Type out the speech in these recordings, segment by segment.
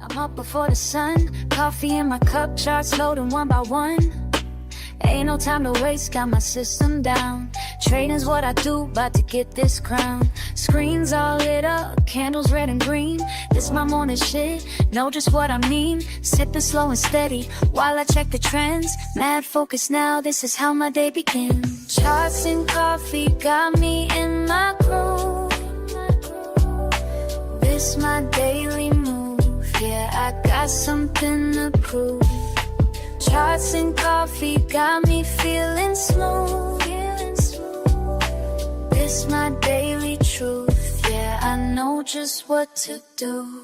I'm up before the sun, coffee in my cup, charts loading one by one. Ain't no time to waste, got my system down. Trading's what I do, about to get this crown. Screens all lit up, candles red and green. This my morning shit, know just what I mean. Sipping slow and steady, while I check the trends. Mad focus now, this is how my day begins. Charts and coffee got me in my groove. This my daily move, yeah, I got something to prove. Charts and coffee got me feeling smooth. This my daily truth, yeah, I know just what to do.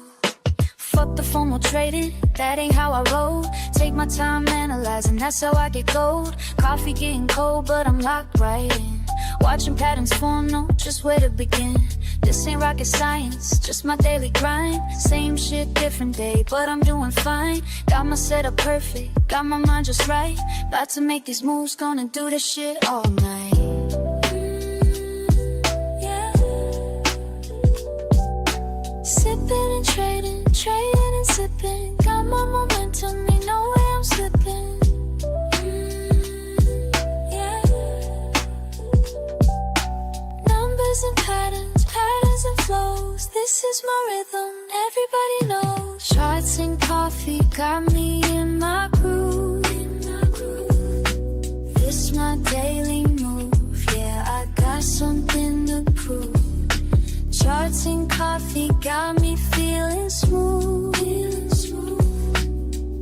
Fuck the formal trading, that ain't how I roll. Take my time analyzing, that's how I get gold. Coffee getting cold, but I'm locked right in. Watching patterns form, know just where to begin. This ain't rocket science, just my daily grind. Same shit, different day, but I'm doing fine. Got my setup perfect, got my mind just right. About to make these moves, gonna do this shit all night. Yeah. Sipping and trading, trading and sipping. Got my momentum, ain't no way I'm slipping. And patterns, patterns and flows. This is my rhythm, everybody knows. Charts and coffee got me in my groove. This my daily move, yeah, I got something to prove. Charts and coffee got me feeling smooth.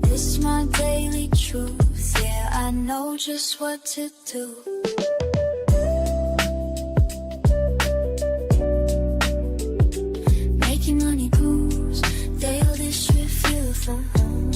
This my daily truth, yeah, I know just what to do. Money moves, they all this shit feel from home.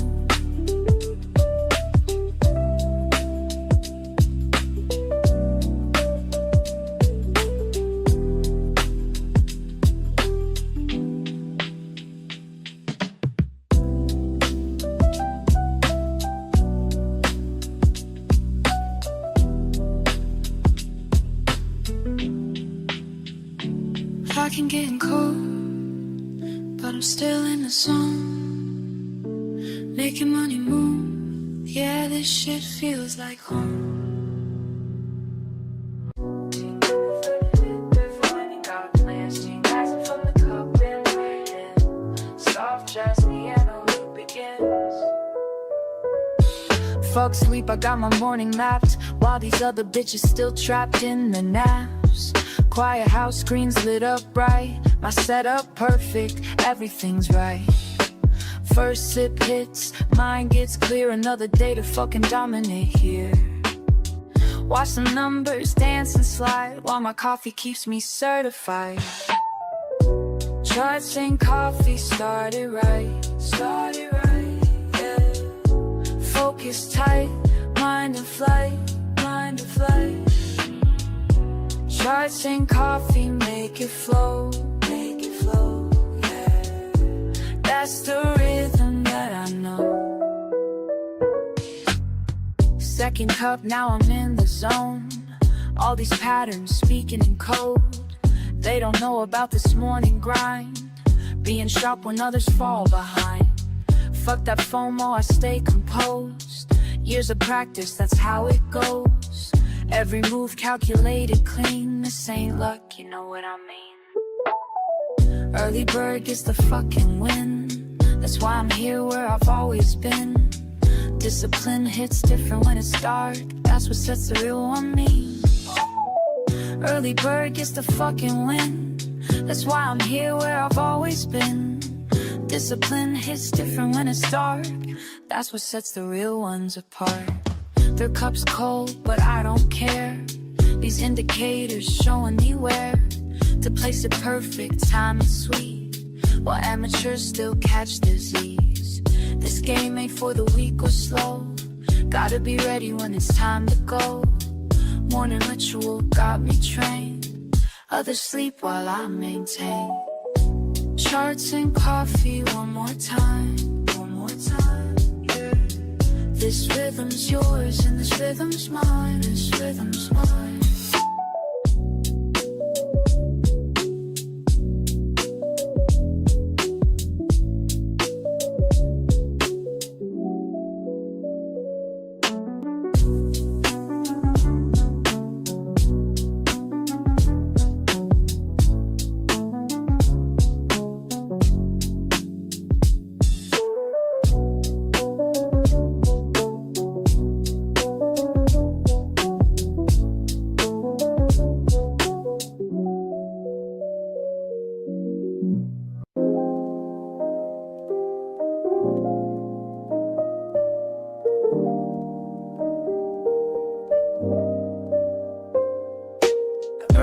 I can get cold, but I'm still in the zone. Making money move, yeah, this shit feels like home. Fuck sleep, I got my morning mapped, while these other bitches still trapped in the naps. Quiet house, screens lit up bright. My setup perfect, everything's right. First sip hits, mind gets clear. Another day to fucking dominate here. Watch the numbers dance and slide, while my coffee keeps me certified. Charts and coffee started right, yeah. Focus tight, mind in flight, mind in flight. Charts and coffee make it flow, yeah. That's the rhythm that I know. Second cup, now I'm in the zone. All these patterns speaking in code. They don't know about this morning grind, being sharp when others fall behind. Fuck that FOMO, I stay composed. Years of practice, that's how it goes. Every move calculated clean. This ain't luck, you know what I mean. Early bird gets the fucking win. That's why I'm here where I've always been. Discipline hits different when it's dark. That's what sets the real one me. Early bird gets the fucking win. That's why I'm here where I've always been. Discipline hits different when it's dark. That's what sets the real ones apart. Their cup's cold, but I don't care. These indicators showing me where to place it perfect, time is sweet, while amateurs still catch disease. This game ain't for the weak or slow. Gotta be ready when it's time to go. Morning ritual got me trained. Others sleep while I maintain. Charts and coffee one more time, yeah. This rhythm's yours and this rhythm's mine, this rhythm's mine.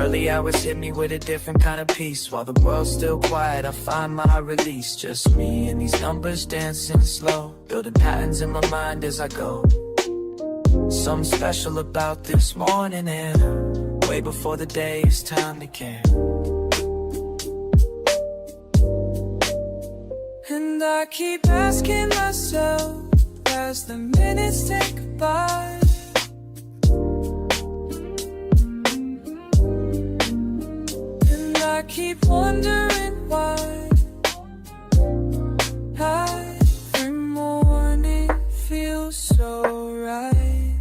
Early hours hit me with a different kind of peace. While the world's still quiet, I find my release. Just me and these numbers dancing slow, building patterns in my mind as I go. Something special about this morning and way before the day is time to care. And I keep asking myself as the minutes tick by, and I keep wondering why every morning feels so right.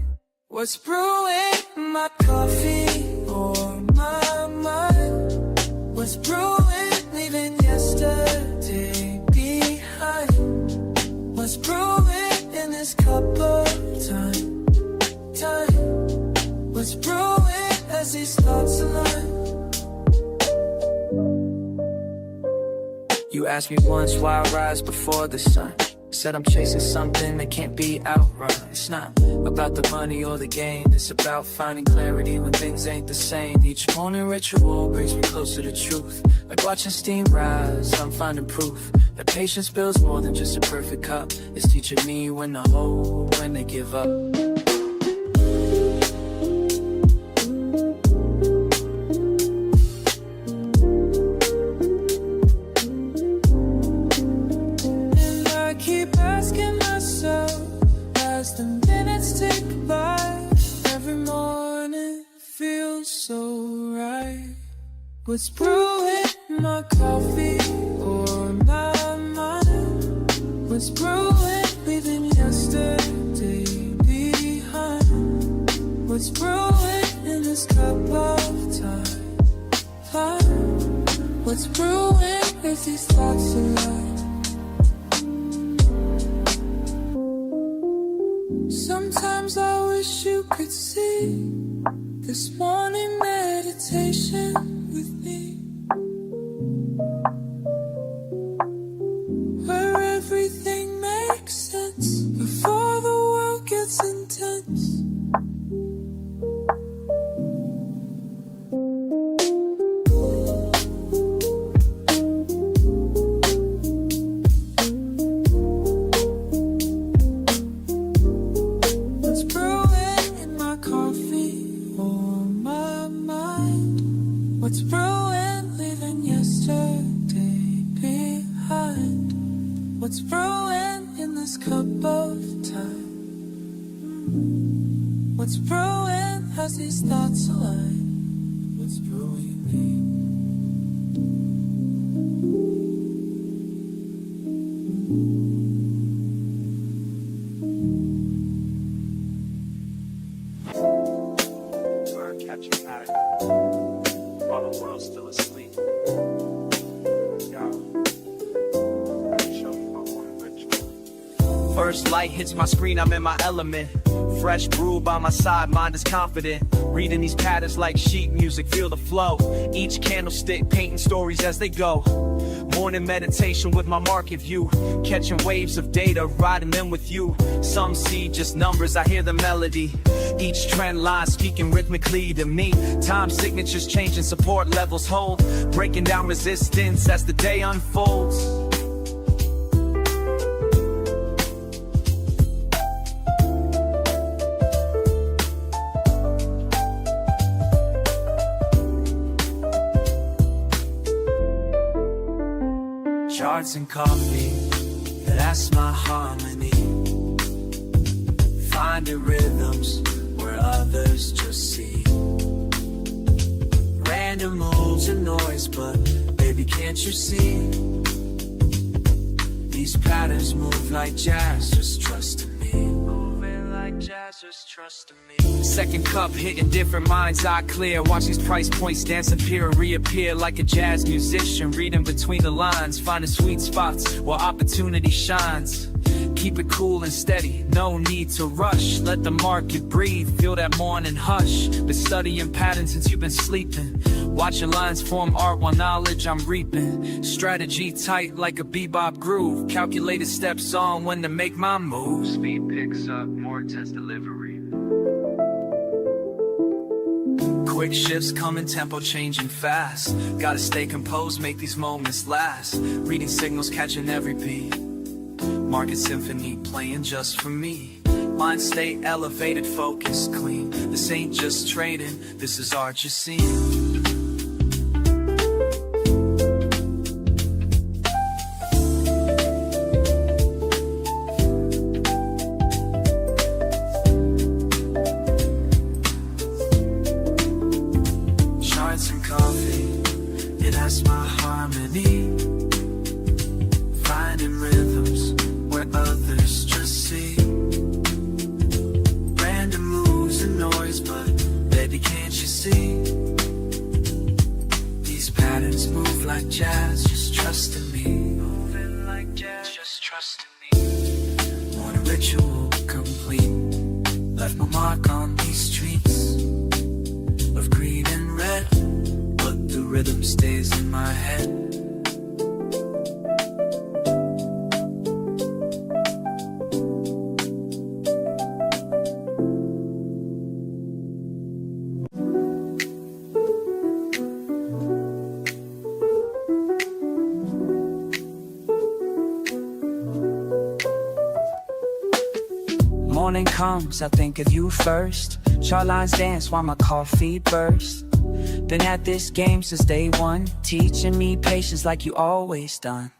What's brewing in my coffee or my mind? What's brewing leaving yesterday behind? What's brewing in this cup of time? What's brewing as these thoughts align? You asked me once why I rise before the sun. Said I'm chasing something that can't be outrun. It's not about the money or the gain, it's about finding clarity when things ain't the same. Each morning ritual brings me closer to truth. Like watching steam rise, I'm finding proof that patience builds more than just a perfect cup. It's teaching me when to hold, when to give up. What's brewing in my coffee or my mind? What's brewing leaving yesterday behind? What's brewing in this cup of time? What's brewing as these thoughts align? Sometimes I wish you could see this morning meditation with me, where everything makes sense before the world gets intense. What's brewing in my coffee or my mind? What's brewing leaving yesterday behind? What's brewing in this cup of time? What's brewing as these thoughts align? What's brewing me? Catching pattern while the world's still asleep. First light hits my screen, I'm in my element. Fresh brew by my side, mind is confident. Reading these patterns like sheet music, feel the flow. Each candlestick painting stories as they go. Morning meditation with my market view. Catching waves of data, riding them with you. Some see just numbers, I hear the melody. Each trend line speaking rhythmically to me. Time signatures changing, support levels hold. Breaking down resistance as the day unfolds. Charts and coffee, that's my harmony. Finding rhythms where others just see. Random moves and noise, but baby, can't you see? These patterns move like jazz, just trust in me. Moving like jazz, just trust in me. Second cup hitting different minds, eye clear. Watch these price points dance, appear and reappear like a jazz musician. Reading between the lines, finding sweet spots where opportunity shines. Keep it cool and steady, no need to rush. Let the market breathe, feel that morning hush. Been studying patterns since you've been sleeping. Watching lines form art while knowledge I'm reaping. Strategy tight like a bebop groove. Calculated steps on when to make my move. Speed picks up, more test delivery. Quick shifts come in tempo, changing fast. Gotta stay composed, make these moments last. Reading signals, catching every beat. Market symphony playing just for me. Mind stay elevated, focus clean. This ain't just trading, this is art you're seeing. Charts and coffee, yeah, that's my harmony. Finding rhythms where others just see. Random moves and noise, but baby, can't you see? These patterns move like jazz, just trust in me. Moving like jazz, just trust in me. Want a ritual complete. Left my mark on these streets of green and red, but the rhythm stays in my head. Morning comes, I think of you first. Chart lines dance while my coffee bursts. Been at this game since day one, teaching me patience like you always done.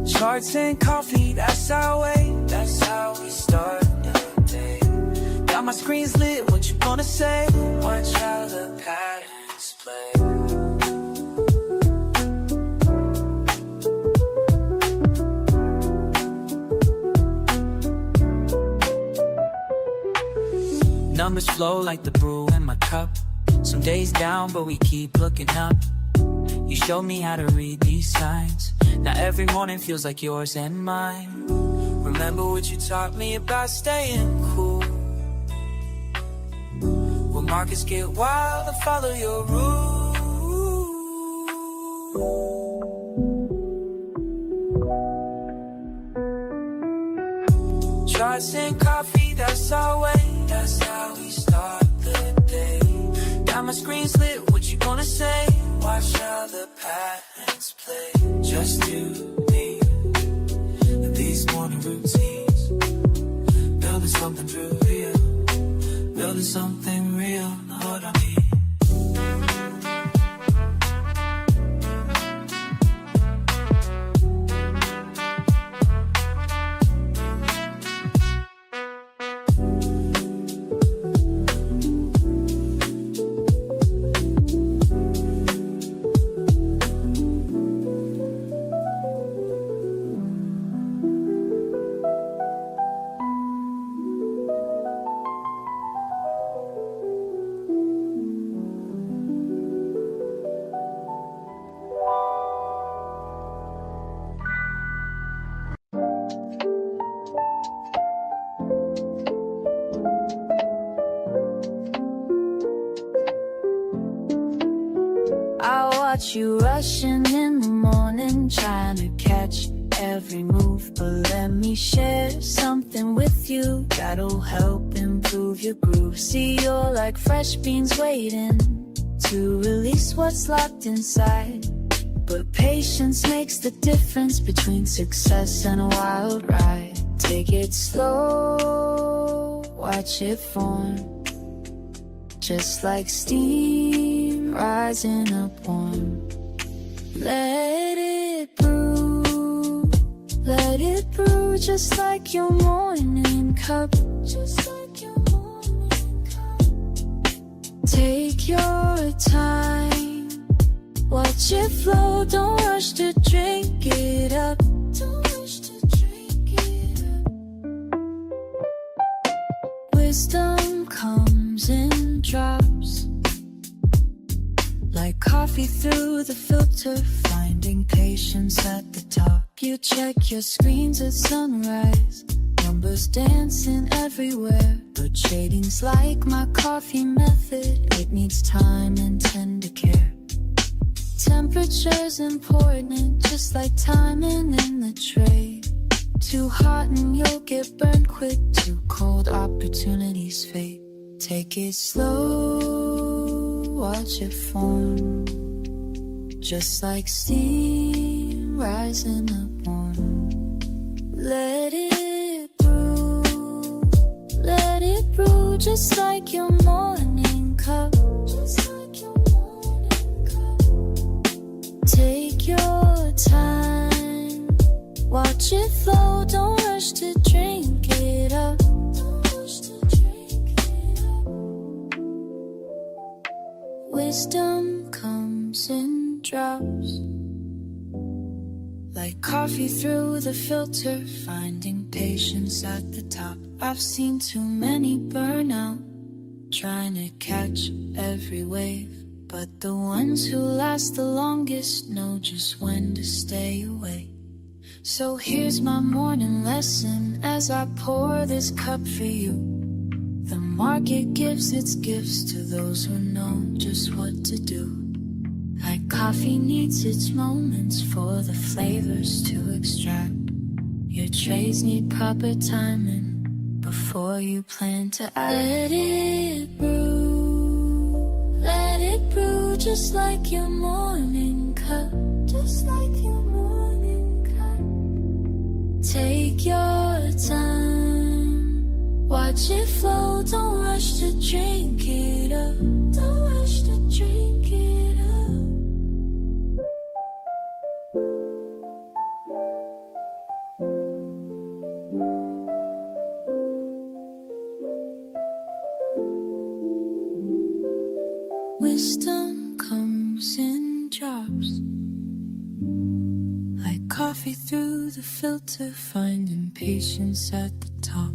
Charts and coffee, that's our way, that's how we start the day. Got my screens lit, what you gonna say? Watch how the patterns play. Numbers flow like the brew in my cup. Some days down, but we keep looking up. You showed me how to read these signs. Now every morning feels like yours and mine. Remember what you taught me about staying cool. When markets get wild, I follow your rules. Charts and coffee, that's our way. That's how we start the day. Got my screens lit, what you gonna say? Watch how the patterns play. Just you, me, and these morning routines. Building something real, building something real, know what I mean? I watch you rushing in the morning, trying to catch every move. But let me share something with you that'll help improve your groove. See, you're like fresh beans waiting to release what's locked inside. But patience makes the difference between success and a wild ride. Take it slow, watch it form, just like steam rising up warm. Let it brew, just like your morning cup, just like your morning cup. Take your time, watch it flow, don't rush to drink it up, don't rush to drink it up. Wisdom comes in drops, like coffee through the filter, finding patience at the top. You check your screens at sunrise, numbers dancing everywhere. But trading's like my coffee method, it needs time and tender care. Temperature's important, just like timing in the trade. Too hot and you'll get burned quick, too cold opportunities fade. Take it slow, watch it form, just like steam rising upon. Let it brew, just like your morning cup. Take your time, watch it flow, don't rush to drink it up. Wisdom comes in drops, like coffee through the filter, finding patience at the top. I've seen too many burn out, trying to catch every wave, but the ones who last the longest know just when to stay away. So here's my morning lesson as I pour this cup for you. The market gives its gifts to those who know just what to do. Like coffee needs its moments for the flavors to extract. Your trades need proper timing before you plan to act. Let it brew, just like your morning cup. Just like your morning cup. Take your time, watch it flow, don't rush to drink it up. Don't rush to drink it up. Wisdom comes in drops, like coffee through the filter, finding patience at the top.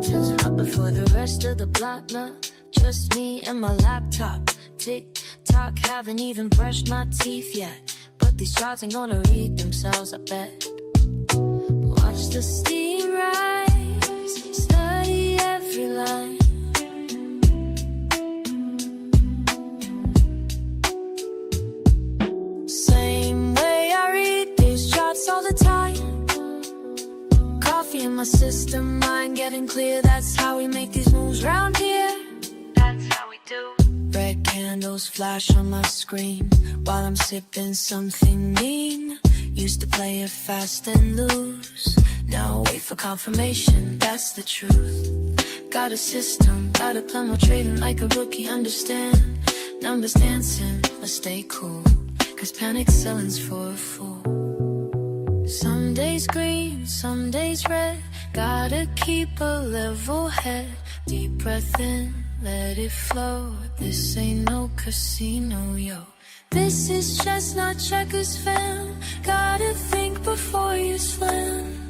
Just up before the rest of the block now. Just me and my laptop. Tick-tock, haven't even brushed my teeth yet, but these charts ain't gonna read themselves, I bet. Watch the steam rise, study every line. Same way I read these charts all the time. Coffee in my system, mind getting clear. That's how we make these moves round here. That's how we do. Red candles flash on my screen while I'm sipping something mean. Used to play it fast and lose, now wait for confirmation, that's the truth. Got a system, got a plan, I'm trading like a rookie, understand. Numbers dancing, I stay cool, cause panic selling's for a fool. Some days green, some days red, gotta keep a level head. Deep breath in, let it flow. This ain't no casino, yo. This is just not checkers, fam. Gotta think before you slam.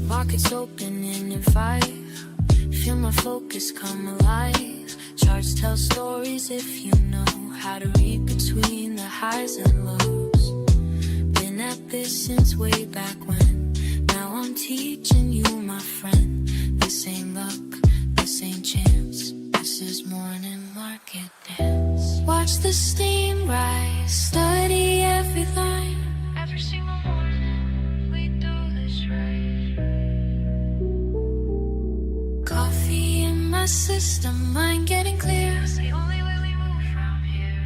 Markets opening in 5. Feel my focus come alive. Charts tell stories if you know how to read between the highs and lows. Been at this since way back when. Now I'm teaching you, my friend. This ain't luck, this ain't chance. This is morning market dance. Watch the steam rise, study every line. Every single morning, we do this right. Coffee in my system, mind getting clear. It's the only way we move from here.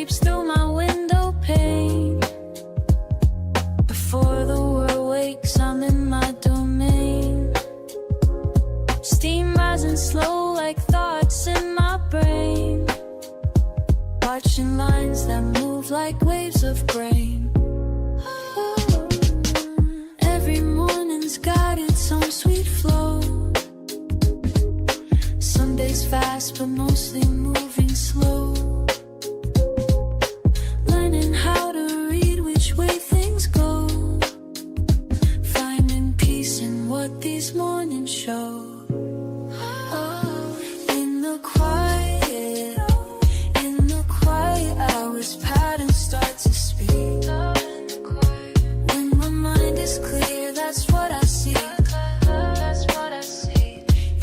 creeps through my window pane. Before the world wakes, I'm in my domain. Steam rising slow like thoughts in my brain. Watching lines that move like waves of grain. Every morning's got its own sweet flow. Some days fast, but mostly moving slow. Learning how to read which way things go. Finding peace in what these mornings show. In the quiet hours, patterns start to speak. When my mind is clear, that's what I see.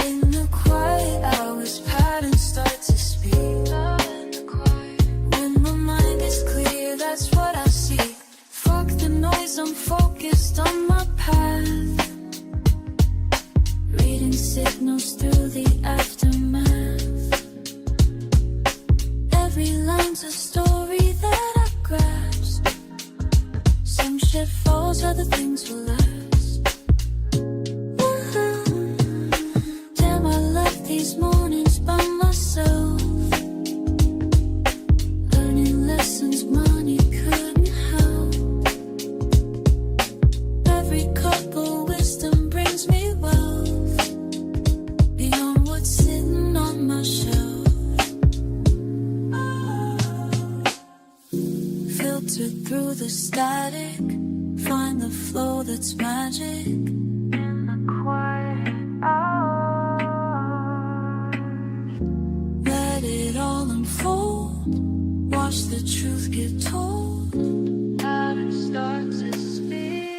In the quiet hours, patterns start to speak. When my mind is clear, that's what I see. Fuck the noise, I'm focused on my path. Reading signals through the aftermath. Every line's a story that I grasp. Some shit falls, other things will last. Damn, I left these mornings by myself. Learning lessons money couldn't help. Every cup of wisdom brings me wealth. Beyond what's sitting on my shelf. Filtered through the static, find the flow that's magic. In the quiet hours, let it all unfold. Watch the truth get told. Patterns start to speak.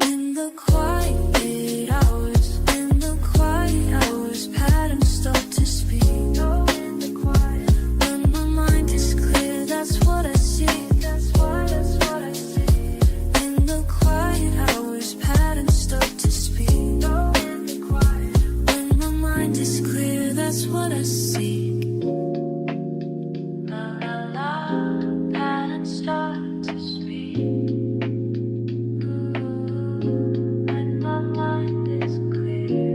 In the quiet hours, patterns start to speak. When my mind is clear, that's what I see. In the quiet hours, patterns start to speak. When my mind is clear, that's what I seek. La la la, patterns start to speak. When my mind is clear.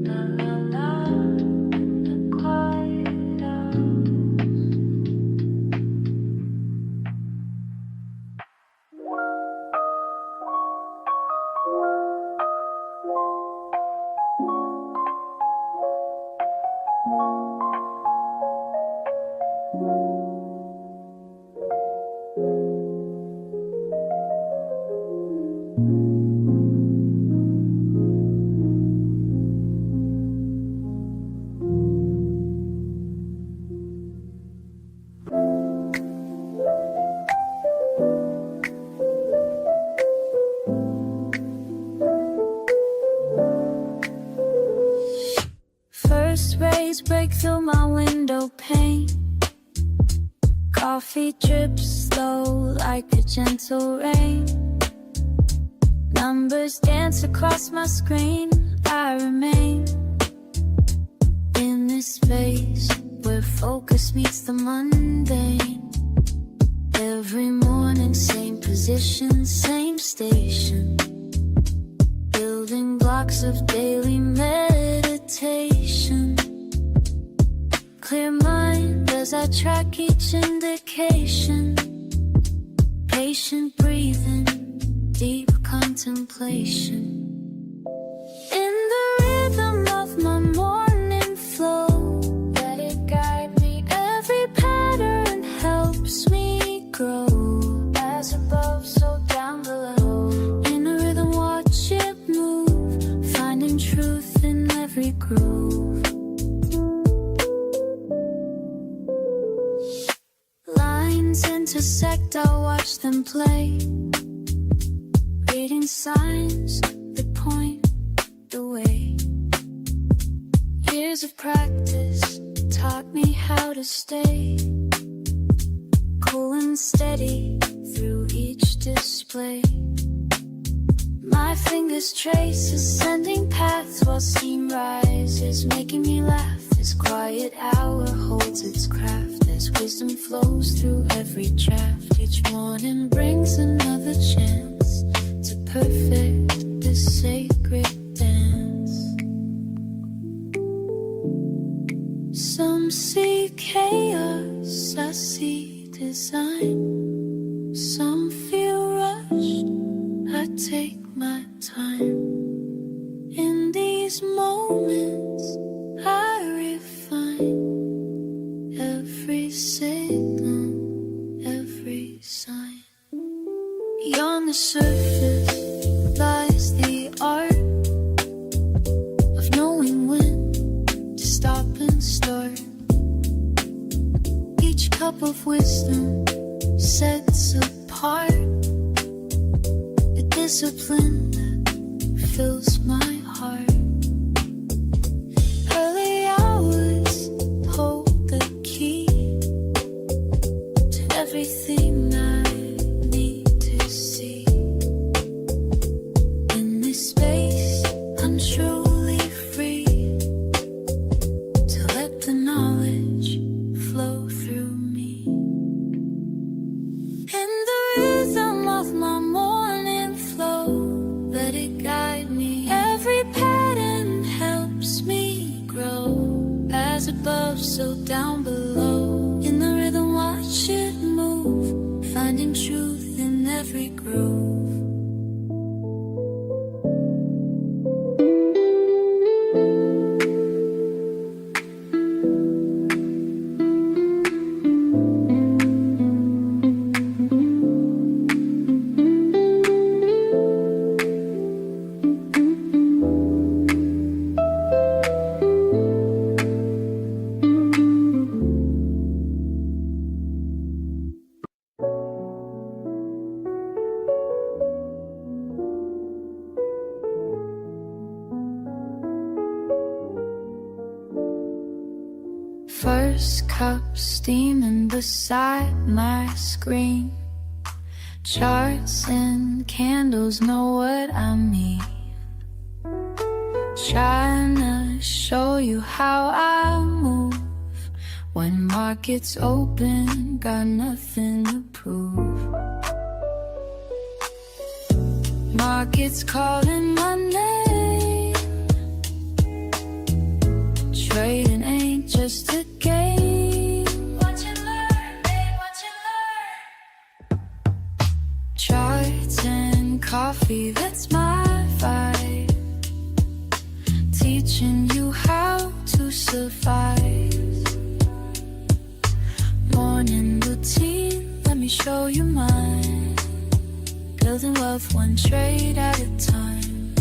La la la, the quiet hours. First rays break through my window pane. Coffee drips slow like a gentle rain. Numbers dance across my screen. I remain in this space where focus meets the mundane. Every morning, same position, same station. Building blocks of daily meditation. Clear mind as I track each indication. Patient breathing, deep contemplation. In the rhythm of my morning flow, let it guide me. Every pattern helps me grow. As above, so down below. In a rhythm, watch it move. Finding truth in every groove. Lines intersect, I'll watch them play. Reading signs that point the way. Years of practice taught me how to stay cool and steady through each display. My fingers trace ascending paths while steam rises, making me laugh. This quiet hour holds its craft as wisdom flows through every draft. Each morning brings another chance to perfect this sacred dance. Some see chaos, I see design. Some feel rushed, I take my time. In these moments I refine every signal, every sign. Beyond the surface lies the art of knowing when to stop and start. Each cup of wisdom sets apart the discipline that fills my heart. Early hours hold the key to everything I need to see. In this space I'm truly free to let the knowledge flow through me. In the rhythm of my morning flow, let it guide me. Every pattern helps me grow. As above, so down below. In the rhythm, watch it move, finding truth in every groove. First cup steaming beside my screen. Charts and candles know what I mean. Trying to show you how I move. When markets open, got nothing to prove. Markets calling my name. Trading ain't just a game. Watch and learn, babe, watch and learn. Charts and coffee, that's my vibe. Teaching you how to survive. Morning routine, let me show you mine. Building wealth one trade at a time.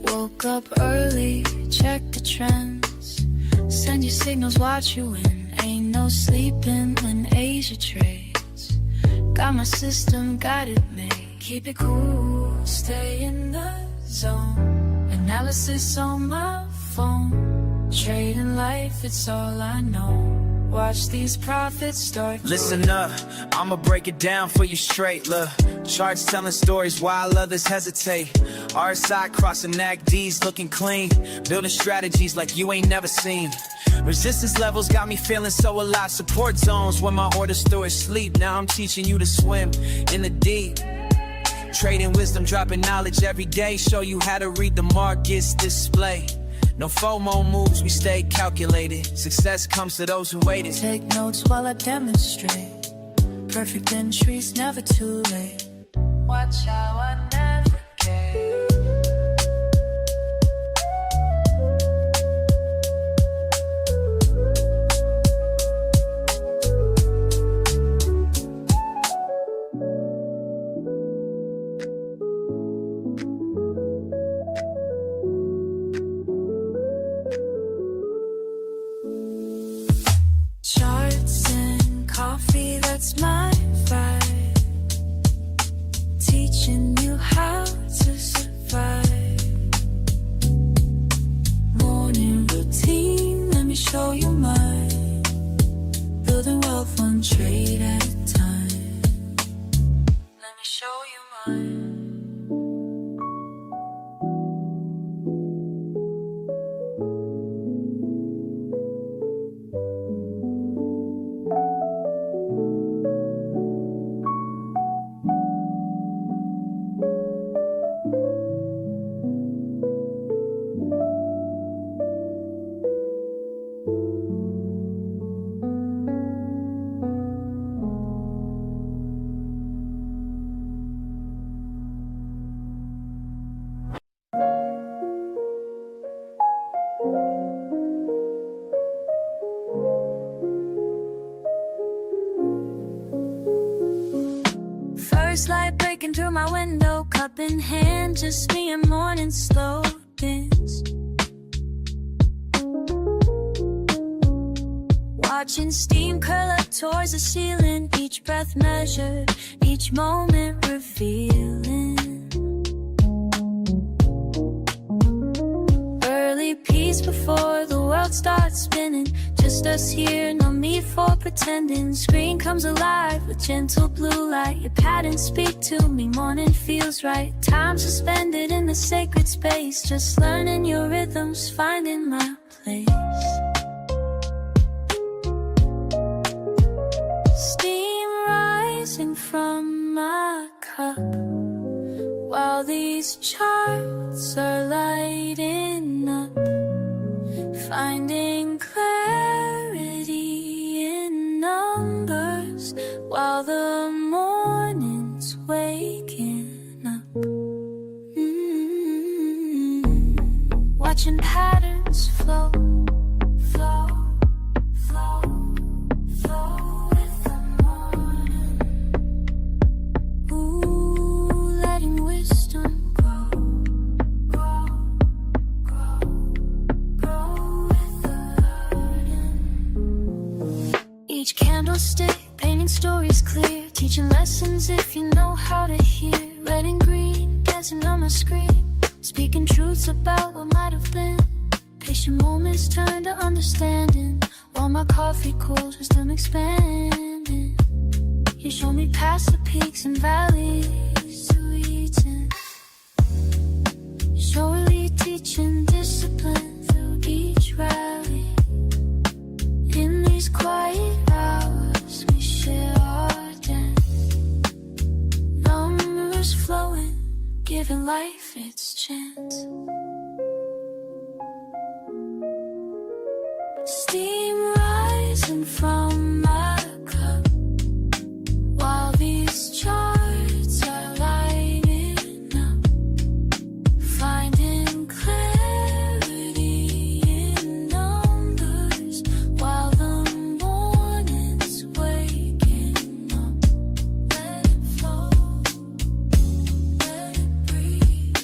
Woke up early, check the trends. Send your signals, watch you win. Ain't no sleeping when Asia trades. Got my system, got it made. Keep it cool, stay in the zone. Analysis on my phone. Trading life, it's all I know. Watch these profits start. Listen up, I'ma break it down for you straight. Look, charts telling stories while others hesitate. RSI crossing NACDs looking clean. Building strategies like you ain't never seen. Resistance levels got me feeling so alive. Support zones when my orders through is sleep. Now I'm teaching you to swim in the deep. Trading wisdom, dropping knowledge every day. Show you how to read the markets display. No FOMO moves, we stay calculated. Success comes to those who waited. Take notes while I demonstrate. Perfect entries, never too late. Watch how I navigate. Charts and coffee, that's my vibe. Teaching you how to First light breaking through my window, cup in hand, just me and morning slow dance. Watching steam curl up towards the ceiling, each breath measured, each moment revealing. Early peace before the world starts spinning, just us here, no need for pretending. Screen comes alive with gentle blue light, your patterns speak to me, morning feels right. Time suspended in the sacred space, just learning your rhythms, finding my place. Steam rising from my cup, while these charts are lighting up, finding clarity in numbers, while the morning's waking up. Watching patterns flow, flow, flow, flow with the morning. Ooh, letting wisdom grow, grow, grow, grow with the garden. Each candlestick painting stories clear, teaching lessons if you know how to hear. Red and green dancing on my screen, speaking truths about what might have been. Patient moments turn to understanding, while my coffee cools, wisdom expanding. You show me past the peaks and valleys to reach in. Surely teaching discipline through each rally. In these quiet hours we share our dance, numbers flowing, giving life its chance. Steam rising from my cup, while these charts are lighting up, finding clarity in numbers, while the morning's waking up. Let it flow, let it breathe,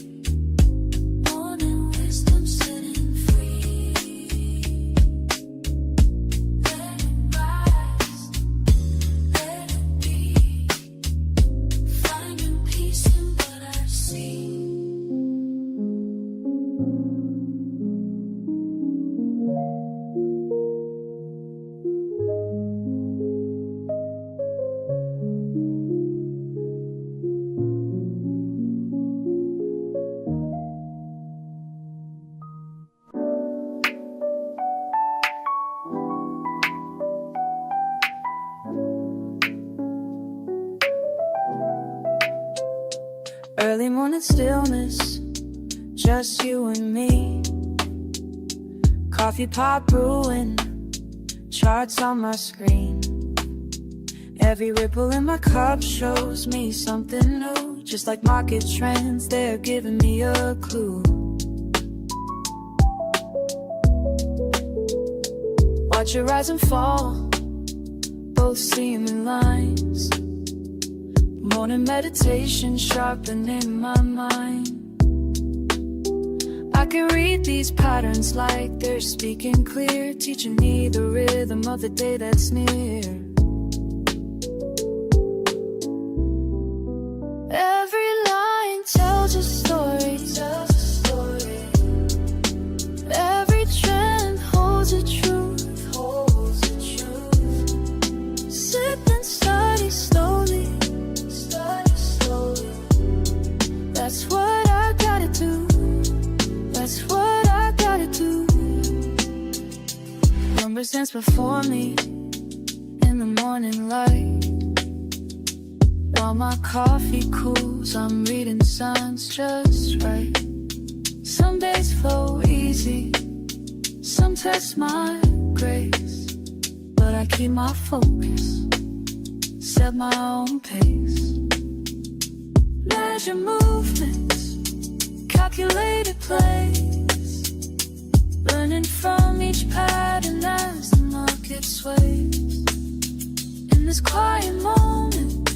morning wisdom setting free. Let it rise, let it be, finding peace in what I see. Early morning stillness, just you and me. Coffee pot brewing, charts on my screen. Every ripple in my cup shows me something new. Just like market trends, they're giving me a clue. Watch it rise and fall, both seem in lines. Morning meditation sharpening my mind. I can read these patterns like they're speaking clear, teaching me the rhythm of the day that's near. Every line tells a story, every trend holds a truth, Sip and study slowly, that's what I gotta do, that's what I gotta do. Numbers dance before me in the morning light, while my coffee cools, I'm reading signs just right. Some days flow easy, some test my grace, but I keep my focus, set my own pace. Measure movements, calculated plays, learning from each pattern as the market sways. In this quiet moment,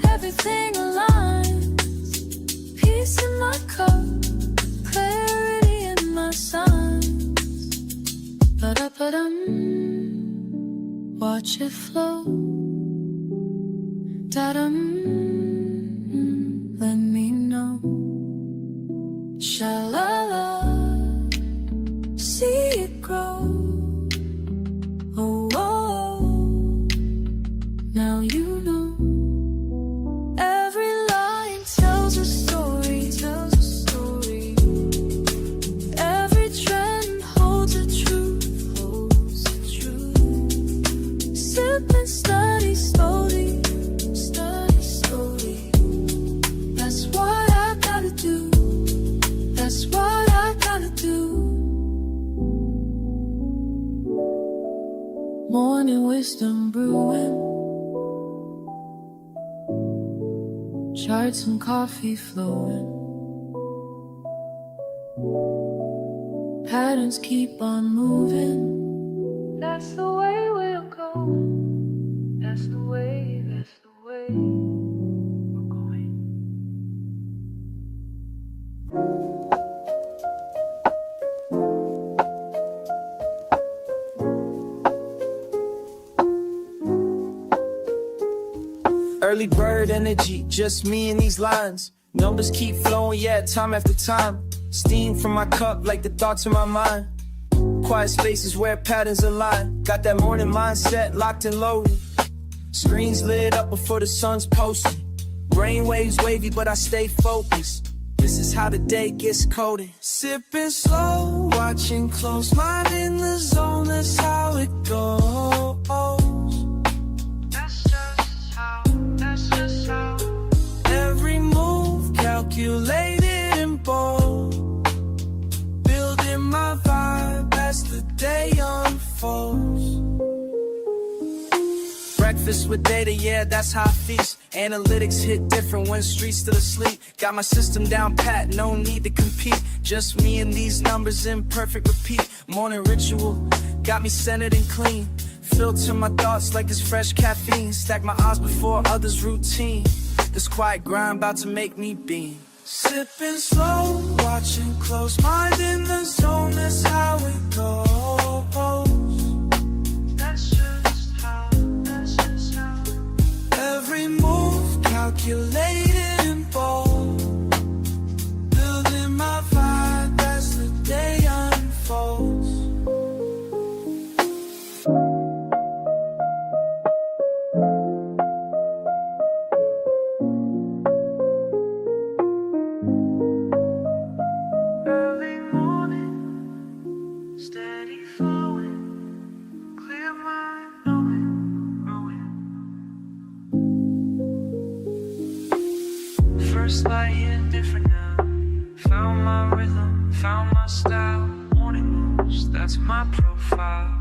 everything everything aligns. Peace in my cup, clarity in my signs. Ba-da-ba-dum, watch it flow. Da-dum, let me know. Sha-la-la, see it grow. Oh, oh, oh, now you know. Every line tells a story, tells a story. Every trend holds a truth, holds a truth. Sip and study slowly, study slowly. That's what I gotta do. That's what I gotta do. Morning wisdom brewing, charts and coffee flowing. Patterns keep on moving. That's the way we're going. That's the way, that's the way we're going. Early bird energy, just me and these lines. Numbers keep flowing, yeah, time after time. Steam from my cup like the thoughts in my mind. Quiet spaces where patterns align. Got that morning mindset locked and loaded. Screens lit up before the sun's posted. Brainwaves wavy, but I stay focused. This is how the day gets coded. Sipping slow, watching close, mind in the zone, that's how it goes. Every move calculated and bold. Building my vibe as the day unfolds. Breakfast with data, yeah, that's how I feast. Analytics hit different when streets still asleep. Got my system down pat, no need to compete. Just me and these numbers in perfect repeat. Morning ritual, got me centered and clean. Filter my thoughts like it's fresh caffeine. Stack my odds before others' routine. This quiet grind about to make me beam. Sipping slow, watching close, mind in the zone, that's how it goes. That's just how, that's just how. Every move calculated and bold. Building my vibe as the day unfolds. First light hitting different now. Found my rhythm, found my style. Morning moves, that's my profile.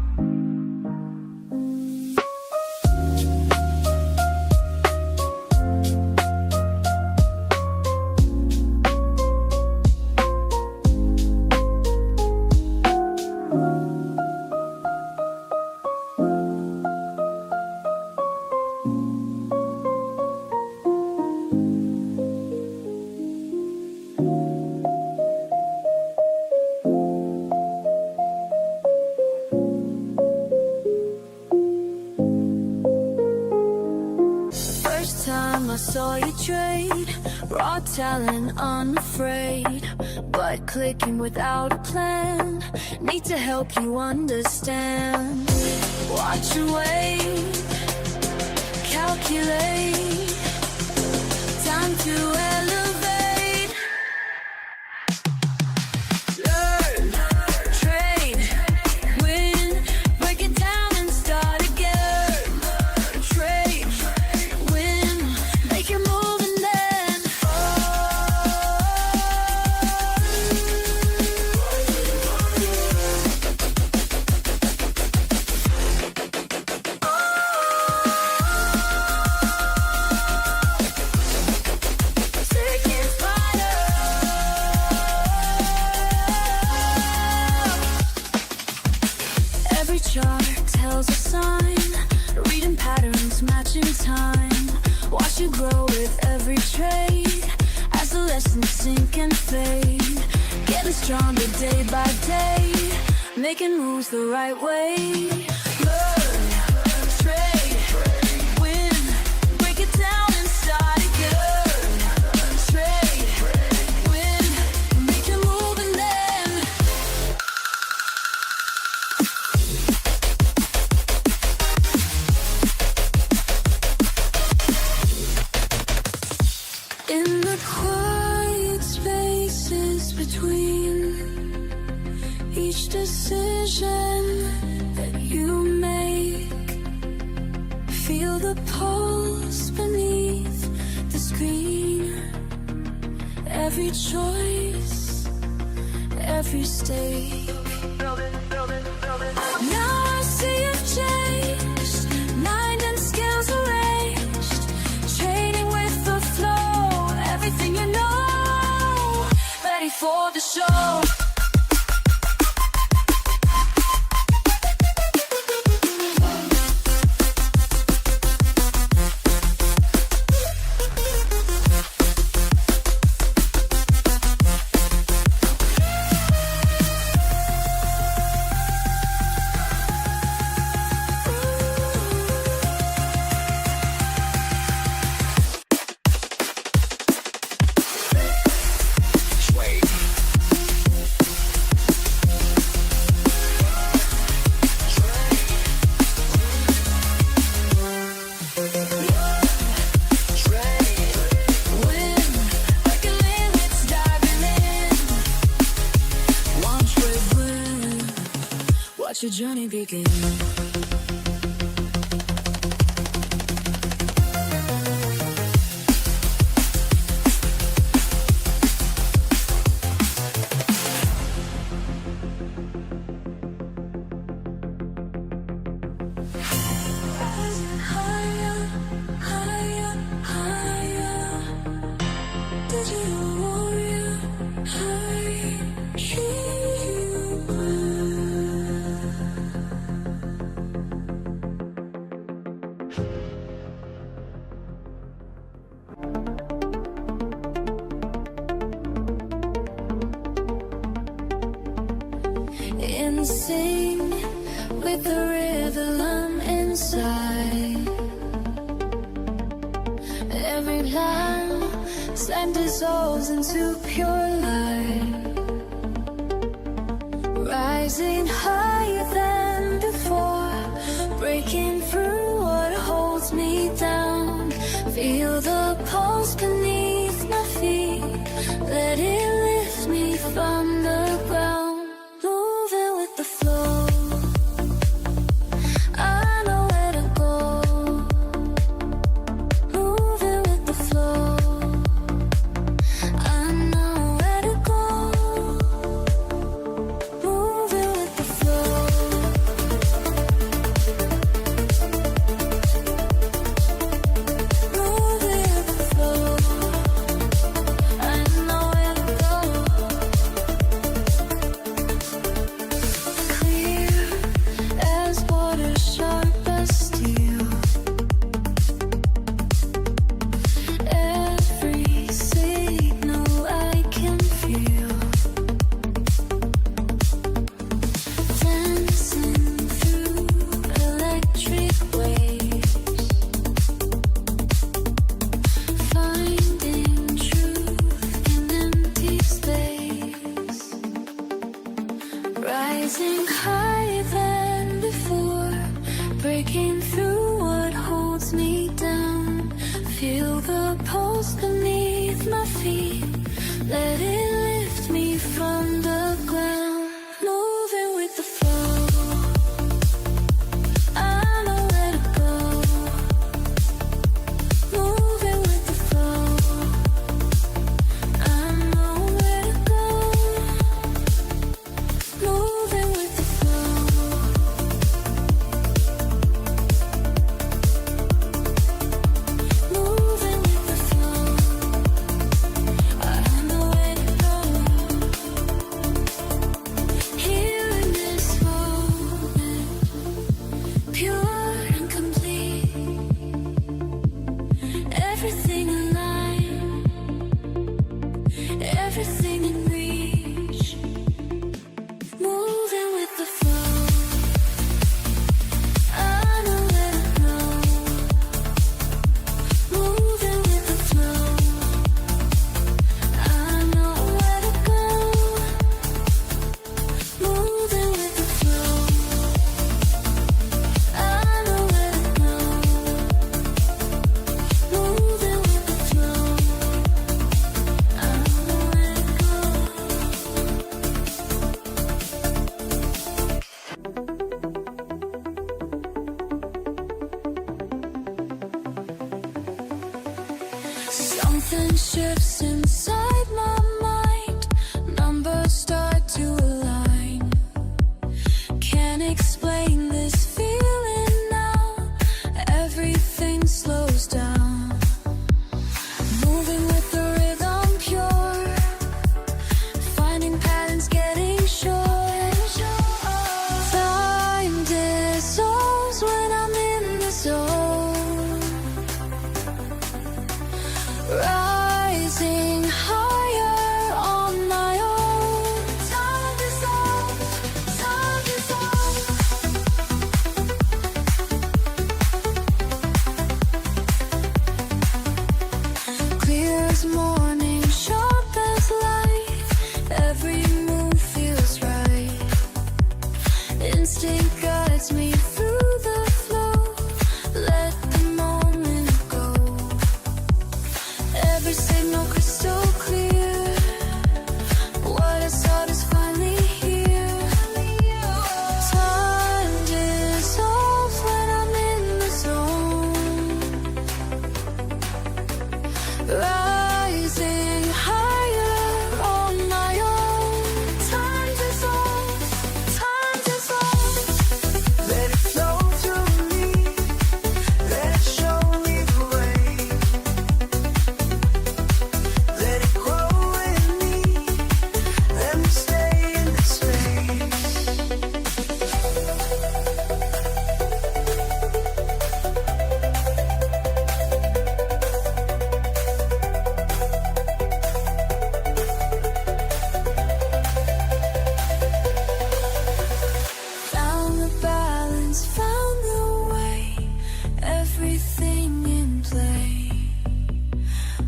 I saw you trade, raw talent, unafraid, but clicking without a plan. Need to help you understand. Watch and wait, calculate, time to elevate. Learn, trade, win, break it down and start again. Trade, win, make it move and then every trade as the lessons sink and fade. Getting stronger day by day, making moves the right way. Learn, trade, win, break it down inside again. Trade, win, make your move and then in the quiet spaces between each decision that you make, feel the pulse beneath the screen. Every choice, every stake. Now I see you've changed, mind and skills arranged, trading with the flow, everything you know, ready for the show. Watch your journey begin. Rising higher, higher, higher. Digital warrior, high, in sync with the rhythm inside. Every line slide dissolves into pure light, rising higher than before, breaking through what holds me down. Feel the pulse beneath my feet, let it lift me from the ground. Moving with the flow, I know where to go. Moving with the flow, I know where to go. Moving with the flow. Moving with the flow, I know where to go. Clear as water, sharp as steel. Every signal I can feel, dancing through electric waves, finding truth in empty space, rising higher than before, breaking through what holds me down. Feel the pulse beneath my feet, let it lift me from the ground. Moving with the flow, I know where to go. Moving with the flow, I know where to go. Moving with the flow, moving with the flow, I know where to go. Something shifts inside my mind. Numbers start to align. Can't explain this feeling now. Everything slows down. Moving with the rhythm pure. Finding patterns getting short. Time dissolves when I'm in the zone. Rising higher on my own. Time dissolves, time dissolves. Clear as morning, sharp as light. Every move feels right. Instinct guides me through the flow. Let the moment go. Every signal crystal clear. What I sought is finally here. Time dissolves when I'm in the zone. Rising higher on my own. Time dissolves, time dissolves. Let it flow through me. Let it show me the way. Let it grow in me. Let me stay in this space. Found the balance, found the way. Everything in play.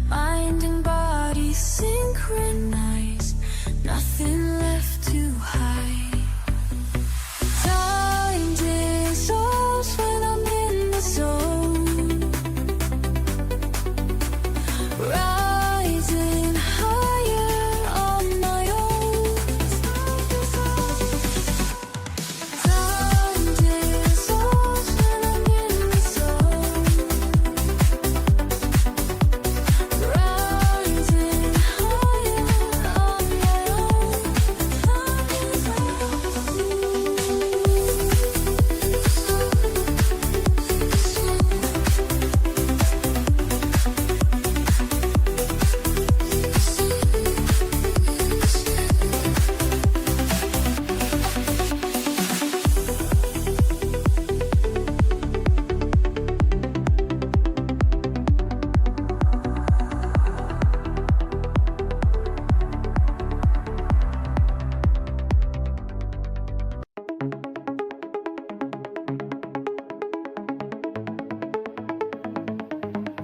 Mind and body synchronized. Nothing left to hide. Time dissolves when I'm in the zone. Rising higher on my own. Time dissolves when I'm in the zone. Rising higher on my own.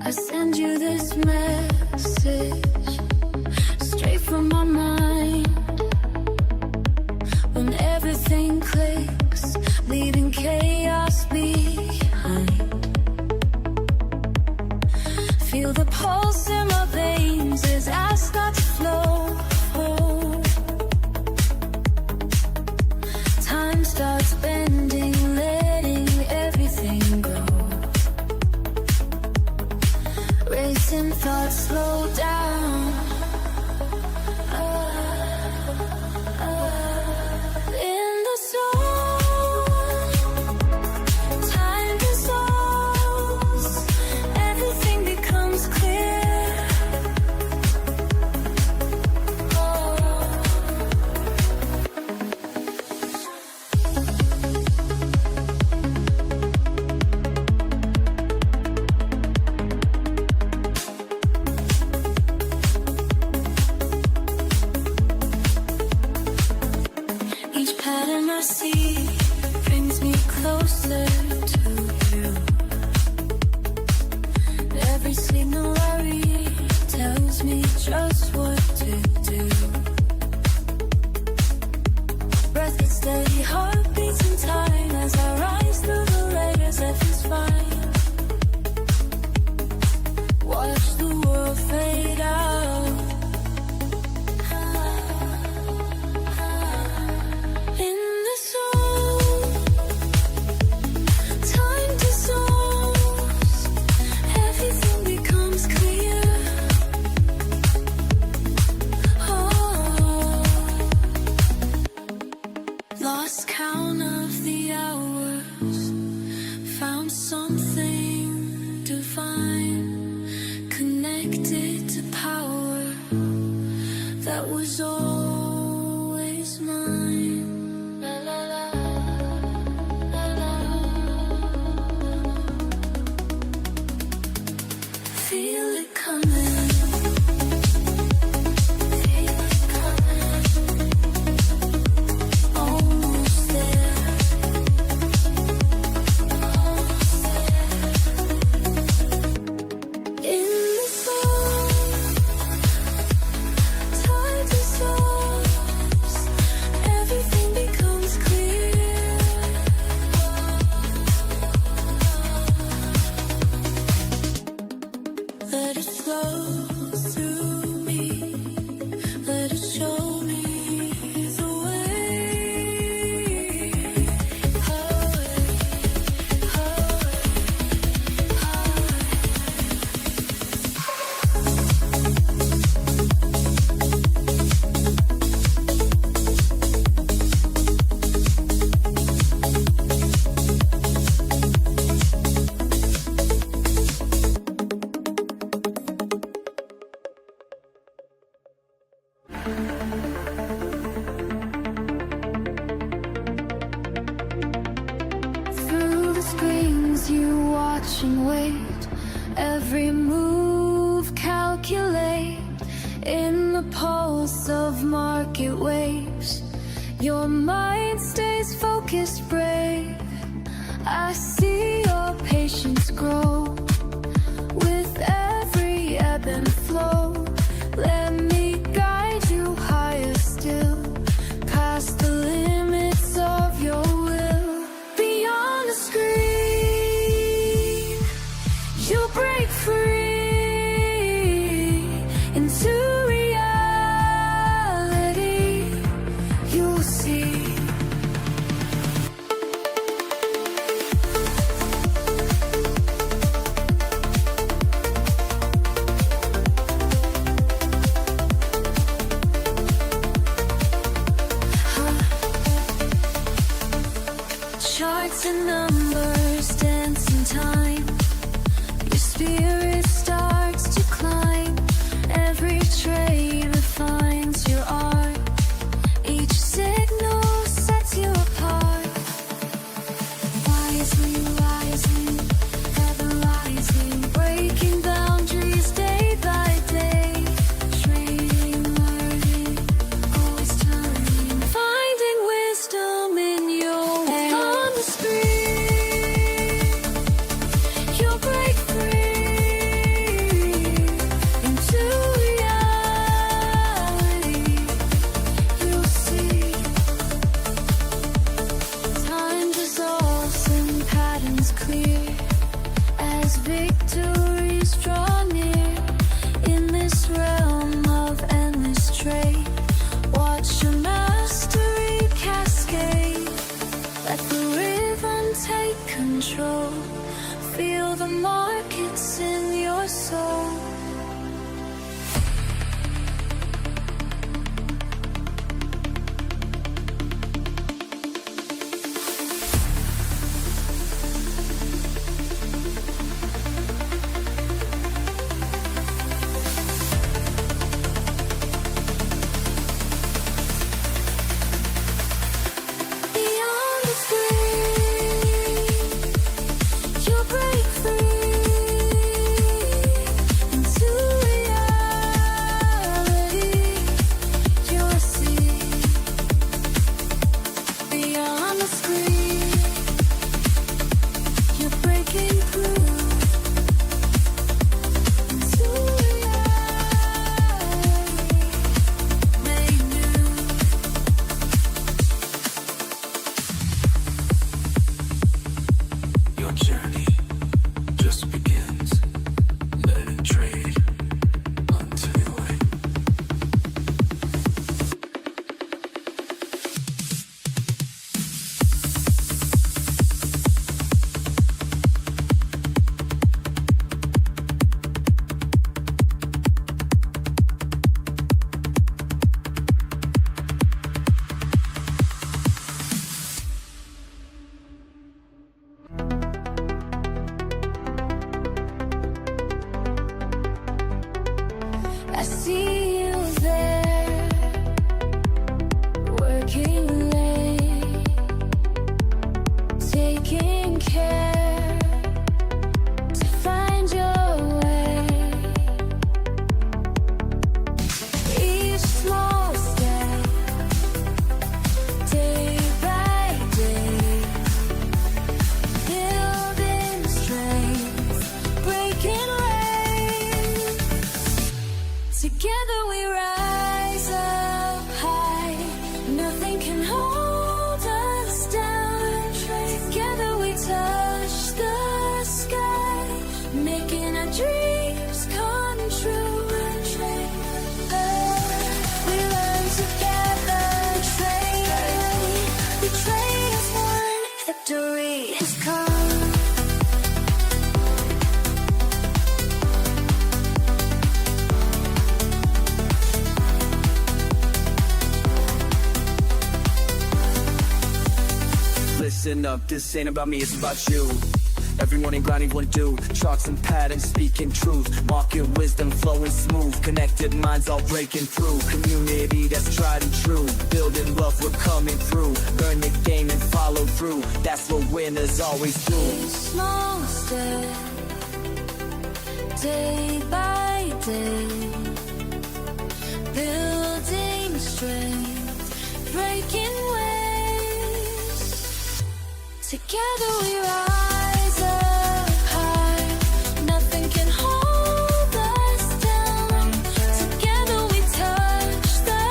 I send you this message straight from my mind. When everything clicks, leaving chaos behind. Feel the pulse in my veins as I start to flow. Time starts bending, letting everything go. Racing thoughts slow down. In the zone, time dissolves. Everything becomes clear. Each pattern I see brings me closer to you. Every signal I read tells me just what to do. Breath gets steady, heart beats in time as I rise through the layers. Everything's fine. Watch the world fade out. In the zone, time dissolves. Everything becomes clear. connected to power that was always mine. La, la, la, la, la. Feel it coming. Feel it coming. Almost there. Almost there. In the sun, time dissolves, everything becomes clear. Let it flow through me, let it show me the way. Highway, highway, highway. Through the screens you watch and wait, every move calculate. In the pulse of market waves, your mind stays focused, brave. I see your patience grow with every ebb and flow. Let me guide you higher still, past the limits of your will. Beyond the screen, you'll break free into reality. You'll see. Charts and numbers dance in time. Your spirit starts to climb. Every trade refines your art. Each signal sets you apart. Rising, rising, ever rising, breaking boundaries day by day. Trading, learning, always turning, finding wisdom in your way. On the screen, you'll break free into reality. I see you there, working late, taking care to find your way. Each small step, day by day, building strength, breaking waves. Together we rise up high, nothing can hold us down. Together we touch the sky, making our dreams come true. We learn together, trade. The trade is won, victory is come. Listen up, this ain't about me, it's about you. Every morning grinding one do, charts and patterns speaking truth, market wisdom flowing smooth, connected minds all breaking through, community that's tried and true, building wealth we're coming through, learn the game and follow through, that's what winners always do. Each small step, day by day, building strength, breaking waves. Together we rise up high, nothing can hold us down. Together we touch the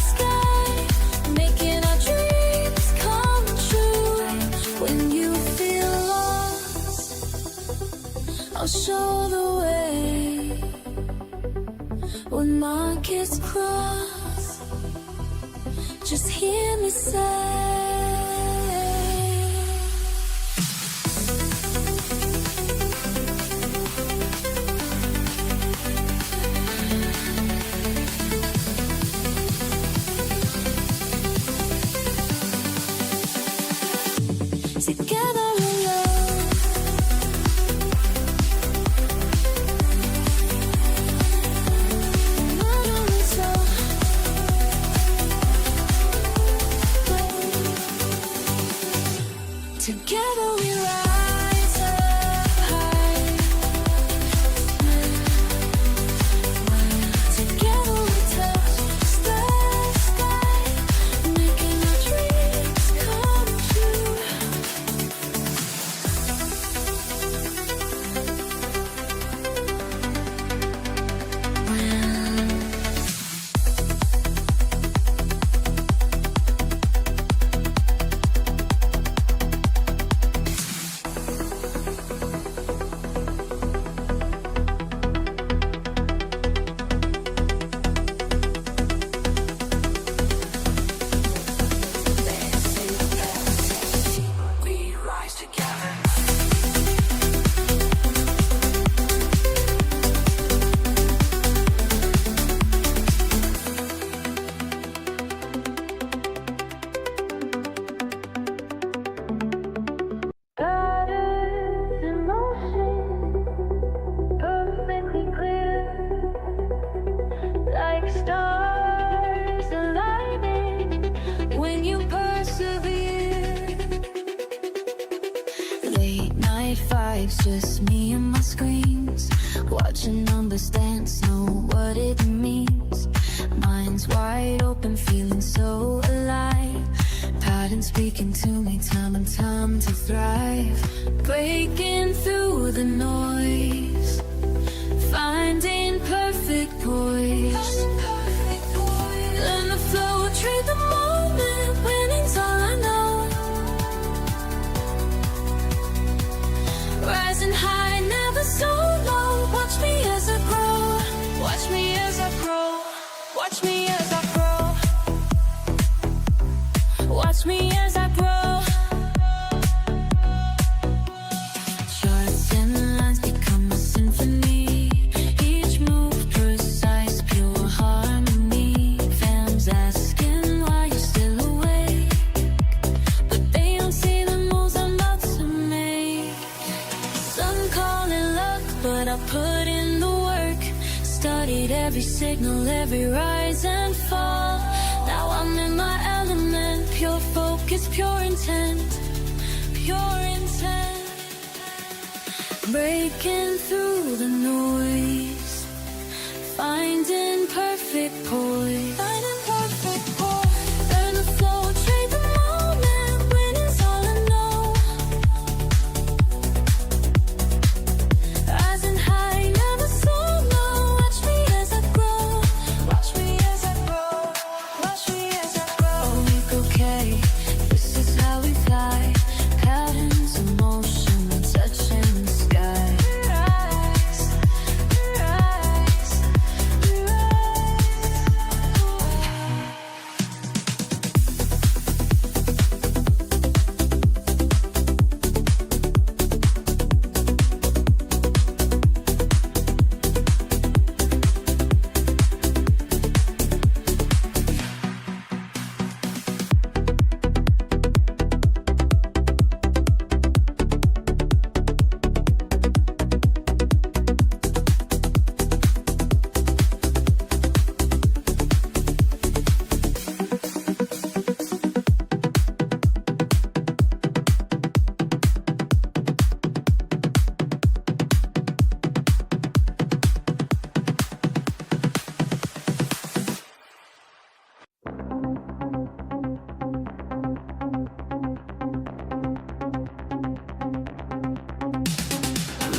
sky, making our dreams come true. When you feel lost, I'll show the way. When markets cross, just hear me say, together we love. Not only so, together we rise up high. Together we touch the sky, making our dreams come true. We rise together. Patterns in motion, perfectly clear, like stars aligning when you persevere. Late night fights, just me and my screens, watching numbers dance, know what it means. Minds wide open, feeling so alive. Pattern speaking to me, telling time to thrive. Breaking through the noise, finding perfect poise. Learn the flow, trade the moment. Winning's all I know. Rising high, never so low. Watch me as I grow. Watch me as I grow. Watch me as I grow. Watch me as I grow. Charts and lines become a symphony. Each move precise, pure harmony. Fans asking why you're still awake, but they don't see the moves I'm about to make. Some call it luck, but I put in the work. Start studied every signal, every rise and fall. Now I'm in my element, pure focus, pure intent, pure intent. Breaking through the noise, finding perfect poise, finding perfect poise. Learn the flow, trade the moment, winning's all I know. Rising high, never so low. Watch me as I grow, watch me as I grow, watch me as I grow. Oh, okay, this is how we fly. Patterns of motion, touching the sky. Rise, rise, rise.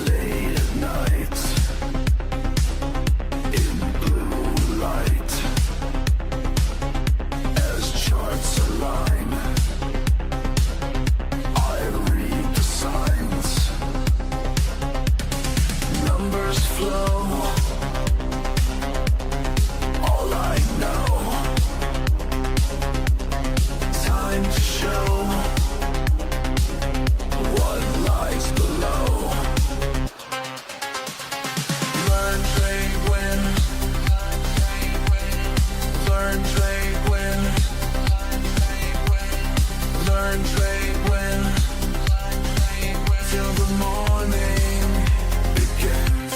Late at night, in blue light, as charts align, I read the signs. Numbers flow, all I know. Time to show what lies below. Learn, trade, win. Learn, trade, win. Learn, trade, win. Till the morning begins.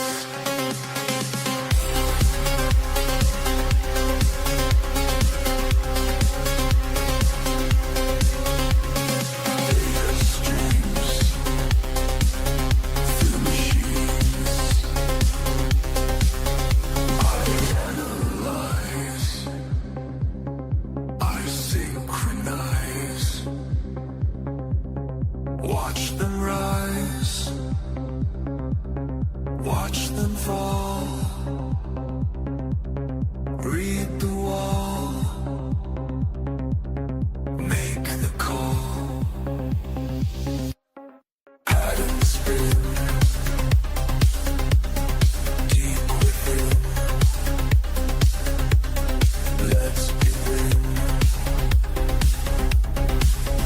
Data streams through machines. I analyze, I synchronize. Watch them rise, watch them fall. Read the wall, make the call. Pattern spin, deep within. Let's begin.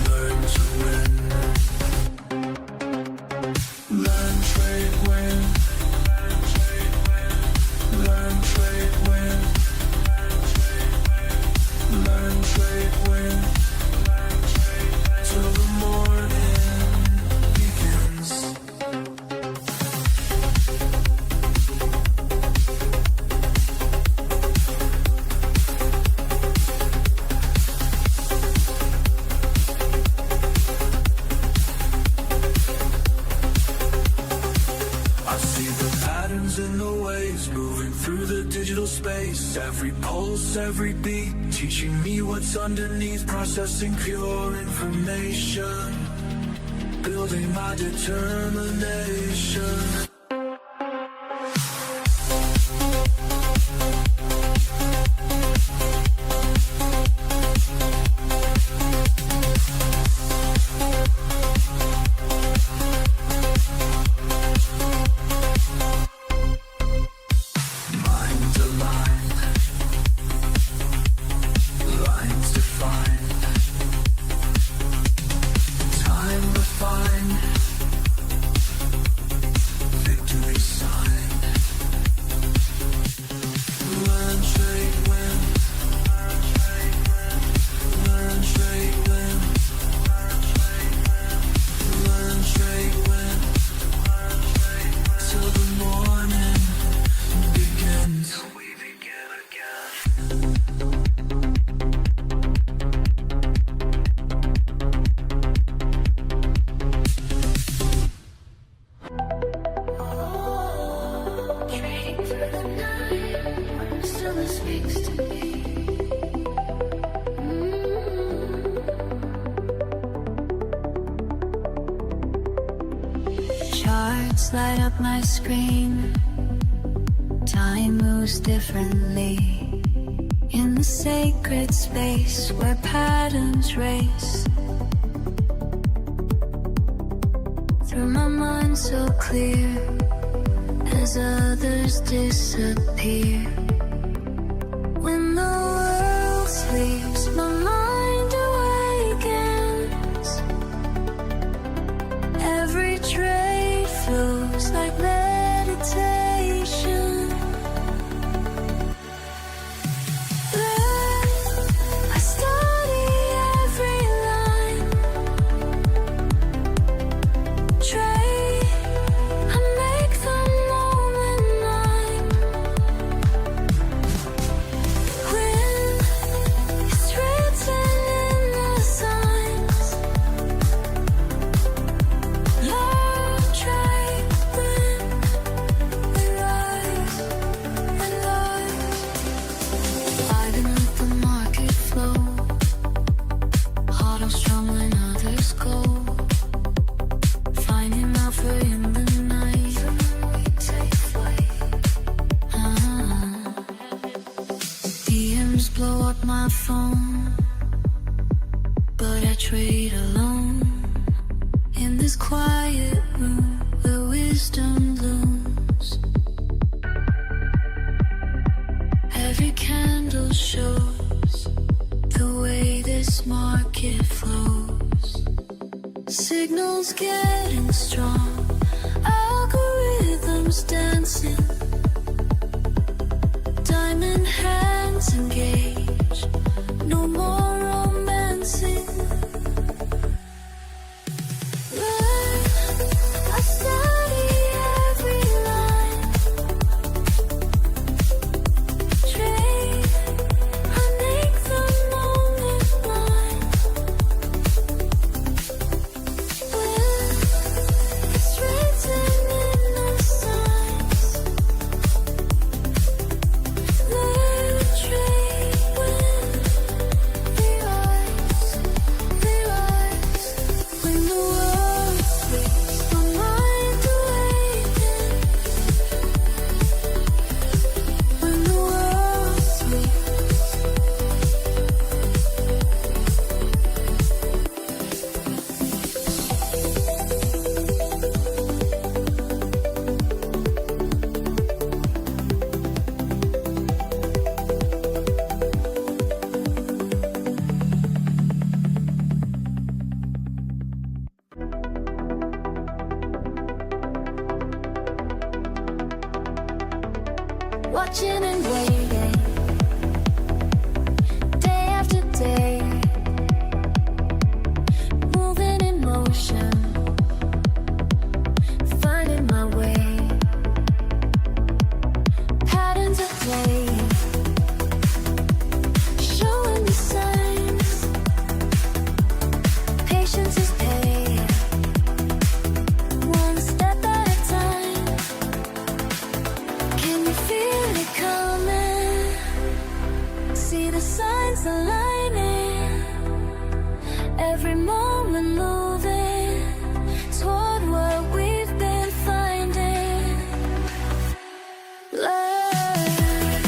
Learn to win. Learn, trade, win. Learn, trade, win. Learn, trade, win. Till the morning begins. I see the patterns in the waves moving through the digital space. Every pulse, every beat, teaching me what's underneath. Processing pure information, building my determination. Mind aligned, lines defined, time refined, never speaks to me. Charts light up my screen. Time moves differently in the sacred space where patterns race. Through my mind so clear as others disappear. When the world sleeps, my mind awakens. Every trade flows like meditation. I study every line. Trade, I make the moment mine. When it's written in the signs, learn, trade, win. We rise and rise. I can let the market flow. Heart on strong when others go. Finding alpha in the night. We take flight. DMs blow up my phone, but I trade alone. In this quiet room where wisdom blooms. Every candle shows the way this market flows. Signals getting strong, algorithms dancing. Diamond hands engage, no more romancing. I study every line. Trade, I make the moment mine. When it's written in the signs, learn, trade, win. We rise, we rise. When the world sleeps, my mind awakens. When the world sleeps. Watching and waiting, day after day, moving in motion, finding my way. Patterns at play, showing the signs. Patience is paid, one step at a time. Can you feel it coming? See the signs aligning. Every moment moving toward what we've been finding. Learn,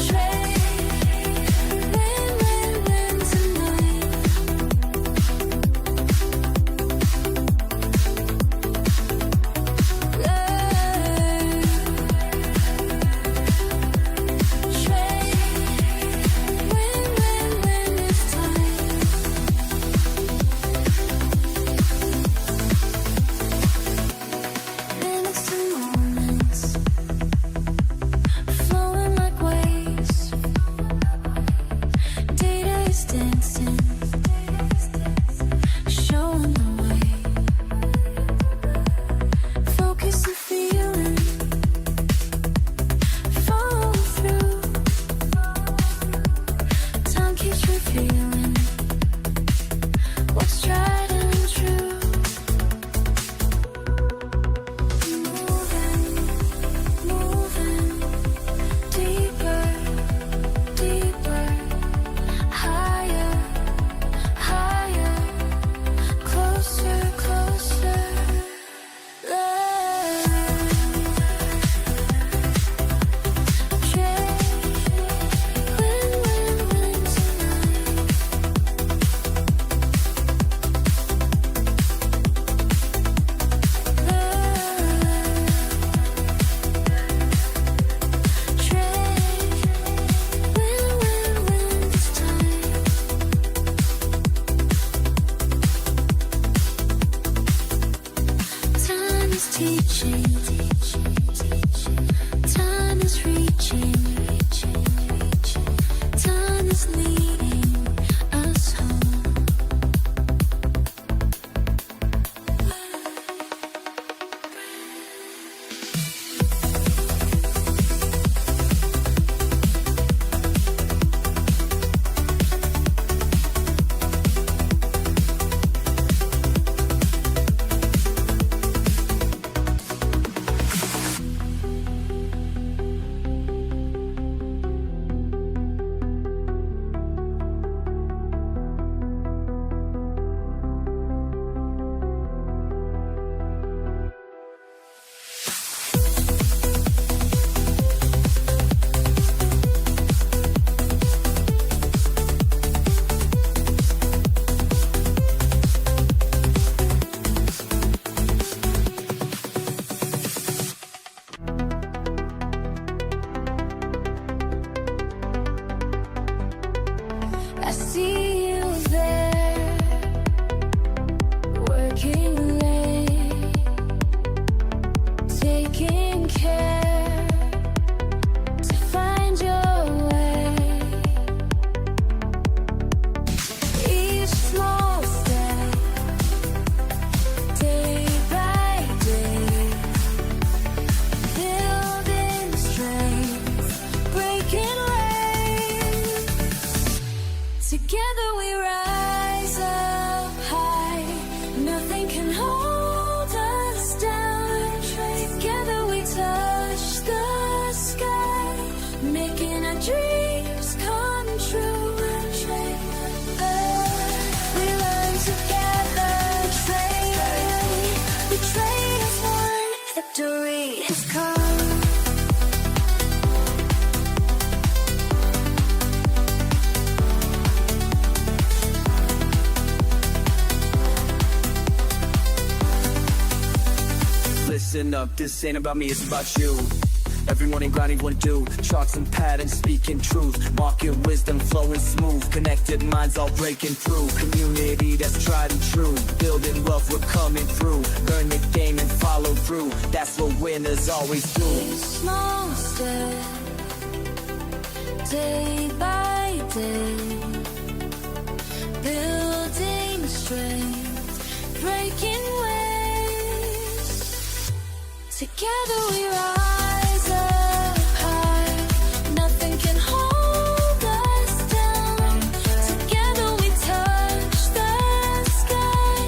trade, win, win, win tonight. Learn, trade. enough. This ain't about me, it's about you. Every morning grinding what do, charts and patterns speaking truth, market wisdom flowing smooth, connected minds all breaking through, community that's tried and true, building wealth we're coming through, learn the game and follow through, that's what winners always do. Small step, day by day, building strength, breaking waves. Together we rise up high, nothing can hold us down. Together we touch the sky,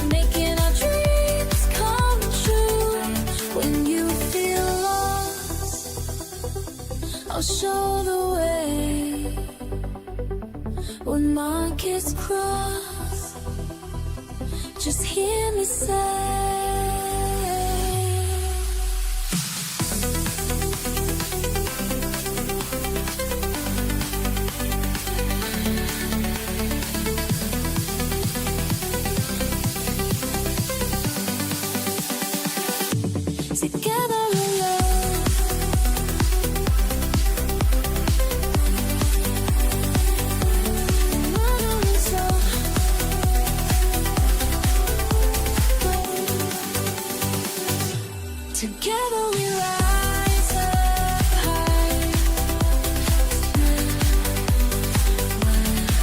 making our dreams come true. When you feel lost, I'll show the way. When markets cross, just hear me say, together we love. Together we rise up high.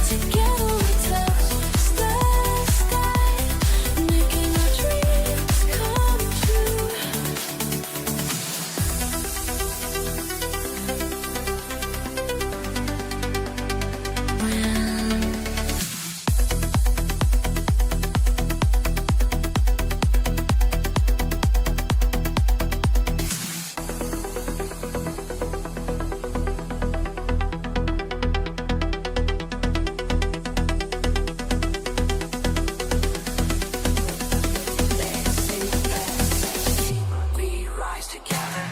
Together we touch the sky, making our dreams come true. We rise together.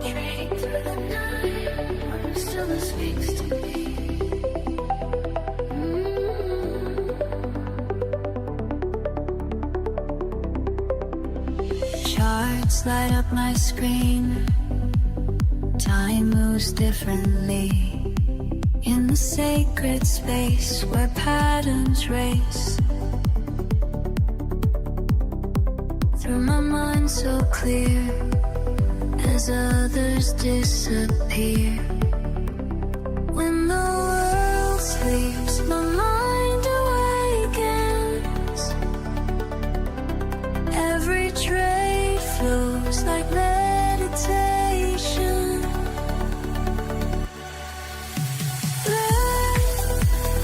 Trading through the night, still speaks to me. Charts light up my screen. Time moves differently in the sacred space where patterns race. Through my mind so clear as others disappear. When the world sleeps, my mind awakens. Every trade flows like meditation.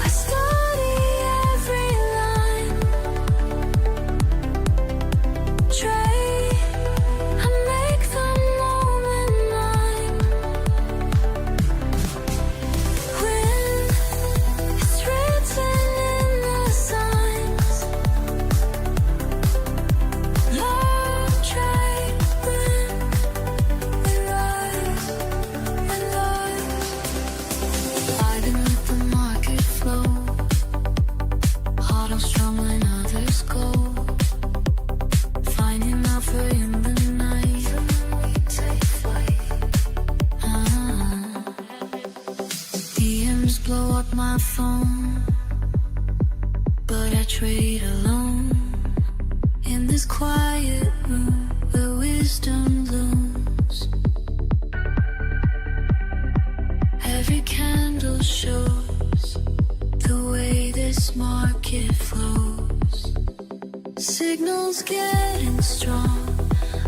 I study every line. Trade, I make the moment mine. When it's written in the signs, Learn, trade, win. We rise and rise. I didn't let the market flow. Heart on strong when others go. Finding alpha in the night. We take flight. DMs blow up my phone, but I trade alone. In this quiet room where wisdom looms. Every candle shows the way this market flows. Signals getting strong,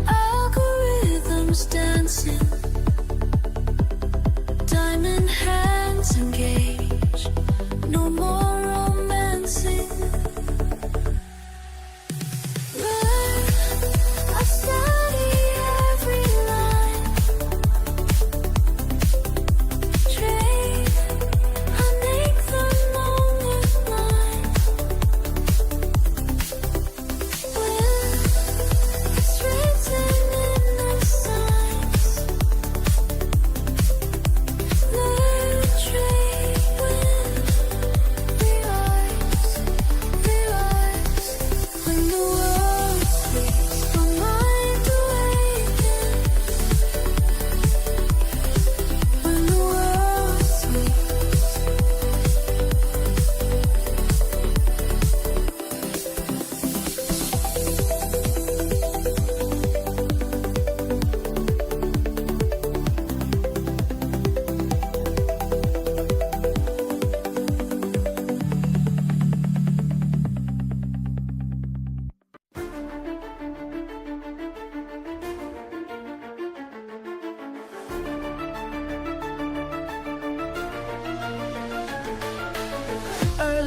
algorithms dancing. Diamond hands engage, no more romancing. I study every line. Trade, I make the moment mine. When it's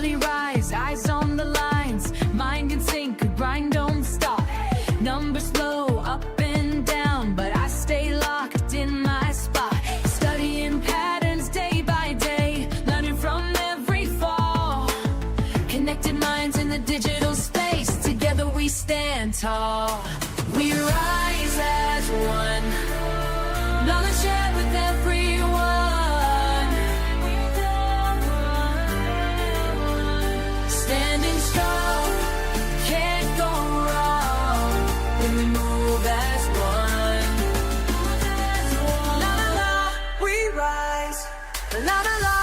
slowly rise, eyes on the lines, mind in sync, grind don't stop. Numbers low, up and down, but I stay locked in my spot. Studying patterns day by day, learning from every fall. Connected minds in the digital space, together we stand tall. We rise as one, knowledge shared with everyone. Standing strong, can't go wrong when we move as one. La la la, we rise. La la la,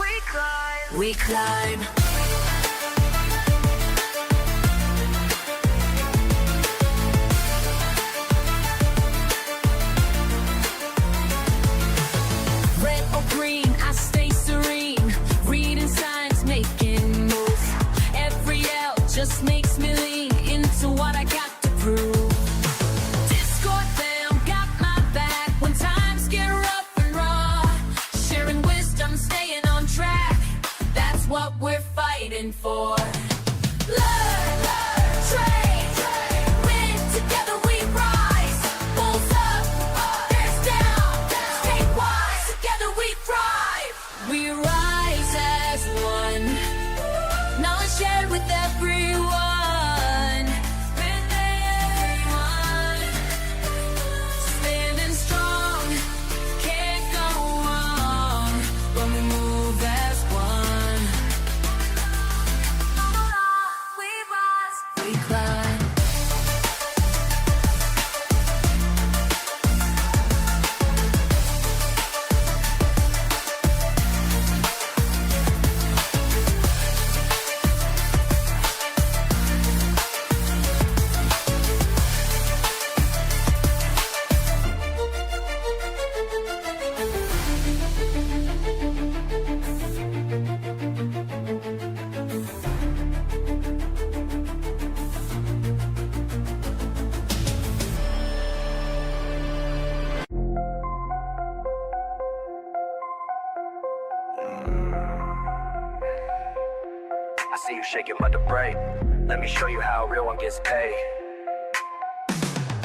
we climb. We climb. Red or green, I stay serene. Reading signs, making moves. Every L just makes me lean into what I got to prove. Discord fam got my back when times get rough and raw. Sharing wisdom, staying on track. That's what we're fighting for. Learn, trade, win, together we rise. Bulls up, bears down, stay wise, together we thrive. We rise as one, knowledge shared with everyone. Standing strong, can't go wrong when we move as one. We rise, we climb. I see you shaking but the break. Let me show you how a real one gets paid.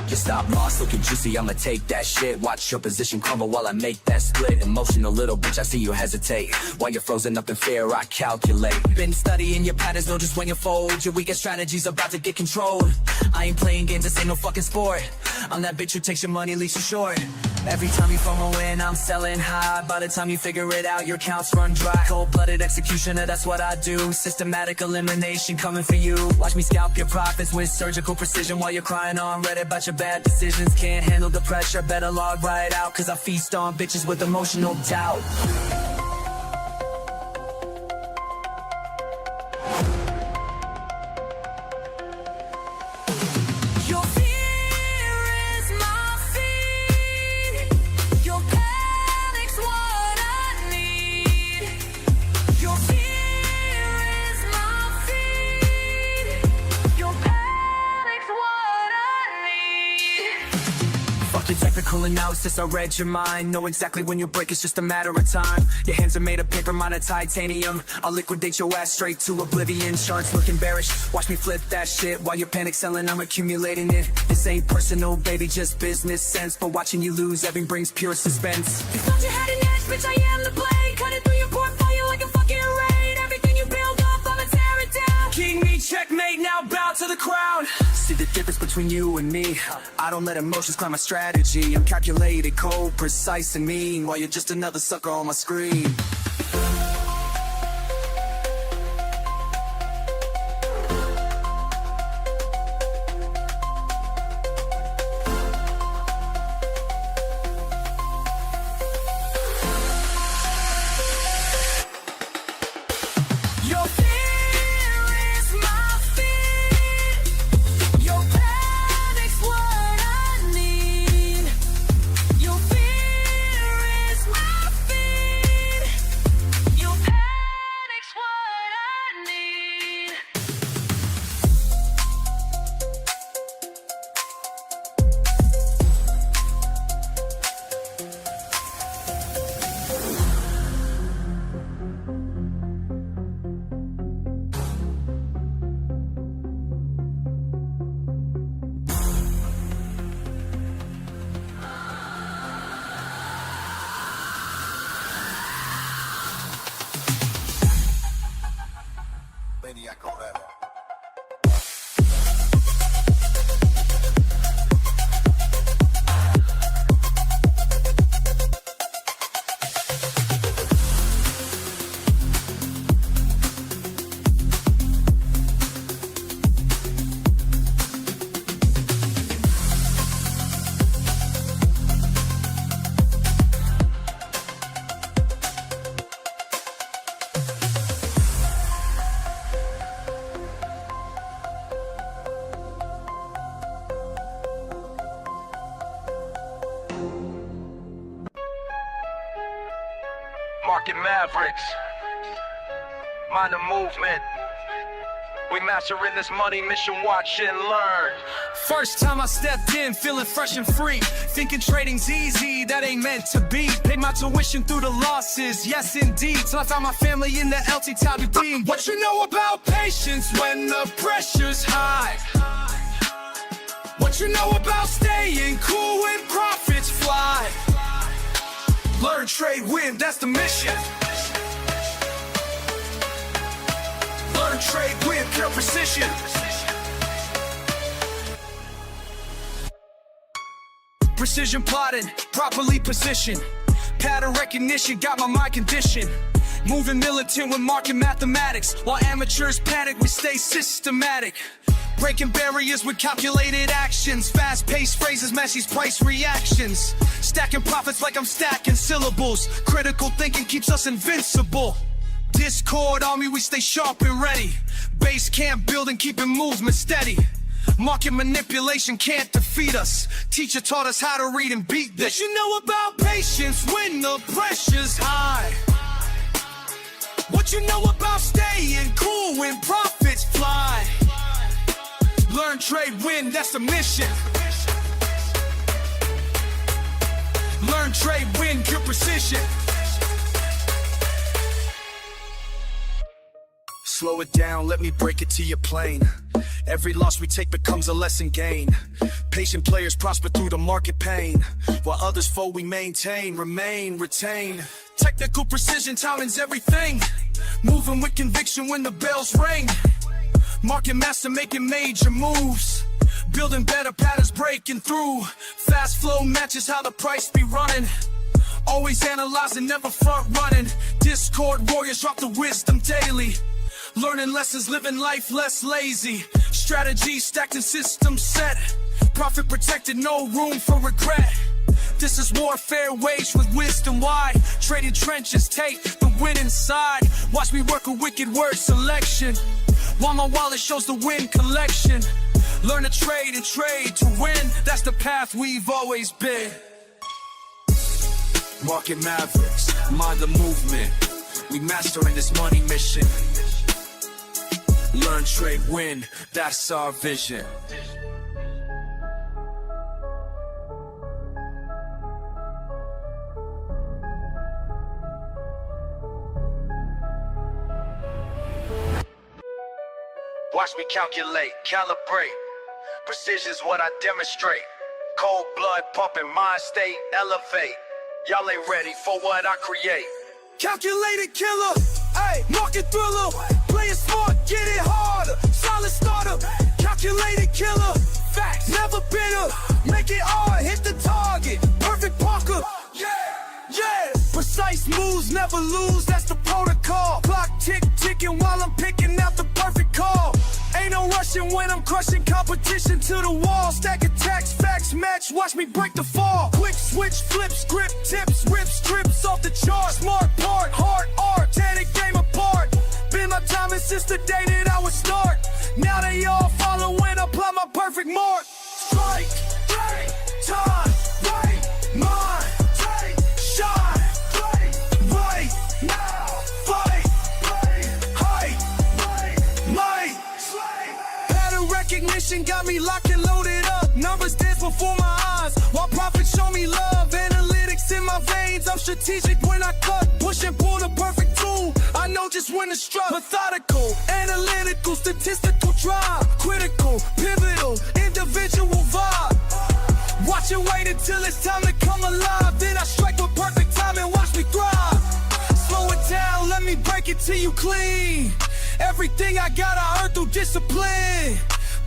Just stop lost, looking juicy, I'ma take that shit. Watch your position crumble while I make that split. Emotional little bitch, I see you hesitate. While you're frozen up in fear, I calculate. Been studying your patterns, know just when you fold. Your weakest strategy's about to get controlled. I ain't playing games, this ain't no fucking sport. I'm that bitch who takes your money, leaves you short. Every time you FOMO in, I'm selling high. By the time you figure it out, your accounts run dry. Cold-blooded executioner, that's what I do. Systematic elimination coming for you. Watch me scalp your profits with surgical precision while you're crying on Reddit about your bad decisions. Can't handle the pressure, better log right out, cause I feast on bitches with emotional doubt. Your fear is my feed. Your panic's what I need. Your fear is my feed. Your panic's what I need. Fuck your technical analysis, I read your mind. Know exactly when you break, it's just a matter of time. Your hands are made of paper, mine of titanium. I'll liquidate your ass straight to oblivion. Charts looking bearish, watch me flip that shit. While you're panic selling, I'm accumulating it. This ain't personal, baby, just business sense. But watching you lose, everything brings pure suspense. You thought you had an edge, bitch, I am the blade. Cut it through your portfolio like a fucking raid. Everything you build up, I'ma tear it down. King me, checkmate, now bow to the crowd. See the difference between you and me? I don't let emotions climb my strategy. I'm calculated, cold, precise, and mean. While you're just another sucker on my screen. Your fear is my feed. Your panic's what I need. Your fear is my feed. Market Mavericks. Mind the movement. We mastering this money mission, watch and learn. First time I stepped in, feeling fresh and free. Thinking trading's easy, that ain't meant to be. Paid my tuition through the losses, yes indeed. Till I found my family in the LT Top team. What you know about patience when the pressure's high? What you know about staying cool when profits fly? Learn, trade, win, that's the mission. Learn, trade, win, pure precision. Precision plotting, properly positioned. Pattern recognition, got my mind conditioned. Moving militant with market mathematics. While amateurs panic, we stay systematic. Breaking barriers with calculated actions. Fast-paced phrases, match these price reactions. Stacking profits like I'm stacking syllables. Critical thinking keeps us invincible. Discord army, we stay sharp and ready. Base camp building, keeping movement steady. Market manipulation can't defeat us. Teacher taught us how to read and beat this. You know about patience when the pressure's high? What you know about staying cool when profits fly? Learn, trade, win, that's the mission. Learn, trade, win, pure precision. Slow it down, let me break it to your plane. Every loss we take becomes a lesson gained. Patient players prosper through the market pain, while others fold we maintain, remain, retain. Technical precision, timing's everything. Moving with conviction when the bells ring. Market master making major moves. Building better patterns, breaking through. Fast flow matches how the price be running. Always analyzing, never front running. Discord warriors drop the wisdom daily. Learning lessons, living life less lazy. Strategy stacked and systems set. Profit protected, no room for regret. This is warfare waged with wisdom wide. Trading trenches, take the win inside. Watch me work a wicked word selection, while my wallet shows the win collection. Learn to trade and trade to win. That's the path we've always been. Market Mavericks, mind the movement. We mastering this money mission. Learn, trade, win, that's our vision. Watch me calculate, calibrate. Precision's what I demonstrate. Cold blood pumping, mind state, elevate. Y'all ain't ready for what I create. Calculated killer, ayy, market thriller. Play it smart, get it harder. Solid starter, calculated killer. Facts, never bitter. Make it hard, hit the target. Perfect Parker, yeah. Precise moves, never lose, that's the protocol. Clock ticking while I'm picking out the perfect call. Ain't no rushing when I'm crushing competition to the wall. Stack attacks, facts match, watch me break the fall. Quick switch, flip, script, tips, rip strips off the chart. Smart part, hard art, tear the game apart. Been my timing since the day that I would start. Now they all follow when I apply my perfect mark. Strike, right, time, right, mind, take, shine, right, now, fight, height, light. Pattern recognition got me locked and loaded up. Numbers dance before my eyes, while profits show me love. Analytics in my veins, I'm strategic when I cut. Push and pull the perfect tool, I know just when to strut. Methodical, analytical, statistical drive. Critical, pivotal, individual vibe. Watch and wait until it's time to come alive. Then I strike with perfect time and watch me thrive. Slow it down, let me break it to you clean. Everything I got I earned through discipline.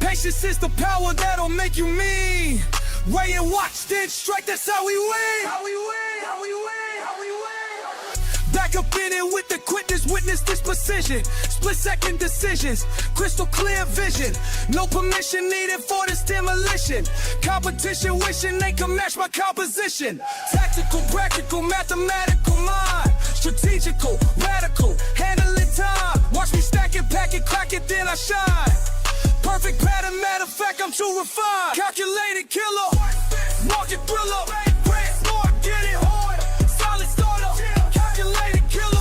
Patience is the power that'll make you mean. Weigh and watch, then strike, that's how we win. How we win, how we win, how we win. Back up in it with the quickness, witness this precision. Split second decisions, crystal clear vision. No permission needed for this demolition. Competition wishing they can match my composition. Tactical, practical, mathematical mind. Strategical, radical, handling time. Watch me stack it, pack it, crack it, then I shine. Perfect pattern, matter of fact, I'm too refined. Calculated killer, market thriller. Brand smart, get it hard. Solid starter, calculated killer.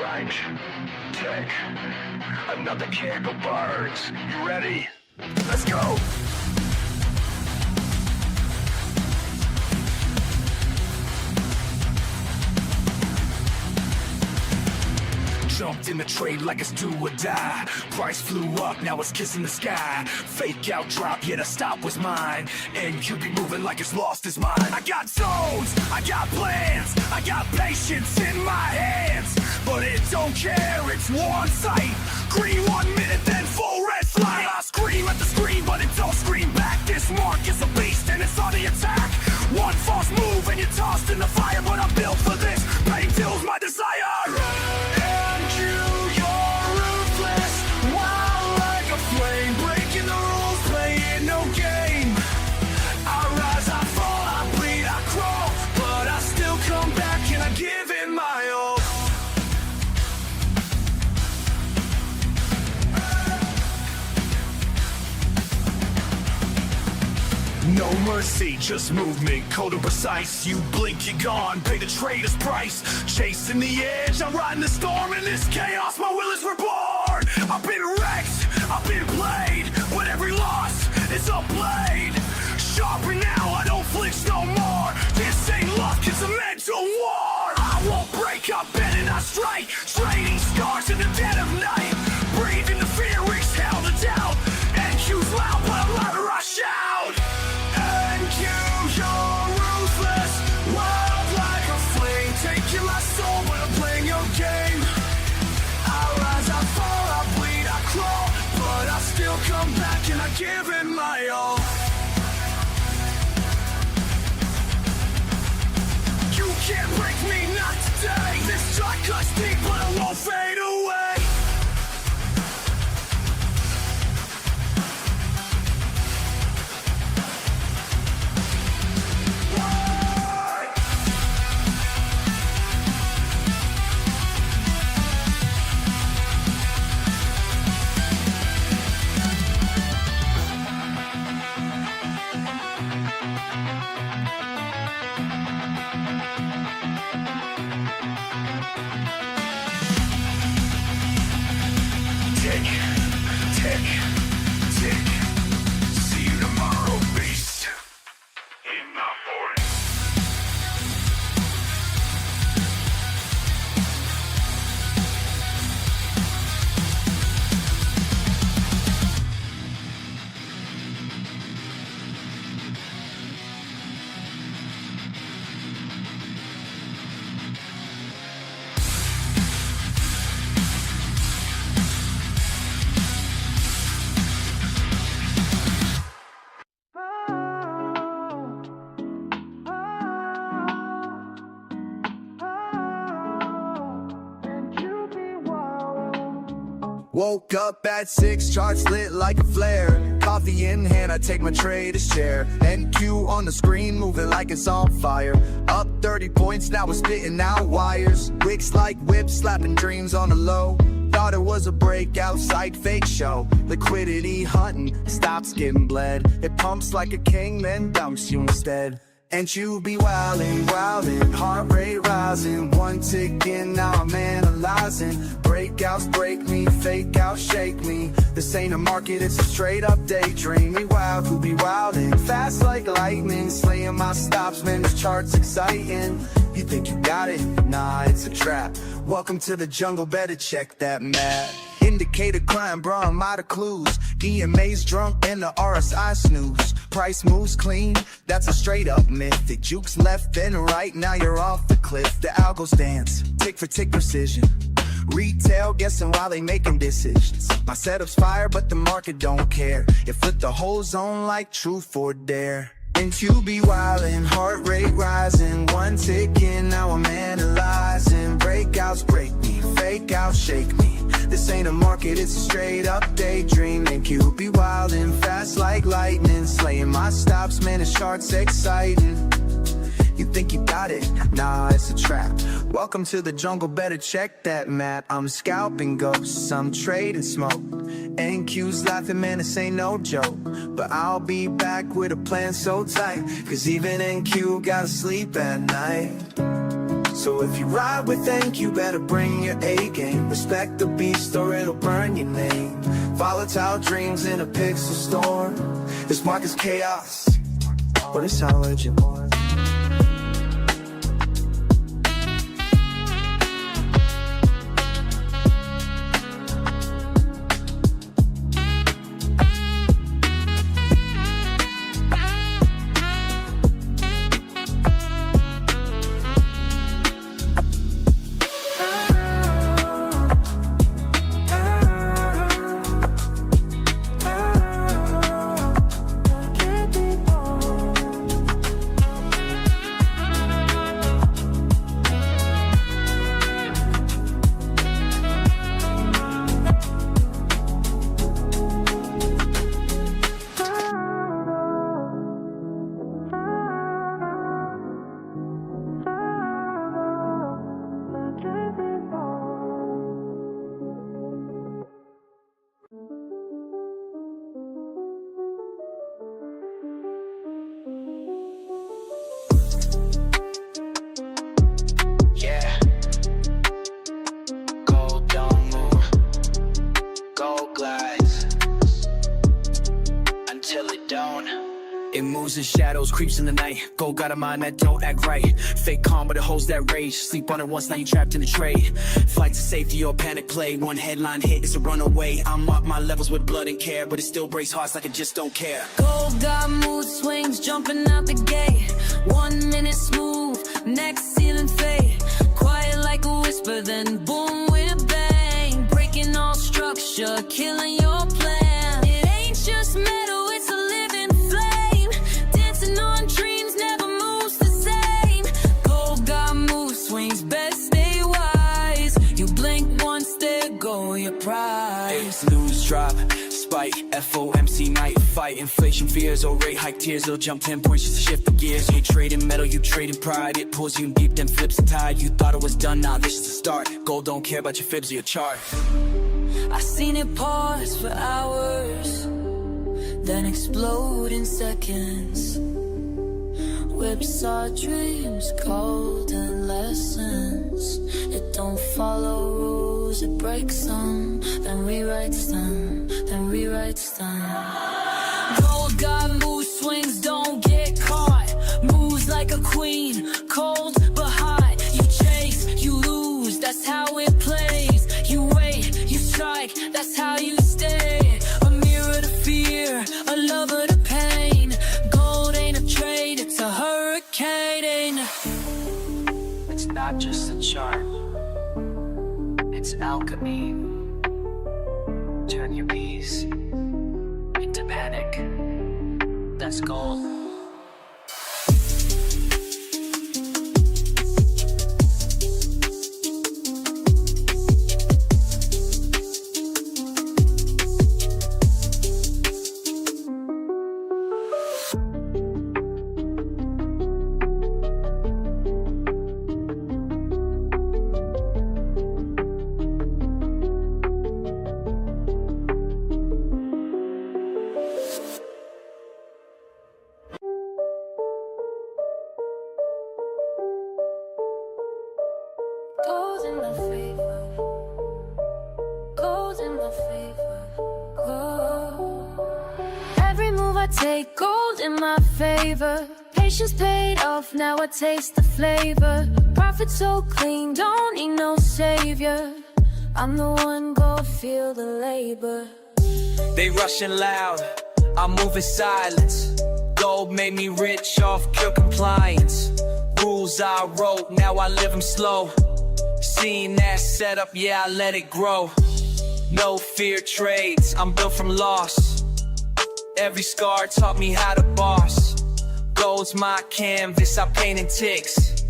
Right, tick, another candle burns. You ready? Let's go! Jumped in the trade like it's do or die. Price flew up, now it's kissing the sky. Fake out drop, yeah, the stop was mine. And you be moving like it's lost his mind. I got zones, I got plans, I got patience in my hands. But it don't care, it's one sight. Green 1 minute, then full red flag. I scream at the screen, but it don't scream back. This mark is a beast and it's on the attack. One false move and you're tossed in the fire. But I'm built for this, pain fills my desire. No mercy, just movement, cold and precise. You blink, you're gone, pay the trader's price. Chasing the edge, I'm riding the storm. In this chaos, my will is reborn. I've been wrecked, I've been played. With every loss, it's a blade. Sharper now, I don't flinch no more. This ain't luck, it's a mental war. I won't break up, bend and I strike. Trading scars in the dead of night. Breathing the fear, exhale the doubt. NQ's loud, but I'm louder, I shout. You're ruthless, wild like a flame. Taking my soul, but I'm playing your game. I rise, I fall, I bleed, I crawl, but I still come back and I give it my all. You can't break me, not today. This track cuts deep, but it won't fade away. Woke up at 6, charts lit like a flare. Coffee in hand, I take my trader's chair. NQ on the screen, moving like it's on fire. Up 30 points, now we're spitting out wires. Wicks like whips, slapping dreams on the low. Thought it was a breakout site, fake show. Liquidity hunting, stops getting bled. It pumps like a king, then dumps you instead. And you be wildin', wildin', heart rate rising. One tick in, now I'm analyzing. Breakouts break me, fake out shake me. This ain't a market, it's a straight up daydream. We wild, who be wildin', fast like lightning. Slaying my stops, man, this chart's exciting. You think you got it? Nah, it's a trap. Welcome to the jungle, better check that map. Indicator climb, bro, I'm out of clues. EMA's drunk and the RSI snooze. Price moves clean, that's a straight up myth. It jukes left and right, now you're off the cliff. The algos dance, tick for tick precision. Retail guessing while they making decisions. My setup's fire, but the market don't care. It flipped the whole zone like truth or dare. And you be wildin', heart rate rising. One tick in, now I'm analyzing. Breakouts break me, fake out shake me. This ain't a market, it's a straight up daydream. And you be wildin', fast like lightning. Slaying my stops, man, this chart's exciting. You think you got it? Nah, it's a trap. Welcome to the jungle, better check that map. I'm scalping ghosts, I'm trading smoke. NQ's laughing, man, this ain't no joke. But I'll be back with a plan so tight, cause even NQ gotta sleep at night. So if you ride with Ink, you better bring your A game. Respect the beast or it'll burn your name. Volatile dreams in a pixel storm. This market's chaos, but it's how legend born. It moves in shadows, creeps in the night. Gold got a mind that don't act right. Fake calm, but it holds that rage. Sleep on it once, now you trapped in the trade. Flight to safety or panic play. One headline hit is a runaway. I'm up my levels with blood and care, but it still breaks hearts like it just don't care. Gold got mood swings, jumping out the gate. 1 minute smooth, next ceiling fade. Quiet like a whisper, then boom with bang. Breaking all structure, killing your plan. It ain't just metal, it's a living flame. Dancing on dreams, never moves the same. Gold got mood swings, best stay wise. You blink once, there go your prize. Lose, drop, spike, FOMC night fight. Inflation fears, or rate hike tears. It'll jump 10 points just to shift the gears. You trading metal, you trading pride. It pulls you deep, then flips the tide. You thought it was done, now this is the start. Gold don't care about your fibs or your chart. I seen it pause for hours, then explode in seconds. Whips our dreams, golden lessons. It don't follow rules, it breaks them, then rewrites them, then rewrites them. Gold got mood swings, don't get caught. Moves like a queen, cold but hot. You chase, you lose, that's how it plays. You wait, you strike, that's how you stay. A mirror to fear, a lover to pain. Gold ain't a trade, it's a hurricane. It's not just a chart, it's alchemy. Turn your peace into panic. That's gold. Gold in my favor, gold in my favor, gold. Every move I take, gold in my favor. Patience paid off, now I taste the flavor. Profit so clean, don't need no savior. I'm the one, go feel the labor. They rushing loud, I'm moving silence. Gold made me rich off pure compliance. Rules I wrote, now I live them slow. Seeing that setup, yeah, I let it grow. No fear trades, I'm built from loss. Every scar taught me how to boss. Gold's my canvas, I paint in ticks.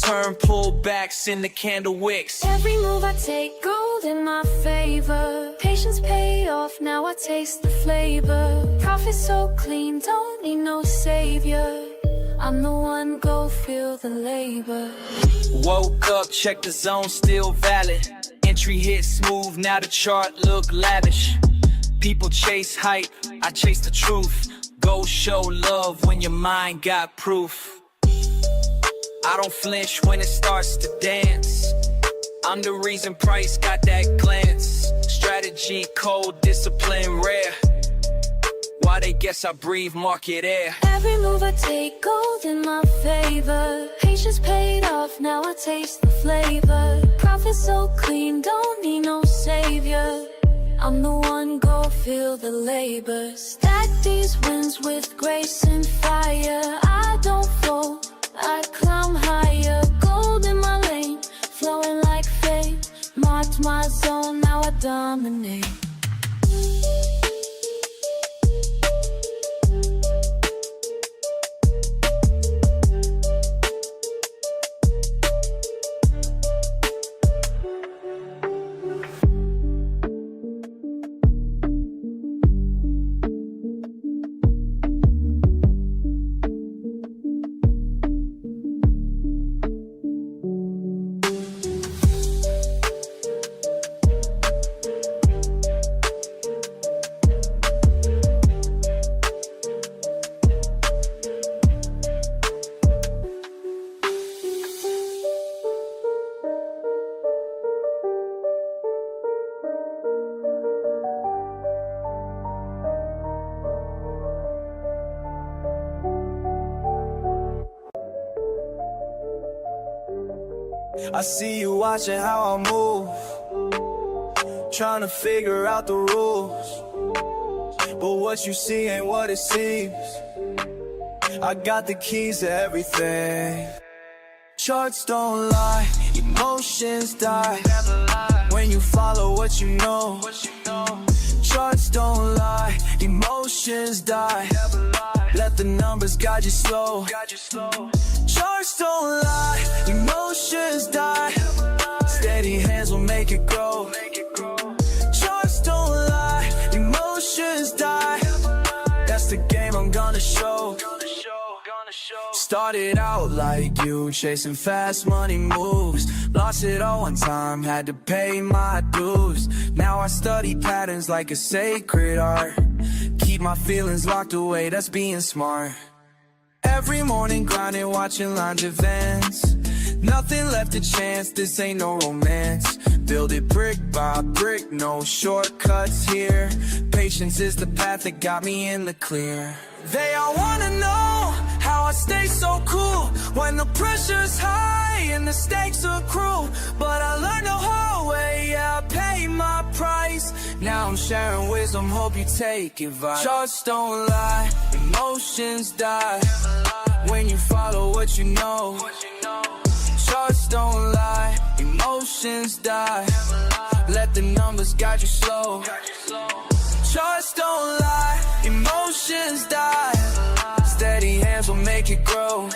Turn pullbacks into candle wicks. Every move I take, gold in my favor. Patience pay off, now I taste the flavor. Profit so clean, don't need no savior. I'm the one, go feel the labor. Woke up, check the zone, still valid. Entry hit smooth, now the chart look lavish. People chase hype, I chase the truth. Go show love when your mind got proof. I don't flinch when it starts to dance. I'm the reason price got that glance. Strategy, cold, discipline, rare. Why they guess I breathe market air. Every move I take gold in my favor. Patience paid off, now I taste the flavor. Profit so clean, don't need no savior. I'm the one, go feel the labor. Stack these wins with grace and fire. I don't fall, I climb higher. Gold in my lane, flowing like fate. Marked my zone, now I dominate. I see you watching how I move, trying to figure out the rules. But what you see ain't what it seems. I got the keys to everything. Charts don't lie, emotions die. When you follow what you know. Charts don't lie, emotions die. Let the numbers guide you slow. Charts don't lie, emotions die. Steady hands will make it grow. Charts don't lie, emotions die. That's the game I'm gonna show. Started out like you, chasing fast money moves. Lost it all one time, had to pay my dues. Now I study patterns like a sacred art. Keep my feelings locked away, that's being smart. Every morning grinding, watching lines advance. Nothing left to chance, this ain't no romance. Build it brick by brick, no shortcuts here. Patience is the path that got me in the clear. They all wanna know how I stay so cool when the pressure's high and the stakes are cruel. But I learned the hard way, yeah, I paid my price. Now I'm sharing wisdom, hope you take advice. Charts don't lie, emotions die. When you follow what you know. Charts don't lie, emotions die. Let the numbers guide you slow. Charts don't lie, emotions die. Steady hands will make it grow.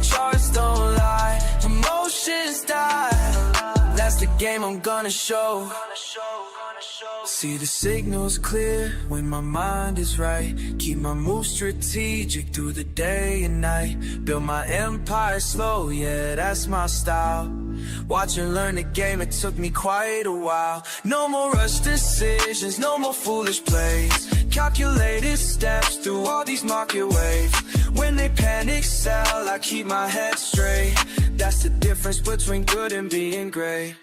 Charts don't lie, emotions die. That's the game I'm gonna show. See the signals clear when my mind is right. Keep my moves strategic through the day and night. Build my empire slow, yeah, that's my style. Watch and learn the game, it took me quite a while. No more rush decisions, no more foolish plays. Calculated steps through all these market waves. When they panic sell, I keep my head straight. That's the difference between good and being great.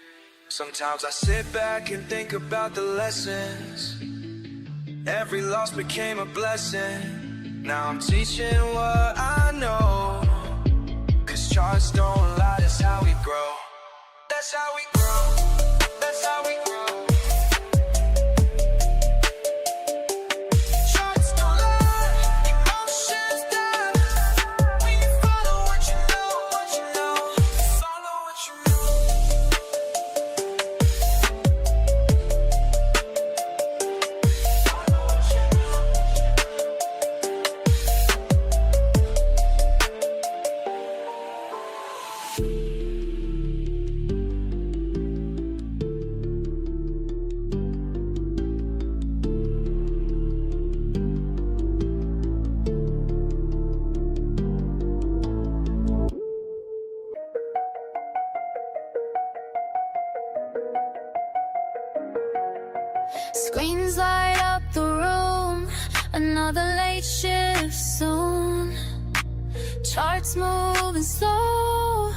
Sometimes I sit back and think about the lessons. Every loss became a blessing. Now I'm teaching what I know. Cause charts don't lie, that's how we grow. That's how we grow. That's how we grow. Charts don't lie, emotions die. When you follow what you know, follow what you know. Screens light up the room, another late shift soon. Charts moving slow,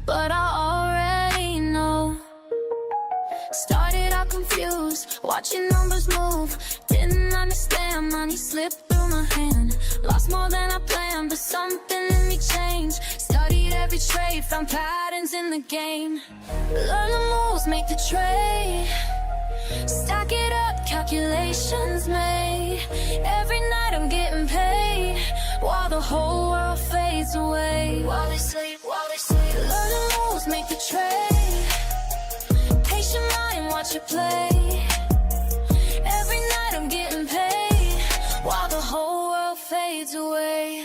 but I already know. Started out confused, watching numbers move. Didn't understand, money slipped through my hand. Lost more than I planned, but something in me changed. Studied every trade, found patterns in the game. Learn the moves, make the trade. Stack it up, calculations made. Every night I'm getting paid, while the whole world fades away. While they sleep, learn the moves, make the trade. Patient mind, watch it play. Every night I'm getting paid, while the whole world fades away.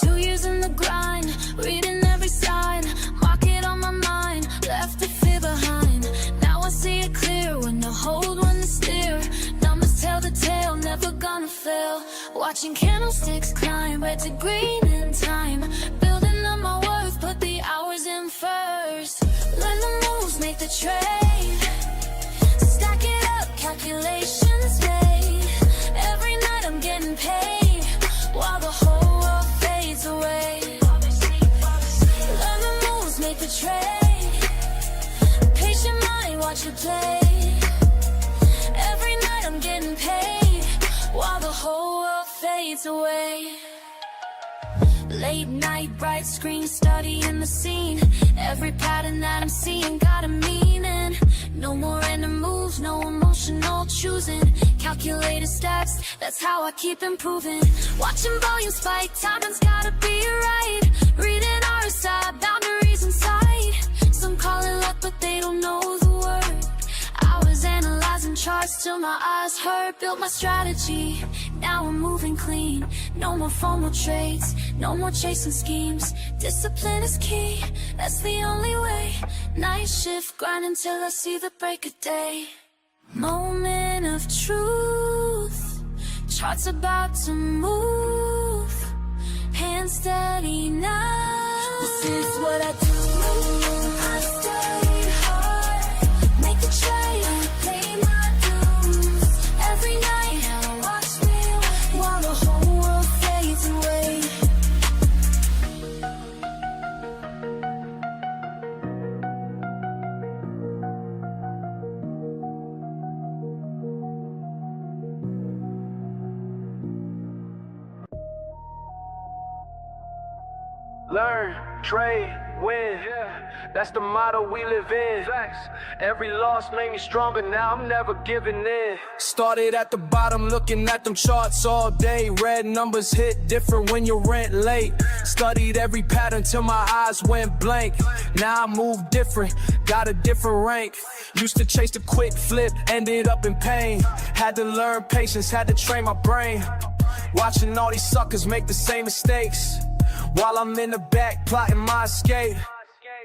2 years in the grind, reading every sign. Market on my mind, left the fear behind. Now I see it clear, when to hold, when to steer. Numbers tell the tale, never gonna fail. Watching candlesticks climb, red to green in time. Building up my worth, put the hours in first. Learn the moves, make the trade. Stack it up, calculations made. Every night I'm getting paid, while the whole world fades away. Learn the moves, make the trade. Patient mind, watch it play. Every night I'm getting paid, while the whole world fades away. Late night, bright screen, studying the scene. Every pattern that I'm seeing got a meaning. No more random moves, no emotional choosing. Calculated stacks, that's how I keep improving. Watching volume spike, timing's gotta be right. Reading RSI, boundaries in sight. Some call it luck, but they don't know the word. I was analyzing charts till my eyes hurt. Built my strategy, now I'm moving clean. No more formal trades, no more chasing schemes. Discipline is key, that's the only way. Night shift, grind until I see the break of day. Moment of truth, charts about to move. Hands steady now, this is what I do. I study hard, make the trade, pay my dues. Every night, now watch me while the whole world fades away. Learn, trade, win. That's the motto we live in. Every loss made me stronger, now I'm never giving in. Started at the bottom, looking at them charts all day. Red numbers hit different when your rent late. Studied every pattern till my eyes went blank. Now I move different, got a different rank. Used to chase the quick flip, ended up in pain. Had to learn patience, had to train my brain. Watching all these suckers make the same mistakes, while I'm in the back plotting my escape.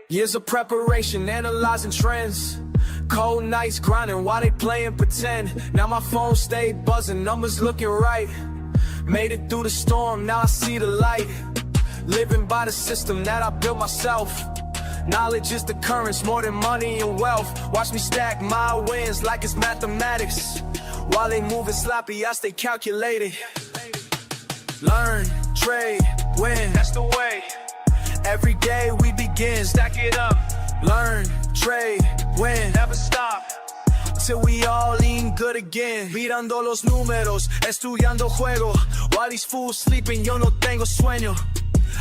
Years of preparation, analyzing trends. Cold nights grinding while they playing pretend. Now my phone stayed buzzing, numbers looking right. Made it through the storm, now I see the light. Living by the system that I built myself. Knowledge is the currency more than money and wealth. Watch me stack my wins like it's mathematics. While they moving sloppy, I stay calculated. Learn, trade, win, that's the way. Every day we begin, stack it up. Learn, trade, win, never stop till we all eating good again. Mirando los números, estudiando juego. While these fools sleeping, yo no tengo sueño.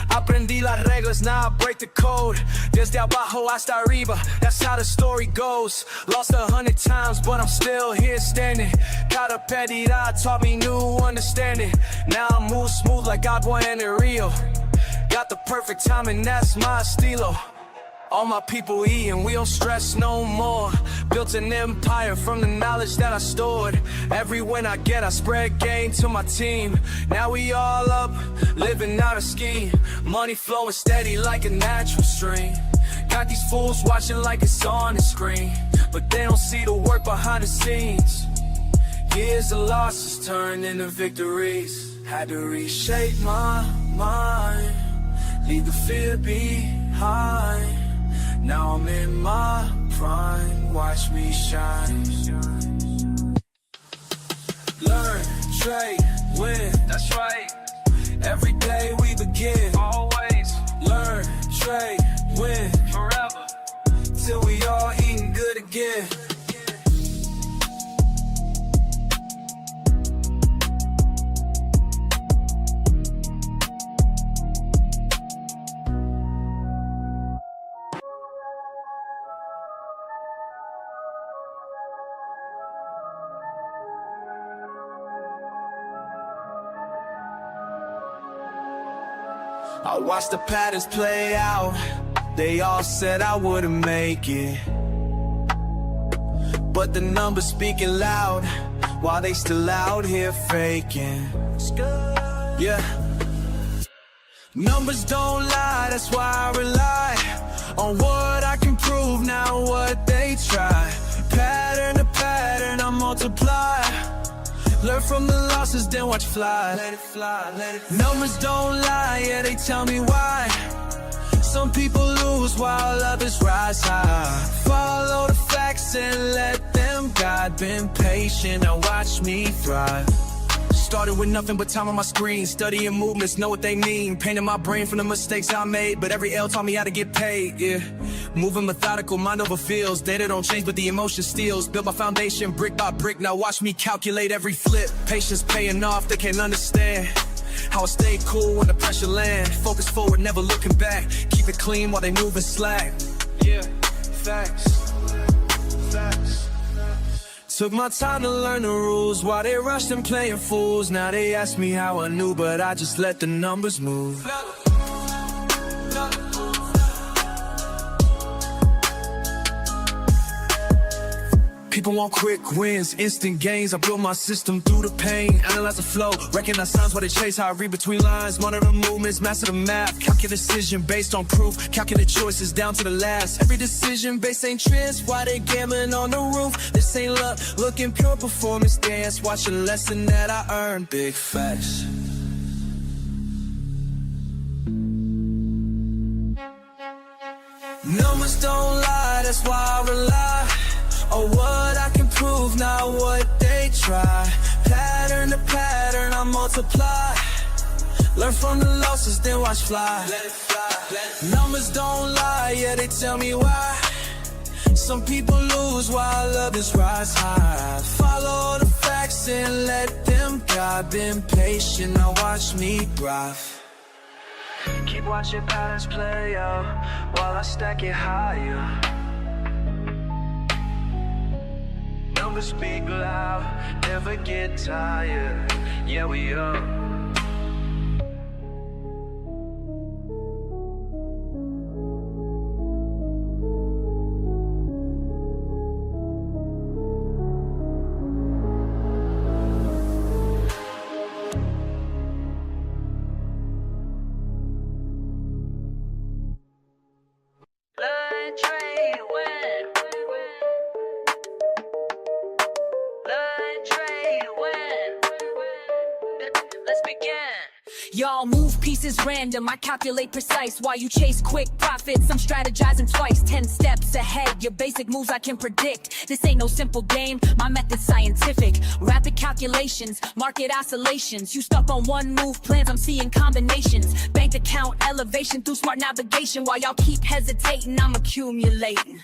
Aprendí las reglas, now I break the code. Desde abajo hasta arriba, that's how the story goes. Lost 100 times, but I'm still here standing. Cada pérdida taught me new understanding. Now I move smooth like agua en el rio. Got the perfect timing, that's my estilo. All my people eating, we don't stress no more. Built an empire from the knowledge that I stored. Every win I get, I spread gain to my team. Now we all up, living out a scheme. Money flowing steady like a natural stream. Got these fools watching like it's on the screen, but they don't see the work behind the scenes. Years of losses turned into victories. Had to reshape my mind, leave the fear behind. Now I'm in my prime, watch me shine. Learn, trade, win, that's right. Every day we begin. trade, win forever, till we all eating good again. I watched the patterns play out. They all said I wouldn't make it, but the numbers speaking loud, while they still out here faking. Yeah, numbers don't lie, that's why I rely on what I can prove, not what they try. Pattern to pattern, I multiply. Learn from the losses, then watch fly. Let it fly, let it fly. Numbers don't lie, yeah, they tell me why. Some people lose while others rise high. Follow the facts and let them guide. Been patient, now watch me thrive. Started with nothing but time on my screen, studying movements, know what they mean. Painting my brain from the mistakes I made, but every L taught me how to get paid, yeah. Moving methodical, mind over feels. Data don't change, but the emotion steals. Build my foundation brick by brick, now watch me calculate every flip. Patience paying off, they can't understand how I stay cool when the pressure land. Focus forward, never looking back. Keep it clean while they moving slack. Yeah, facts, facts. Took my time to learn the rules while they rushed and playing fools. Now they ask me how I knew, but I just let the numbers move. People want quick wins, instant gains. I build my system through the pain. Analyze the flow, recognize signs while they chase. How I read between lines, monitor movements, master the math. Calculate decision based on proof, calculate choices down to the last. Every decision based ain't trends, why they gambling on the roof. This ain't luck, looking pure performance dance. Watch a lesson that I earned, big facts. Numbers don't lie, that's why I rely on what I can prove, not what they try. Pattern to pattern, I multiply. Learn from the losses, then watch fly. Let it fly, let it. Numbers don't lie, yeah, they tell me why. Some people lose while others rise high. Follow the facts and let them guide. Been patient, now watch me thrive. Keep watching patterns play out while I stack it higher. Numbers speak loud, never get tired. Yeah, we are. LearnTradeWin. LearnTradeWin. Let's begin. Y'all move pieces random, I calculate precise. While you chase quick profits, I'm strategizing twice, 10 steps ahead. Your basic moves I can predict. This ain't no simple game, my method's scientific. Rapid calculations, market oscillations. You stuck on one move plans, I'm seeing combinations. Bank account elevation through smart navigation. While y'all keep hesitating, I'm accumulating.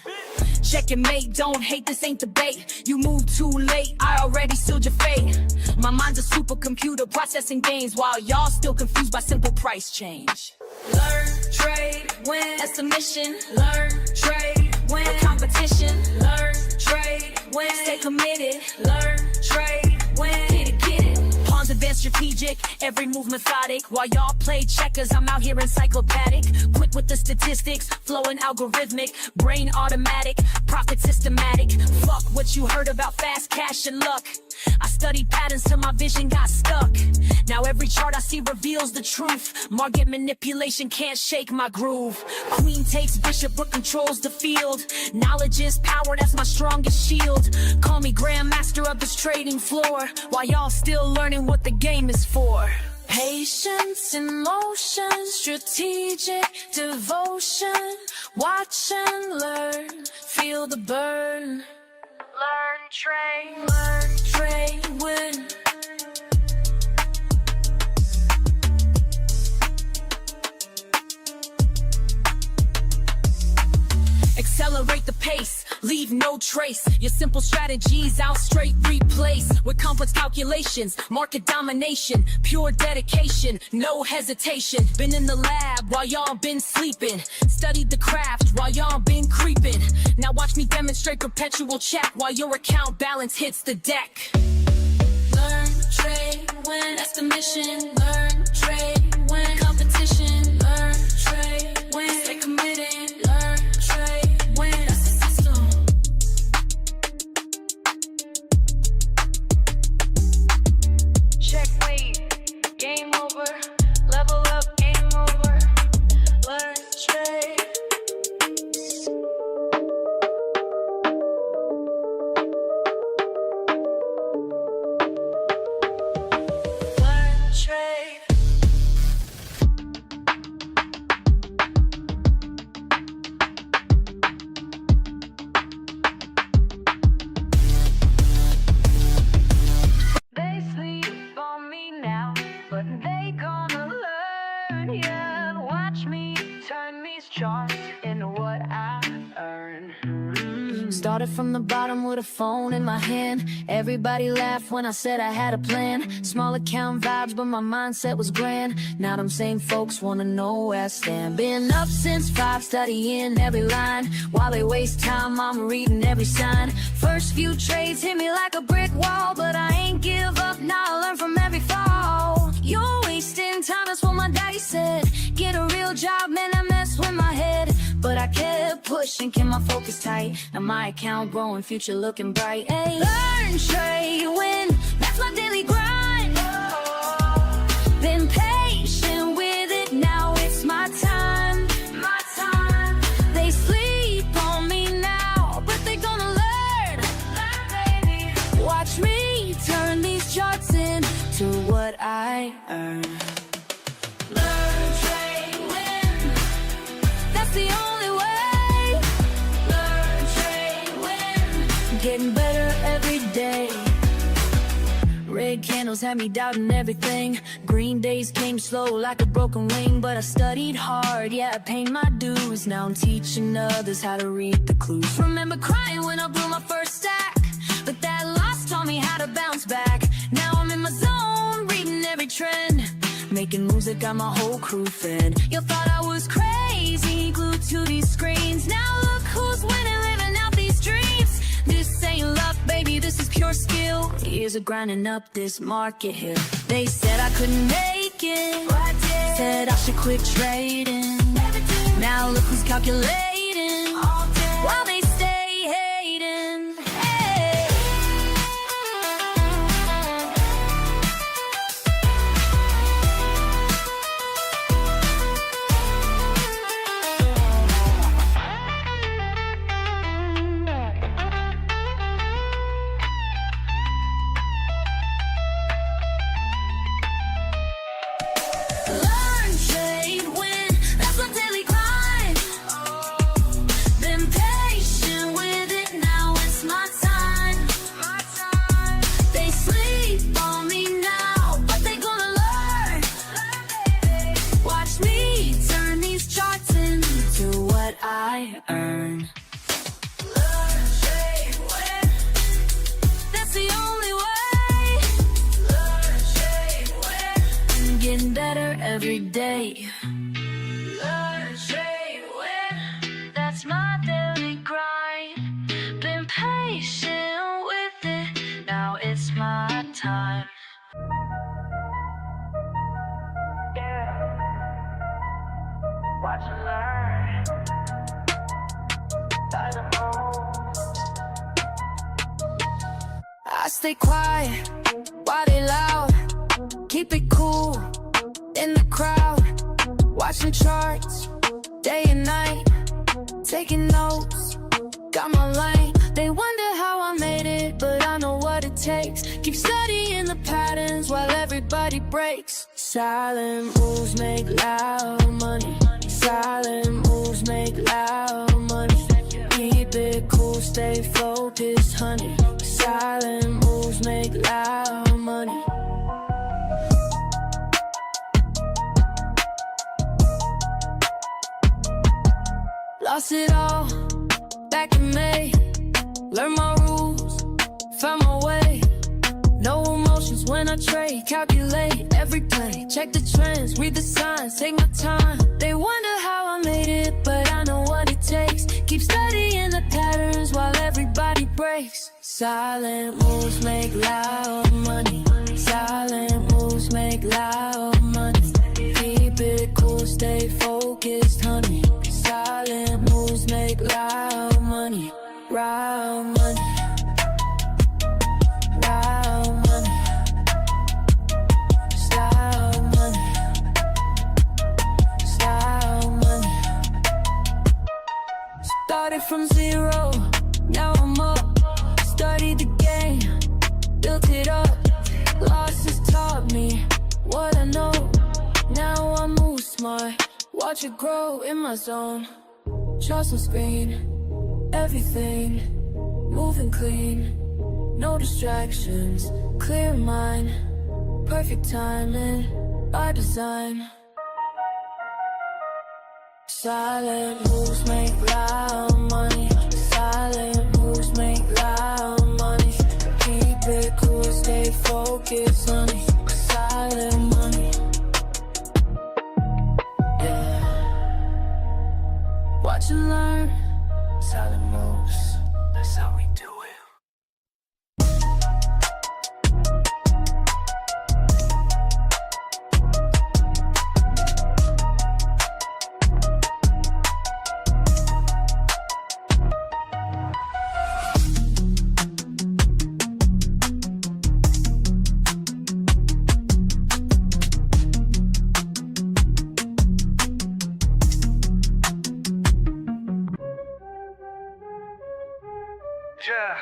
Check and mate, don't hate, this ain't debate. You move too late, I already sealed your fate. My mind's a supercomputer processing gains, while y'all still confused by simple price change. Learn, trade, win, that's the mission. Learn, trade, win, no competition. Learn, trade, win, stay committed. Learn, trade, win, get it. Pawns advanced strategic, every move methodic. While y'all play checkers, I'm out here encyclopedic. Quick with the statistics, flowing algorithmic. Brain automatic, profit systematic. Fuck what you heard about fast cash and luck. I studied patterns till my vision got stuck. Now every chart I see reveals the truth. Market manipulation can't shake my groove. Queen takes bishop but controls the field. Knowledge is power, that's my strongest shield. Call me grandmaster of this trading floor, while y'all still learning what the game is for. Patience in motion, strategic devotion. Watch and learn, feel the burn. Learn, trade, win. accelerate the pace, leave no trace. Your simple strategies I'll straight replace with complex calculations, market domination, pure dedication, no hesitation. Been in the lab while y'all been sleeping, studied the craft while y'all been creeping. Now watch me demonstrate perpetual check while your account balance hits the deck. Learn, trade, win, that's the mission. Learn, trade, win, competition. Learn, trade, win, stay committed. Learn, trade, win, that's the system. Checkmate, game over. Level up, game over. Learn, trade. Learn, trade. They sleep on me now, but they gonna learn, yeah. Watch me turn these charts into what I earn. Started from the bottom with a phone in my hand. Everybody laughed when I said I had a plan. Small account vibes, but my mindset was grand. Now them same folks wanna know where I stand. Been up since 5, studying every line. While they waste time, I'm reading every sign. First few trades hit me like a brick wall, but I ain't give up, now I learn from every fall. You're wasting time, that's what my daddy said. Get a real job, man, I messed with my head. But I kept pushing, kept my focus tight. Now my account growing, future looking bright. Hey, learn, trade, win, that's my daily grind. Been patient with it, now it's my time. My time. They sleep on me now, but they gonna learn. Baby. Watch me turn these charts into what I earn. Learn, trade, win, that's the only way. Learn, trade, win, getting better every day. Red candles had me doubting everything. Green days came slow like a broken wing, but I studied hard, yeah, I paid my dues. Now I'm teaching others how to read the clues. Remember crying when I blew my first stack, but that loss taught me how to bounce back. Now I'm in my zone, reading every trend, making moves that got my whole crew fed. You thought I was crazy, glued to these screens. Now look who's winning, living out these dreams. This ain't luck, baby, this is pure skill. Years of grinding up this market hill. They said I couldn't make it, but I did. Said I should quit trading. Never did. Now look who's calculating all day while they stay hating. Hey. Learn, trade, win, that's my daily grind. Been patient with it, now it's my time. My time. They sleep on me now, but they gonna learn. Watch me turn these charts into what I earn. Learn, trade, win, that's the only way. Learn, trade, win, getting better every day. Learn, trade, win, that's my daily grind. Been patient with it, now it's my time. Yeah. Watch and learn. I stay quiet while they loud. Keep it cool in the crowd. Watching charts day and night. Taking notes, got my lane. They wonder how I made it, but I know what it takes. Keep studying the patterns while everybody breaks. Silent moves make loud money. Silent moves make loud money. Keep it cool, stay focused, honey. Silent moves make loud money. Lost it all, back in May. Learn my rules, found my way. No emotions when I trade, calculate every play. Check the trends, read the signs, take my time. They wonder how I made it, but I know what it takes. Keep studying the patterns while everybody breaks. Silent moves make loud money. Silent moves make loud money. Keep it cool, stay focused, honey. Silent moves make loud money. Loud money. Loud money. Loud money. Loud money. Started from zero, now I'm up. Studied the game, built it up. Losses taught me what I know. Now I move smart, watch it grow in my zone. Trust on screen, everything moving clean. No distractions, clear mind. Perfect timing by design. Silent moves make loud money. Silent moves make loud money. Keep it cool, stay focused, honey. Silent money. Yeah. Watch and learn. Silent moves. That's how we do it. Yeah.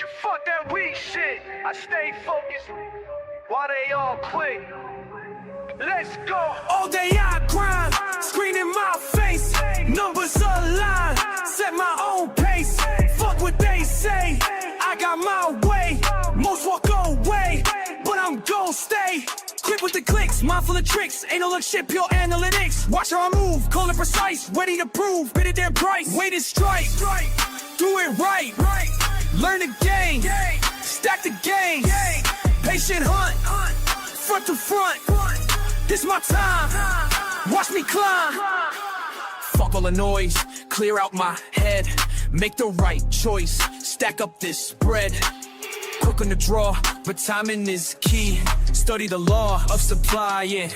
You fuck that weak shit. I stay focused while they all quit. Let's go. All day I grind, screen in my face. Numbers align, set my own pace. Fuck what they say, I got my way. Most walk away, but I'm gon' stay. Quick with the clicks, mindful of tricks. Ain't no look shit, pure analytics. Watch how I move, cold and precise. Ready to prove, bid it their price. Wait and strike, do it right. Learn the game, stack the game. Patient hunt, front to front. This my time, watch me climb. Fuck all the noise, clear out my head. Make the right choice, stack up this bread. Quick on the draw, but timing is key. Study the law of supply, yeah.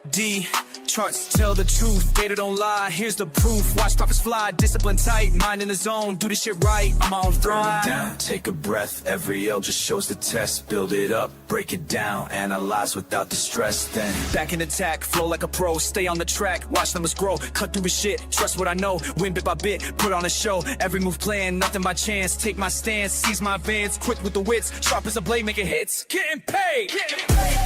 D, charts tell the truth, data don't lie. Here's the proof, watch profits fly. Discipline tight, mind in the zone, do this shit right. I'm on thrive. Down, take a breath. Every L just shows the test. Build it up, break it down, analyze without the stress. Then Back in attack, flow like a pro. Stay on the track, watch numbers grow. Cut through the shit, trust what I know. Win bit by bit, put on a show. Every move planned, nothing by chance. Take my stance, seize my advance. Quick with the wits, sharp as a blade, making hits. Getting paid. Bring.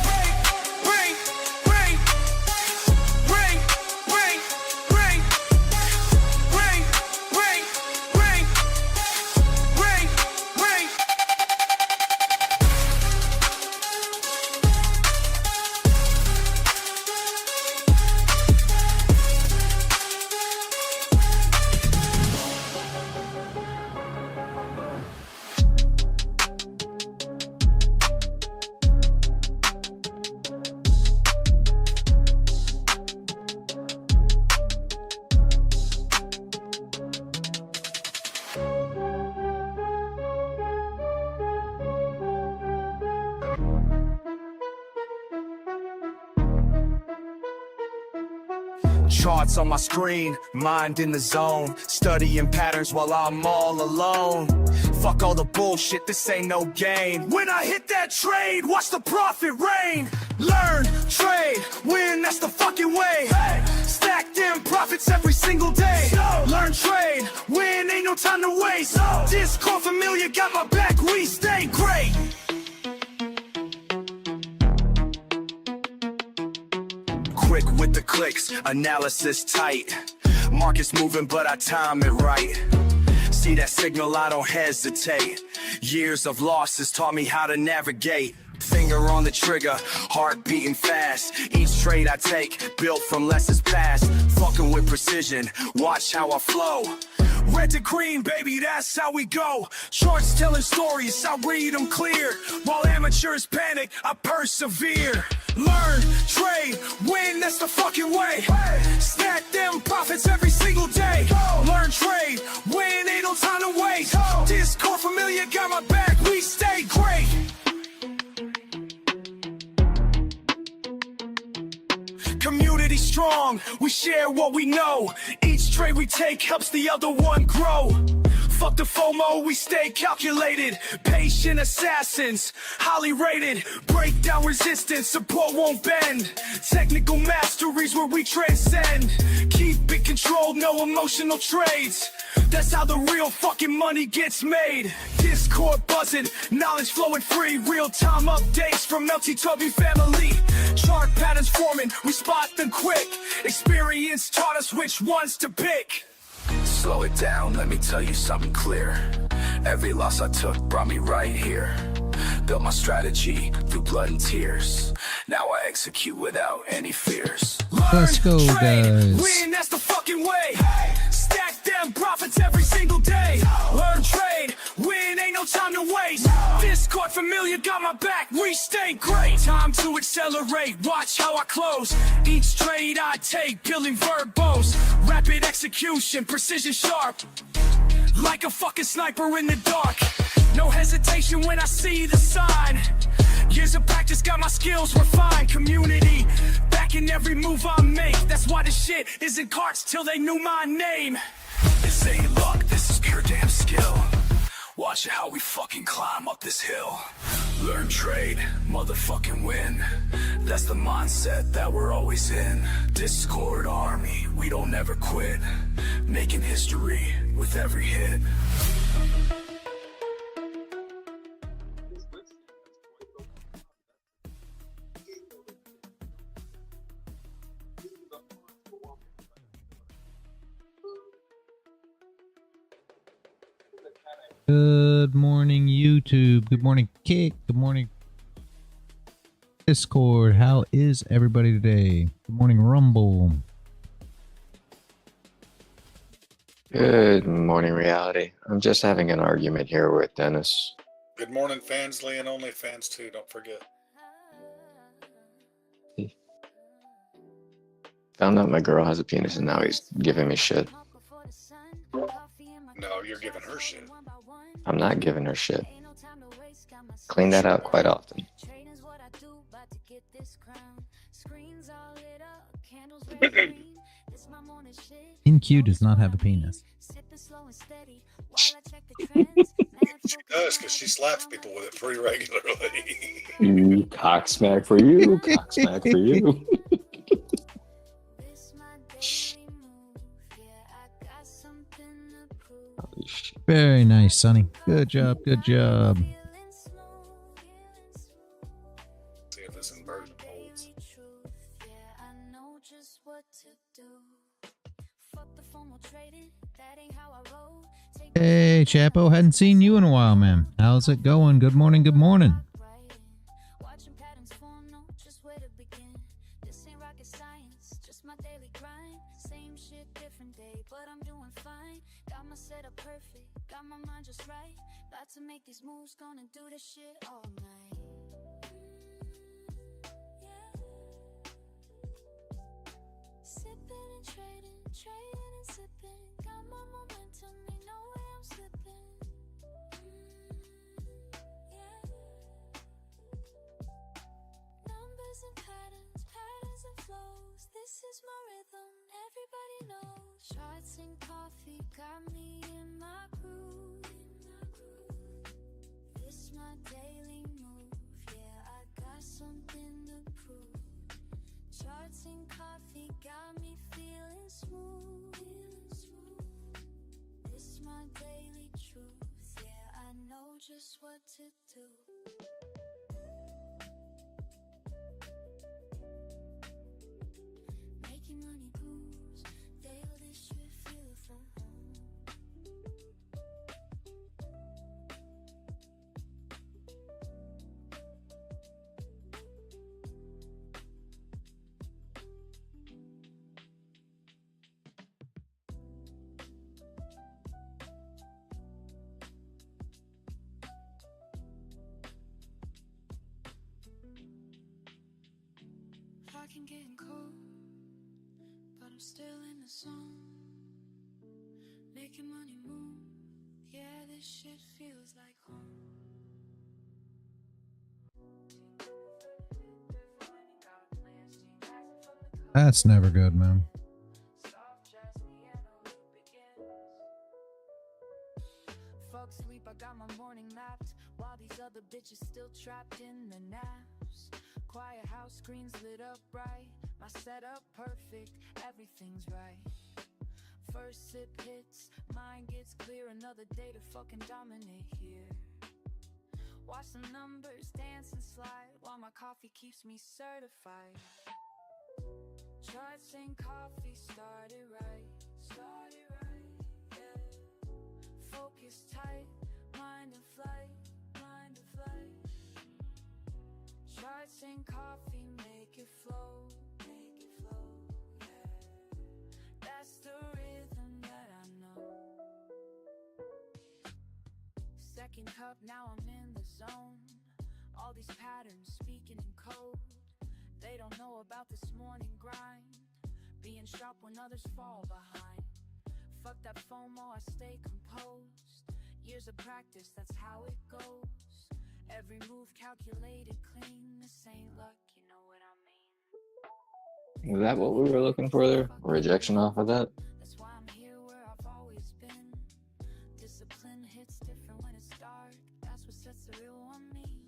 Charts on my screen, mind in the zone. Studying patterns while I'm all alone. Fuck all the bullshit, this ain't no game. when I hit that trade, watch the profit rain. Learn, trade, win, that's the fucking way. Stack them profits every single day. Learn, trade, win, ain't no time to waste. Discord familiar, got my back, we stay great. Quick with the clicks, analysis tight. Market's moving, but I time it right. See that signal, I don't hesitate. Years of losses taught me how to navigate. finger on the trigger, heart beating fast. Each trade I take, built from lessons past. Fucking with precision, watch how I flow. Red to green, baby, that's how we go. Charts telling stories, I read them clear. While amateurs panic, I persevere. Learn, trade, win, that's the fucking way. Stack them profits every single day. Learn, trade, win, ain't no time to waste. Discord familiar, got my back, we stay great. Community strong, we share what we know. Each trade we take helps the other one grow. Fuck the FOMO, we stay calculated. Patient assassins, highly rated. Break down resistance, support won't bend. Technical masteries where we transcend. Keep it controlled, no emotional trades. That's how the real fucking money gets made. Discord buzzing, knowledge flowing free. Real-time updates from LT family. Chart patterns forming, we spot them quick. Experience taught us which ones to pick. Slow it down, let me tell you something clear. Every loss I took brought me right here. Built my strategy through blood and tears. Now I execute without any fears. Let's go, guys. Win, that's the fucking way. Stack them profits every single day. Learn, trade, win, ain't no time to waste. Discord familiar, got my back, we stay great. Time to accelerate, watch how I close. Each trade I take, building verbose. Rapid execution, precision sharp. Like a fucking sniper in the dark. No hesitation when I see the sign. Years of practice got my skills refined. Community backing every move I make. That's why this shit isn't cards till they knew my name. This ain't luck, this is pure damn skill. Watch how we fucking climb up this hill. Learn, trade, motherfucking win. That's the mindset that we're always in. Discord army, we don't ever quit. Making history with every hit. Good morning, YouTube. Good morning, Kick. Good morning, Discord. How is everybody today? Good morning, Rumble. Good morning, reality. I'm just having an argument here with Dennis. Good morning, Fansly, and only fans too, don't forget. Found out my girl has a penis and now he's giving me shit. No, you're giving her shit. I'm not giving her shit. Clean that out quite often. InQ does not have a penis. She does, because she slaps people with it pretty regularly. Cocksmack for you. Cocksmack for you. Very nice, Sonny. Good job. Good job. See if this inversion holds. Hey, Chapo. Hadn't seen you in a while, man. How's it going? Good morning. Good morning. To make these moves, gonna do this shit all night. Yeah. Sipping and trading, trading and sipping. Got my momentum, ain't no way I'm slipping. Yeah. Numbers and patterns, patterns and flows. This is my rhythm, everybody knows. Charts and coffee got me in my groove. This my daily move, yeah, I got something to prove. Charts and coffee got me feeling smooth. This my daily truth, yeah, I know just what to do. Making money moves, daily this should feel fun. black and getting cold, but I'm still in the zone. Making money move, yeah, this shit feels like home. That's never good, man. Fuck sleep, I got my morning mapped, while these other bitches still trapped in their naps. Quiet house, screens lit up bright, my setup perfect, everything's right. First sip hits, mind gets clear, another day to fucking dominate here. Watch the numbers dance and slide, while my coffee keeps me certified. Charts and coffee started right, yeah. Focus tight, mind in flight, Charts and coffee make it flow, yeah. That's the rhythm that I know. Second cup, now I'm in the zone. All these patterns speaking in code. They don't know about this morning grind, being sharp when others fall behind. Fuck that FOMO, I stay composed. Years of practice, that's how it goes. Every move calculated clean. This ain't luck, you know what I mean. Is that what we were looking for there? Rejection off of that? That's why I'm here where I've always been. Discipline hits different when it's dark. That's what sets the real one mean.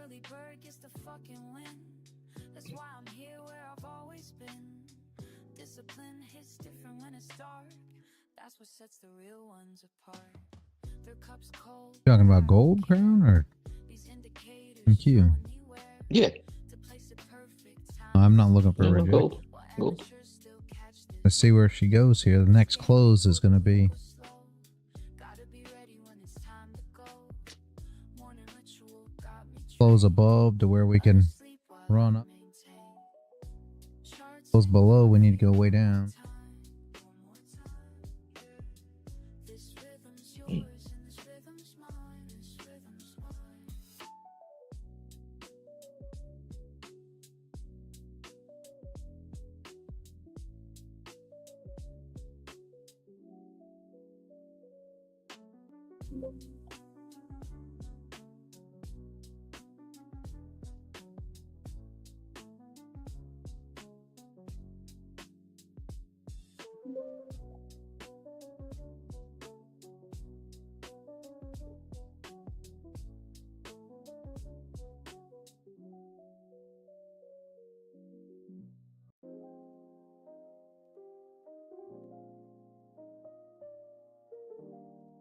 Early bird gets the fucking win. That's why I'm here where I've always been. Discipline hits different when it's dark. That's what sets the real ones apart. Their cups cold. Talking about gold crown or MQ? Yeah. I'm not looking for No, rejection. gold. Gold. Let's see where she goes here. The next close is going to be close above to where we can run up. Close below, we need to go way down.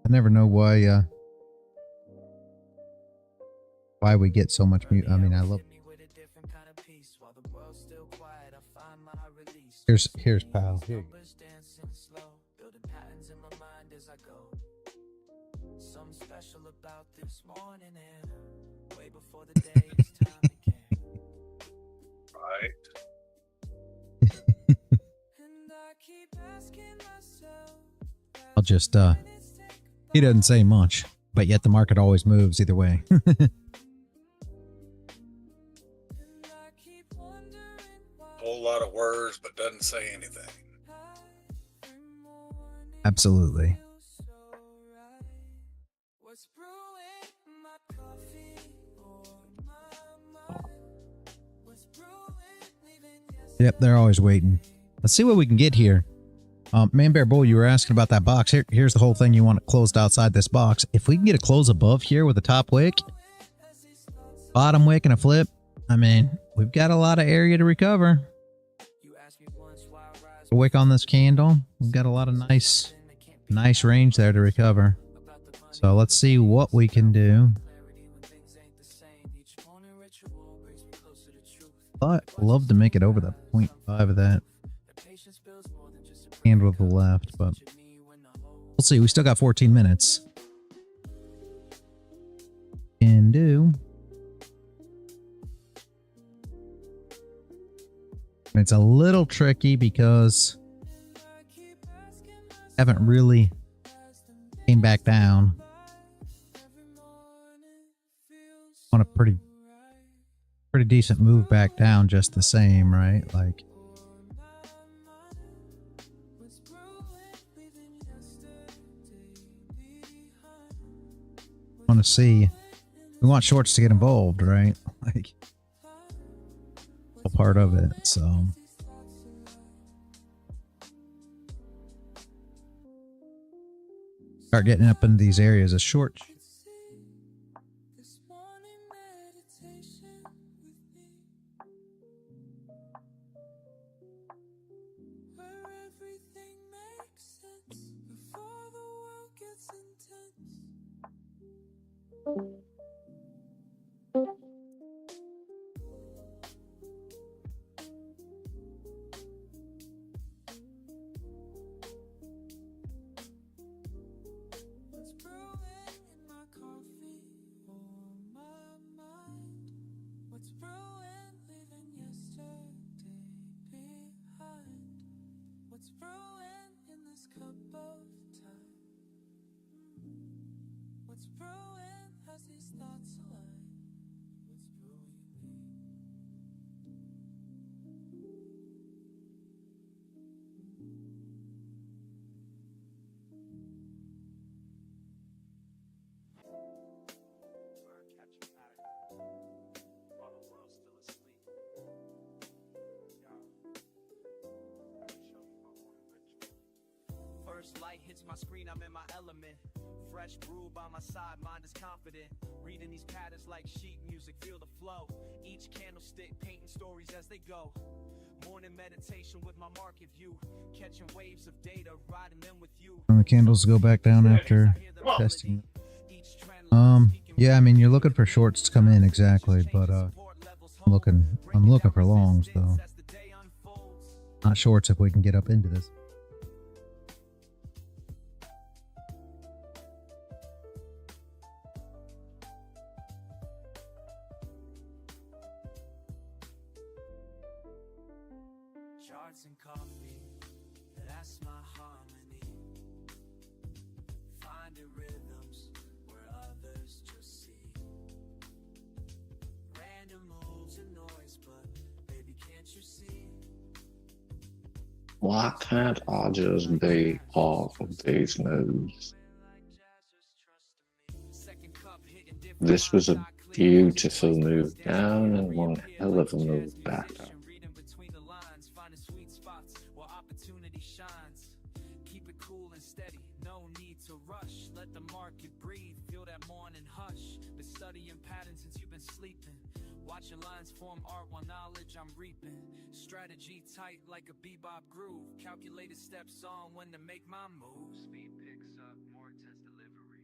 I never know why we get so much mute. I mean, I love. Here's pal. Here. Something special about this morning and way before the day is time again. Right. I'll just he doesn't say much, but yet the market always moves either way. Whole lot of words, but doesn't say anything. Absolutely. Yep, they're always waiting. Let's see what we can get here. Man Bear Bull, you were asking about that box. Here's the whole thing you want closed outside this box. If we can get a close above here with a top wick, bottom wick, and a flip, I mean, we've got a lot of area to recover. A wick on this candle, we've got a lot of nice range there to recover. So let's see what we can do. But love to make it over the 0.5 of that candle to the left, but we'll see. We still got 14 minutes. Can do. It's a little tricky because I haven't really came back down. On a pretty Pretty decent move back down just the same, right? Like, want to see, we want shorts to get involved, right? Like, a part of it. So start getting up into these areas of short. Light hits my screen, I'm in my element. Fresh brew by my side, mind is confident. Reading these patterns like sheet music, feel the flow. Each candlestick painting stories as they go. Morning meditation with my market view. Catching waves of data, riding them with you. And the candles go back down after testing. Yeah, I mean, you're looking for shorts to come in exactly, but I'm looking for longs though. Not shorts if we can get up into this. Charts and coffee, that's my harmony. Finding rhythms where others just see. Random moves and noise, but baby, can't you see? Why can't I just be off of these moves? This was a beautiful move down and one hell of a move back up. Keep it cool and steady, no need to rush. Let the market breathe, feel that morning hush. Been studying patterns since you've been sleeping. Watching lines form art while knowledge I'm reaping. Strategy tight like a bebop groove. Calculated steps on when to make my move. Speed picks up, more intense delivery.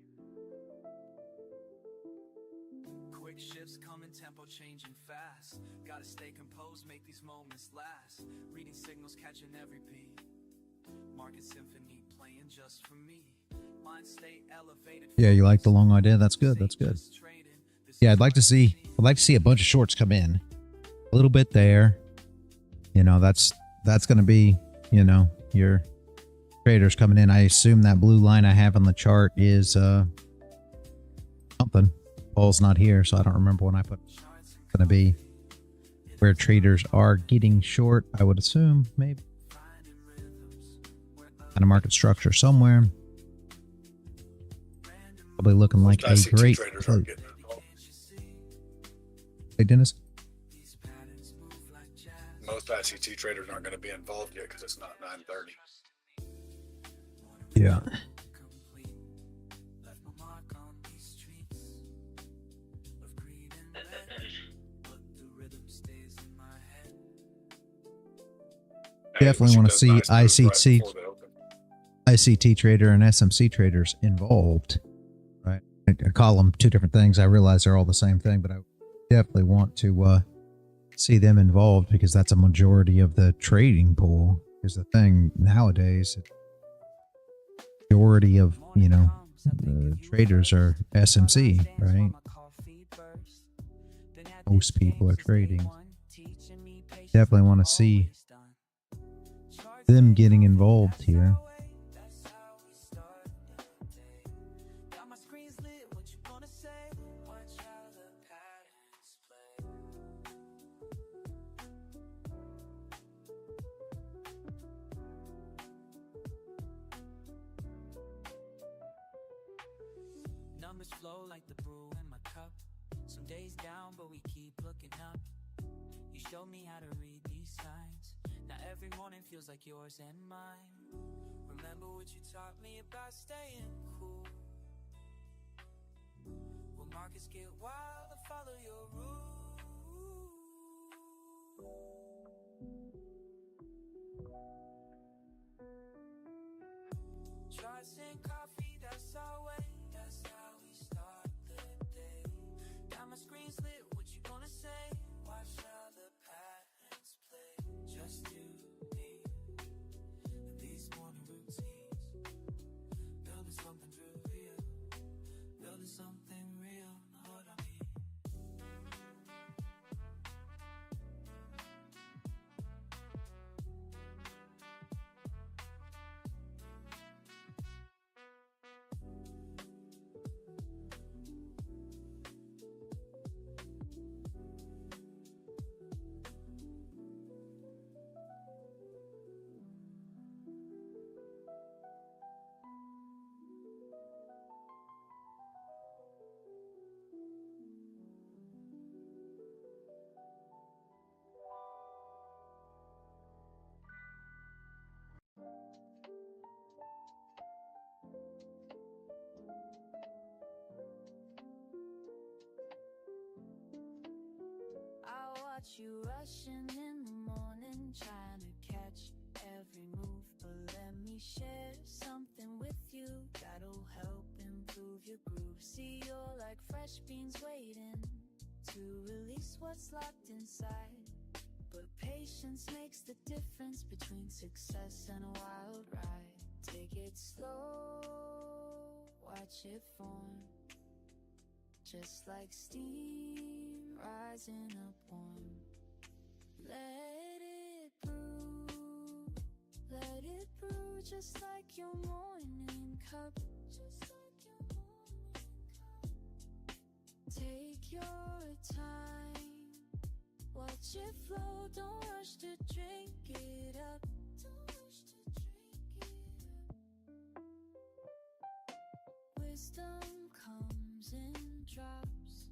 Quick shifts coming, tempo changing fast. Gotta stay composed, make these moments last. Reading signals, catching every beat. Market symphony playing just for me. Mind state elevated. Yeah, you like the long idea? That's good. That's good. Yeah, I'd like to see a bunch of shorts come in. A little bit there. You know, that's going to be, you know, your traders coming in. I assume that blue line I have on the chart is something. Paul's not here, so I don't remember when I put it's going to be where traders are getting short, I would assume, maybe. Kind of market structure somewhere. Probably looking like a great trade. Hey, Dennis? Most ICT traders aren't going to be involved yet because it's not 9:30. Yeah. Definitely want to see ICT trader and SMC traders involved, right? I call them two different things. I realize they're all the same thing, but I definitely want to see them involved because that's a majority of the trading pool. Is the thing nowadays. Majority of, you know, the traders are SMC, right? Most people are trading. Definitely want to see them getting involved here. numbers flow like the brew in my cup. Some days down, but we keep looking up. You showed me how to read these signs. Now every morning feels like yours and mine. Remember what you taught me about staying cool. When markets get wild, I follow your rules. Charts and coffee, that's our way. That's how we start the day. Got my screen lit, what you gonna say? Watch how the patterns play. Just you, me, and these morning routines. Building something real, building something real. Know what I mean? I watch you rushing in the morning, trying to catch every move. But let me share something with you that'll help improve your groove. See, you're like fresh beans waiting to release what's locked inside. But patience makes the difference between success and a wild ride. Take it slow, watch it form. Just like steam rising up warm. Let it brew, just like your morning cup. Just like your morning cup. Take your time, watch it flow, don't rush to drink it up. Don't rush to drink it up. Wisdom comes in drops,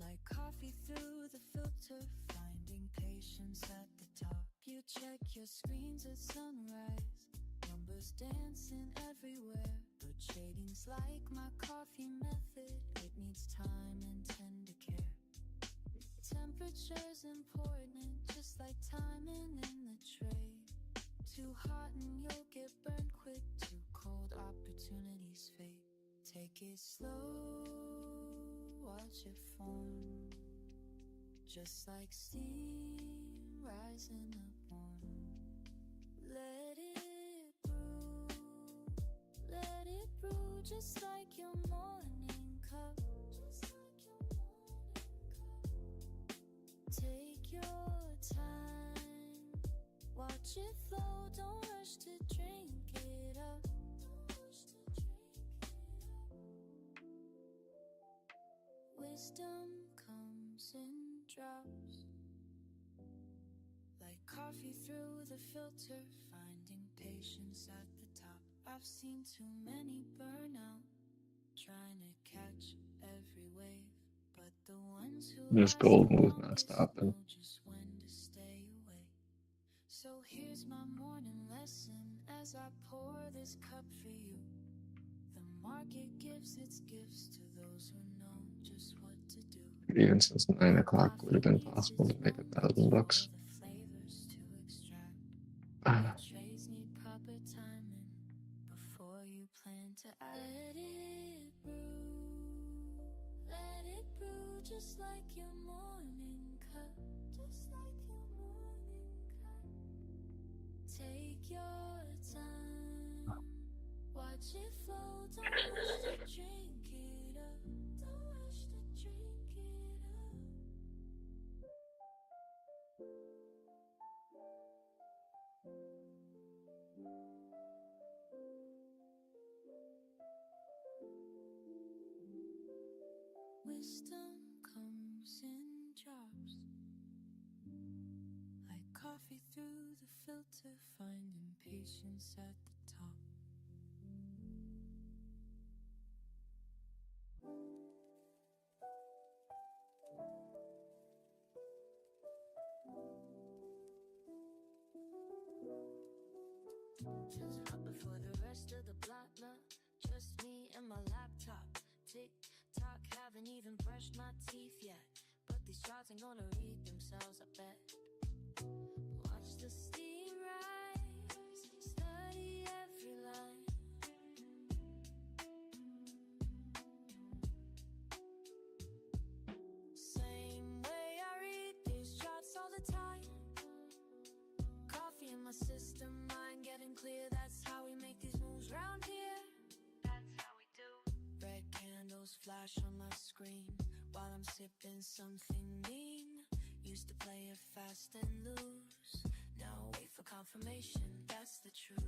like coffee through the filter, finding patience at the top. You check your screens at sunrise, numbers dancing everywhere. But trading's like my coffee method, it needs time and tender care. Temperature's important, just like timing in the trade. Too hot and you'll get burned quick, too cold opportunities fade. Take it slow, watch it form. Just like steam rising up warm. Let it brew, just like your morning cup. Just like your morning cup. Take your time, watch it flow, don't rush to drink it up. Don't rush to drink it up. Wisdom comes in drops, like coffee through the filter, finding patience at the top. I've seen too many burn out, trying to catch every wave. But the ones who This gold move not stopping. know just when to stay away. So here's my morning lesson as I pour this cup for you. The market gives its gifts to those who know just what to do. Even since 9 o'clock would have been possible to make $1,000. Trades need proper timing before you plan to let it brew, just like your morning cup. Just like your morning cup. Take your time, watch it flow, don't rush to drink it up. Don't rush to drink it up. Wisdom comes in drops, like coffee through the filter, finding. patience at the top. Turns up before the rest of the block, nah. Just me and my laptop. Tick tock, haven't even brushed my teeth yet. But these charts ain't gonna read themselves, I bet. Watch the steam rise, study every line. Same way I read these charts all the time. Coffee in my system, mind getting clear. That's how we make these moves round here. That's how we do. Red candles flash on my screen while I'm sipping something mean. Used to play it fast and lose. Now wait for confirmation, that's the truth.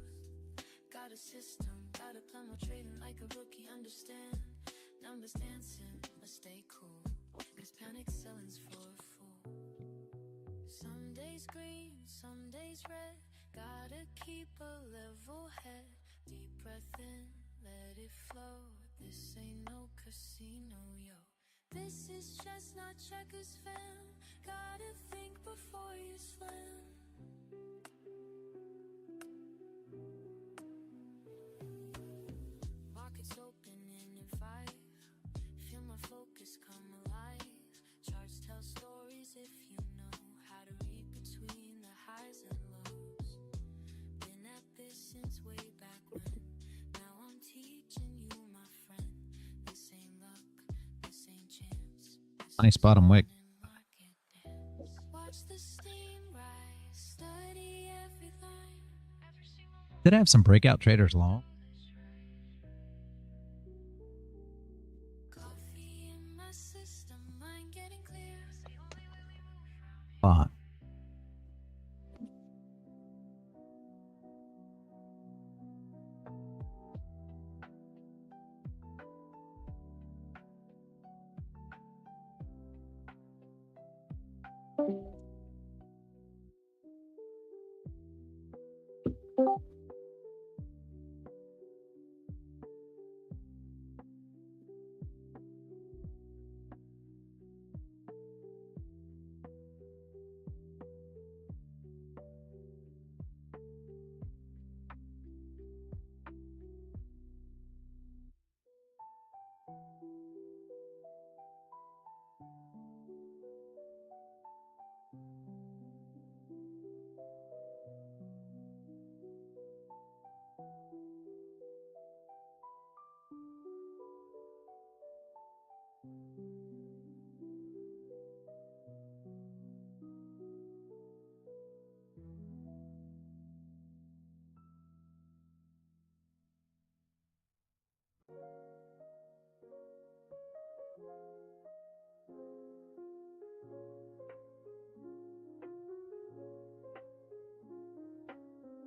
Got a system, gotta plan my trading like a rookie. Understand, numbers dancing, but stay cool. Cause panic selling's for a fool. Some days green, some days red. Gotta keep a level head. Deep breath in, let it flow. This ain't no casino, yo. This is just not checkers, fam. Gotta think before you slam. Markets opening in 5. Feel my focus come alive. Charts tell stories if you know how to read between the highs and lows. Been at this since way back when. Now I'm teaching you, my friend. This ain't luck, this ain't chance. Nice bottom wick. Watch the steam rise, study every line. Did I have some breakout traders long? Coffee in my system, mind getting clear. Lot.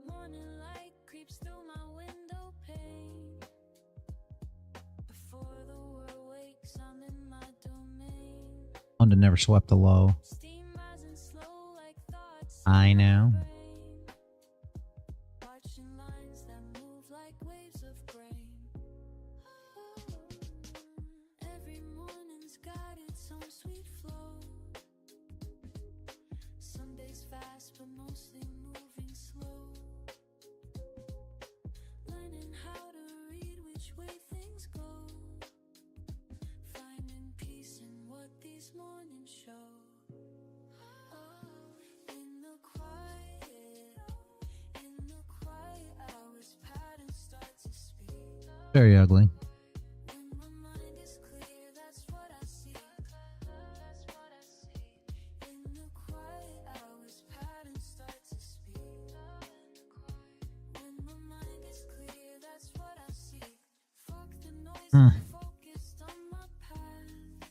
Morning light creeps through my window pane. Before the world wakes, I'm in my domain. London never swept the low. Steam rising slow like thoughts. I know. Watching lines that move like waves of grain. Every morning's got its own sweet flow. Some days fast, but mostly moving slow. Learning how to read which way things go. Finding peace in what these mornings show. In the quiet hours, patterns start to speak. Very ugly. When my mind is clear, that's what I see. That's what I see. In the quiet hours, patterns start to speak. When my mind is clear, that's what I see. Fuck the noise, I'm focused on my path.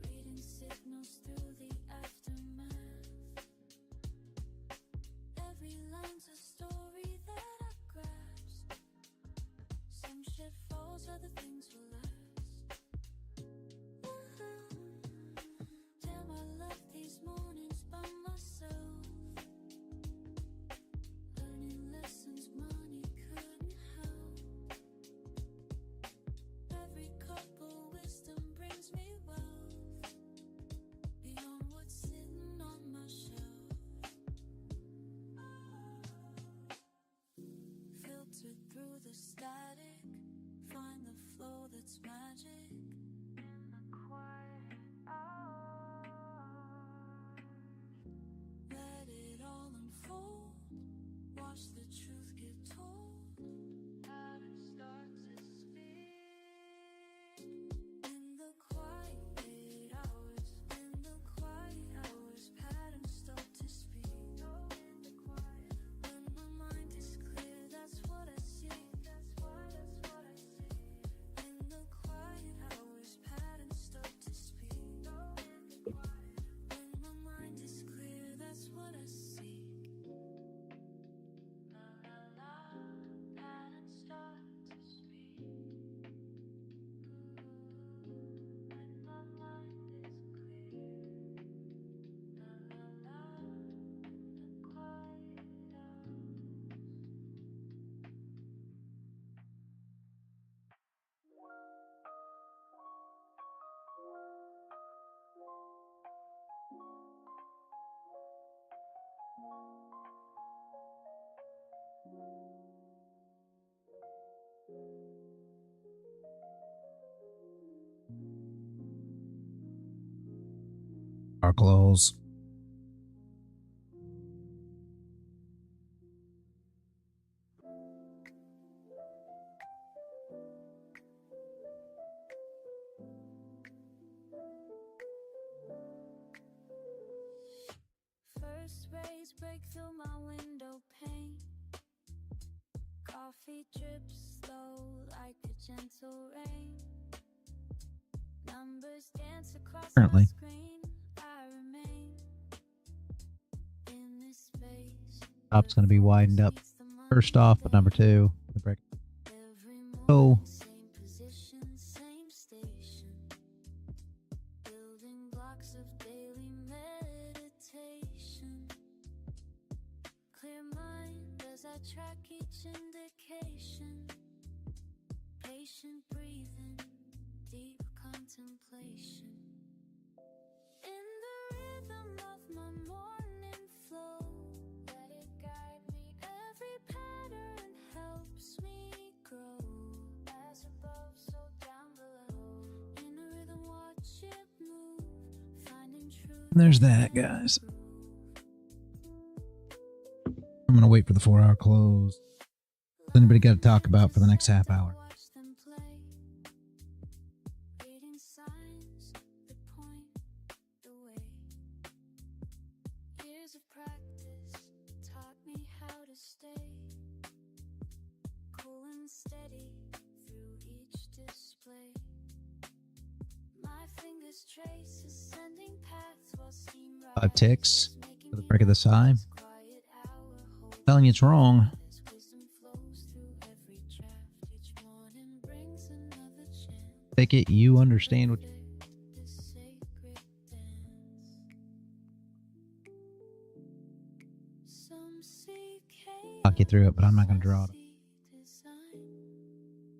Reading signals through the aftermath. Every line's a story that I grasp. Some shit falls, other things will last. Damn, I love these mornings by myself. Learning lessons money couldn't help. Our close. First rays break through my window pane. Coffee drips slow like a gentle rain. Numbers dance across Currently. my screen. I remain in this space. Top's going to be widened up first off, but number two, the break. Oh, Same position, same station. Building blocks of daily meditation. Clear mind as I track each indication. Patient breathing, deep contemplation. In the rhythm of my morning flow, let it guide me. Every pattern helps me grow. As above, so down below. In a rhythm, watch it move. Finding truth. and there's that, guys. I'm going to wait for the 4-hour close. What's anybody got to talk about for the next half hour? Watch them play. Reading signs that point the way. Years of practice taught me how to stay cool and steady through each display. My fingers trace ascending paths while steam 5 ticks making for the break of this high. quiet hour hold. Telling you it's wrong. As wisdom flows through every draft, each morning brings another chance. Take it, you understand what. This sacred dance. Some seek I'll get through it, but I'm not going to draw it. design.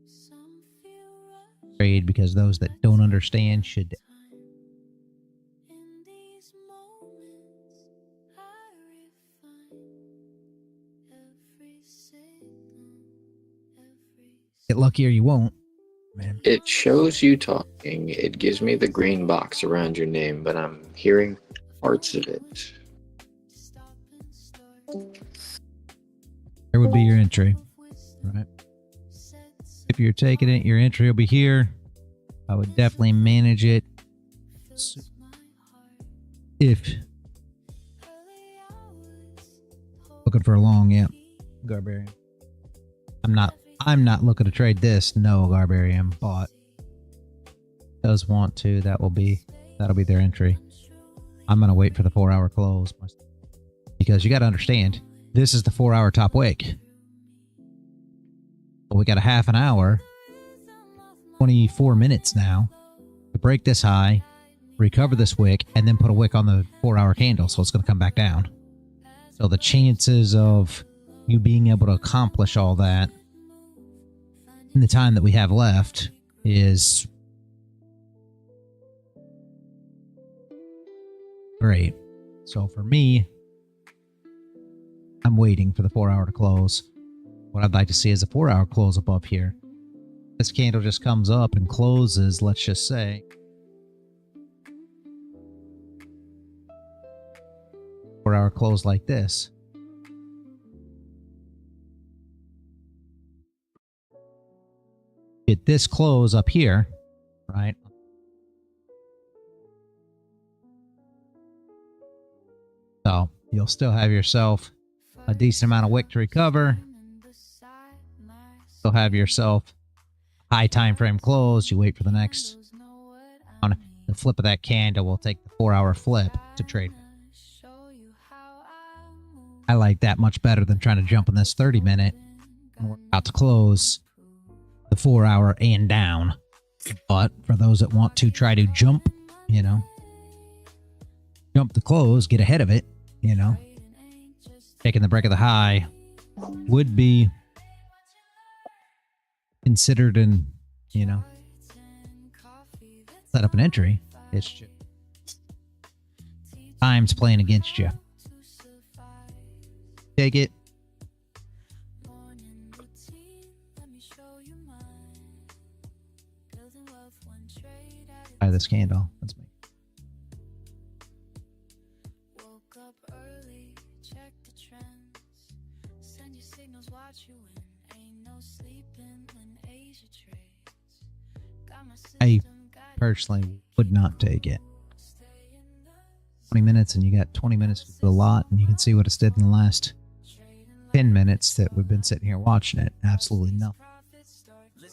Some feel rushed Trade because those that don't understand should. time. In these moments, I refine every signal, every Get lucky or you won't. Man. It shows you talking. It gives me the green box around your name, but I'm hearing parts of it. stop and start. There would be your entry. Right. Sets If you're taking it, your entry will be here. I would definitely manage it. fills my heart. If Early hours hold looking for a long, yeah. Garbarian. I'm not looking to trade this. No, Garbarian, but does want to. That'll be their entry. I'm gonna wait for the 4-hour close because you got to understand this is the 4-hour top wick. But we got a half an hour, 24 minutes now to break this high, recover this wick, and then put a wick on the 4-hour candle. So it's gonna come back down. So the chances of you being able to accomplish all that in the time that we have left is great. So for me, I'm waiting for the 4-hour to close. What I'd like to see is a 4-hour close above here. This candle just comes up and closes, let's just say. 4-hour close like this. this close up here, right? So you'll still have yourself a decent amount of wick to recover. You'll have yourself a high time frame close. You wait for the next. On the flip of that candle will take the 4-hour flip to trade. I like that much better than trying to jump in this 30-minute. We're about to close the 4-hour and down. But for those that want to try to jump, you know, jump the close, get ahead of it, you know, taking the break of the high would be considered an, you know, set up an entry. It's just time's playing against you. Take it. Buy this candle. Let's make. Woke up early, check the trends. Send your signals, watch you win. Ain't no sleeping when Asia trades. Got my I system, personally would not take it. 20 minutes and you got 20 minutes to do a lot, and you can see what it's did in the last 10 minutes that we've been sitting here watching it. Absolutely nothing.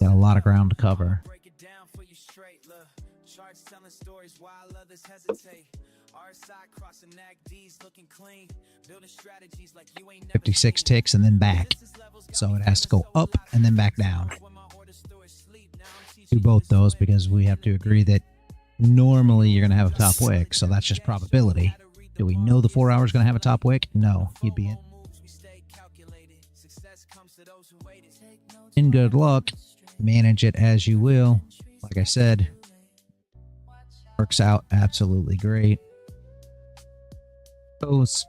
Got a lot of ground to cover. Break it down for you straight, look. Charts telling stories while others hesitate. RSI crossing NACDs looking clean. Building strategies like you ain't never 56 ticks and then back. So it has to go up and then back down. Do both those because we have to agree that normally you're going to have a top wick. So that's just probability. Do we know the 4 hours going to have a top wick? No. You'd be in good luck. Manage it as you will. Like I said, works out absolutely great. Those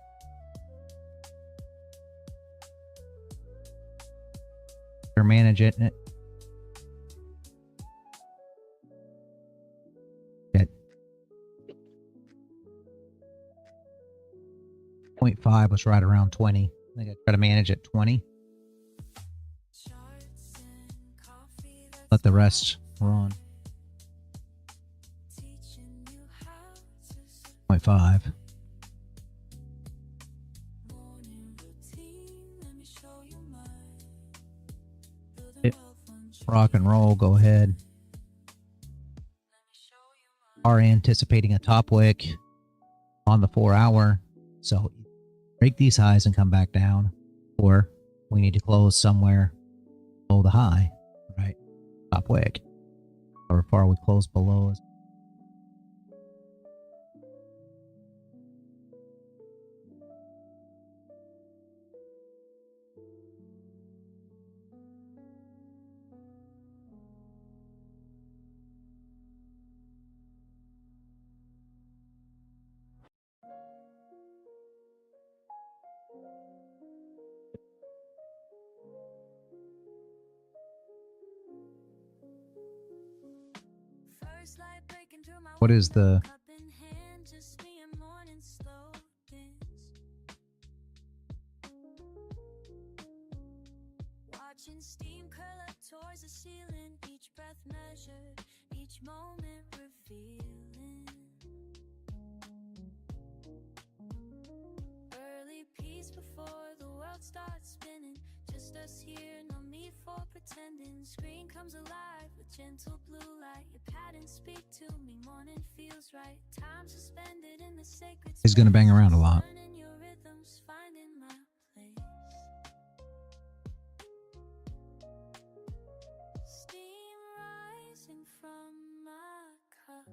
or manage it. At 0.5 was right around 20. I think I try to manage at 20. Let the rest run. 0.5. Rock and roll, go ahead. Are anticipating a top wick on the 4 hour. So break these highs and come back down. Or we need to close somewhere below the high, right? Top wick. However far we close below is. What is the watching steam curl up towards the ceiling, each breath measured, each moment revealing. Early peace before the world starts spinning, just us here, no need for pretending. Screen comes alive with gentle blue light, your patterns speak to me, morning feels right. Time suspended in the sacred. He's gonna bang around a lot. Your rhythms, finding my place. Steam rising from my cup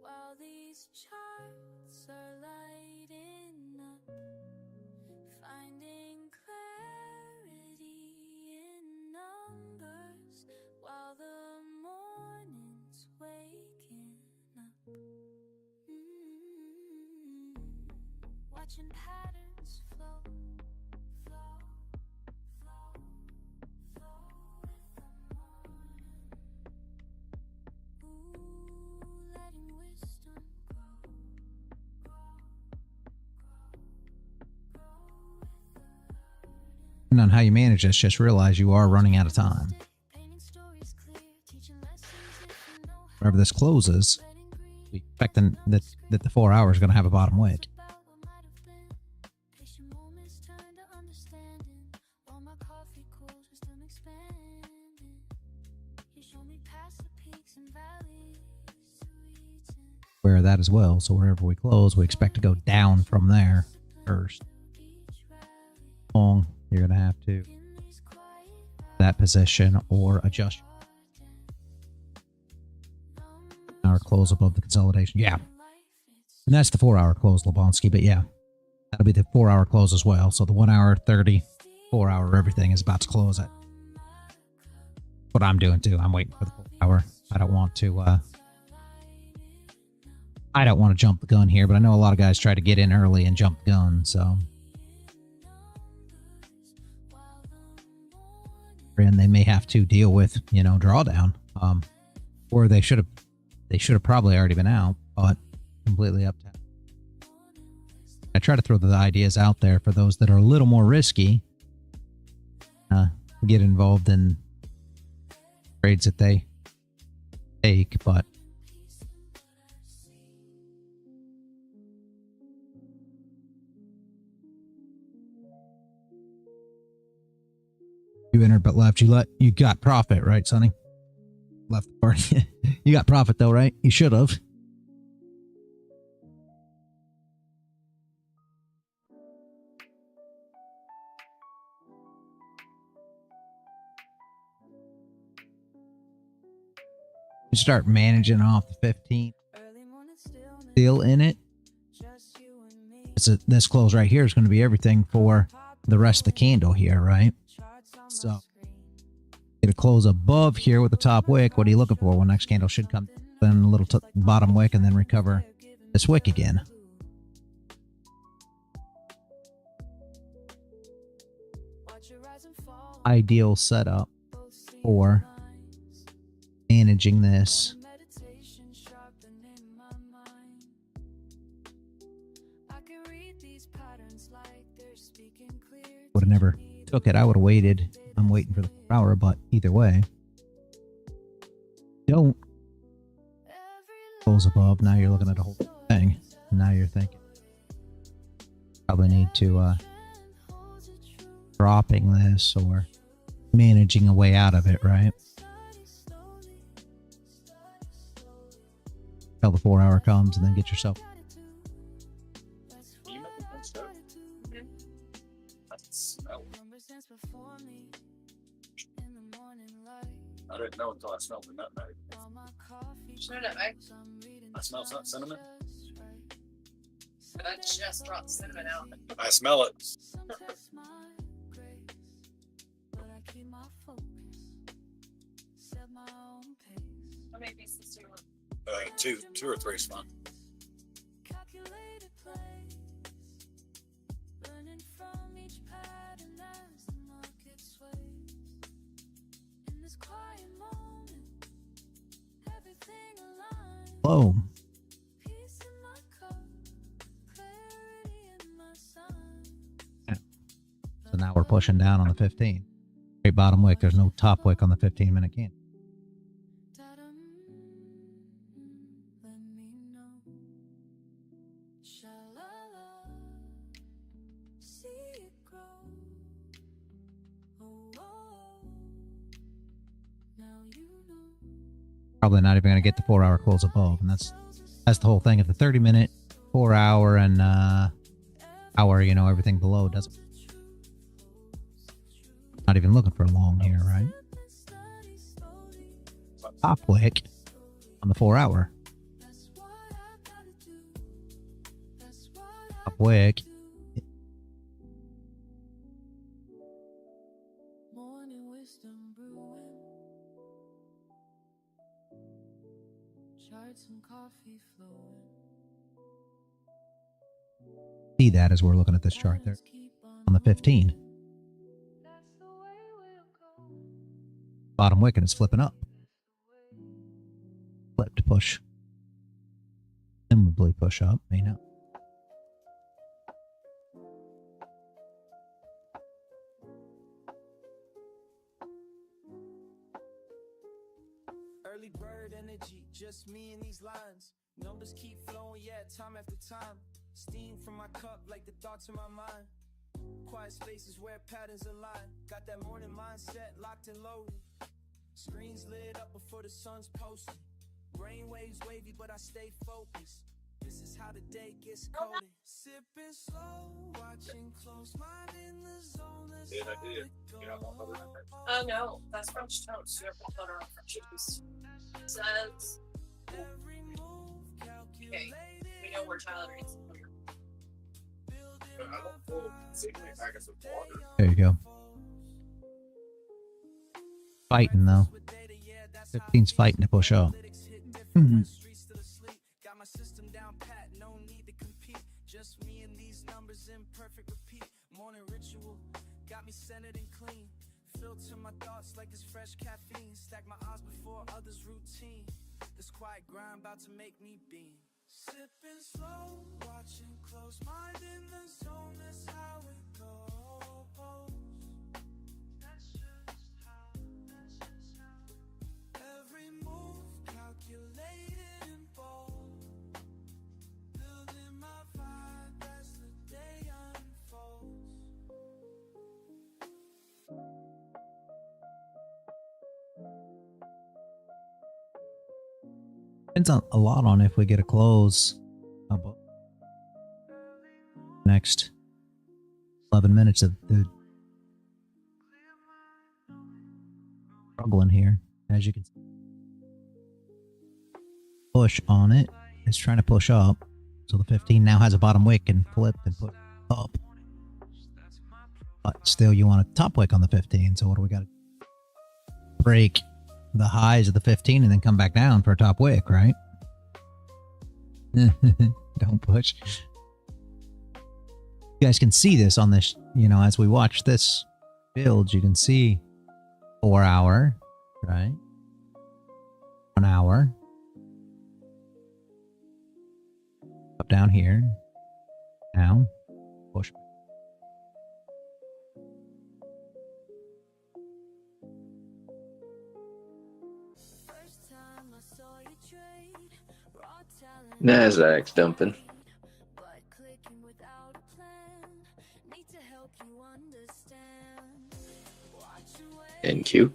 while these charts are lighting up, finding clarity in numbers while the morning's waking up. Watching patterns flow, flow, flow, flow with the morning. Ooh, letting wisdom grow, grow, grow, grow with the learning. Depending on how you manage this, just realize you are running out of time. Painting stories whenever this closes, we expecting that the 4 hours is going to have a bottom wick. Where that as well. So wherever we close, we expect to go down from there first. Long, you're going to have to that position or adjust our close above the consolidation. Yeah. And that's the 4 hour close, Lebonsky. But yeah, that'll be the 4 hour close as well. So the 1 hour, 30, 4 hour, everything is about to close at what I'm doing too. I'm waiting for the 4 hour. I don't want to jump the gun here, but I know a lot of guys try to get in early and jump the gun, so. And they may have to deal with, you know, drawdown. Or they should have probably already been out, but completely up to. I try to throw the ideas out there for those that are a little more risky. Get involved in trades that they take, but you entered but left. You got profit, right, Sonny? Left the party. You got profit though, right? You should have. You start managing off the 15th. Still in it. This close right here is going to be everything for the rest of the candle here, right? So get a close above here with the top wick. What are you looking for? Well, next candle should come, then a little bottom wick, and then recover this wick again. Ideal setup for managing this. Would have never took it. I would have waited. I'm waiting for the 4 hour, but either way, don't close above. Now you're looking at a whole thing. Now you're thinking probably need to dropping this or managing a way out of it, right? Till the 4 hour comes and then get yourself. I didn't know until I smelled the nutmeg. Nutmeg? I smell cinnamon. I just brought cinnamon out. I smell it. How many pieces do you want? Two or three is fine. Whoa. Yeah. So now we're pushing down on the 15. Great bottom wick. There's no top wick on the 15-minute candle. Probably not even going to get the 4 hour close above, and that's the whole thing. If the 30-minute, 4 hour, and hour, you know, everything below doesn't. Not even looking for a long here, right? Top wick on the 4 hour. Top wick. See that as we're looking at this chart there on the 15. Bottom wick and it's flipping up. Flip to push. Presumably push up, may not. Early bird energy, just me and these lines. Numbers keep flowing, yeah, time after time. Steam from my cup like the thoughts in my mind. Quiet spaces where patterns align. Got that morning mindset locked and loaded. Screens lit up before the sun's posted. Brainwaves wavy, but I stay focused. This is how the day gets coded. Sipping slow, watching close, mind in the zone. That's how it goes. Oh no, that's French toast. You have to butter on French toast. Says. Every move Okay, we know where Tyler is. There you go. Fighting though. 15's fighting to push up. Got my system down pat, no need to compete. Just me and these numbers in perfect repeat. Morning ritual got me centered and clean. Filter my thoughts like it's fresh caffeine. Stack my odds before others' routine. This quiet grind about to make me beam. Sipping slow, watching close, mind in the zone. That's how it goes. That's just how. Every move calculated and bold. Building my vibe as the day unfolds. Depends on a lot on if we get a close. About next 11 minutes of the struggling here, as you can see. Push on it. It's trying to push up. So the 15 now has a bottom wick and flipped and put up. But still you want a top wick on the 15. So what do we got to break the highs of the 15 and then come back down for a top wick, right? Don't push. You guys can see this on this, you know, as we watch this build, you can see 4 hour, right? 1 hour. Up down here. Down. Push. Nasdaq's dumping. NQ.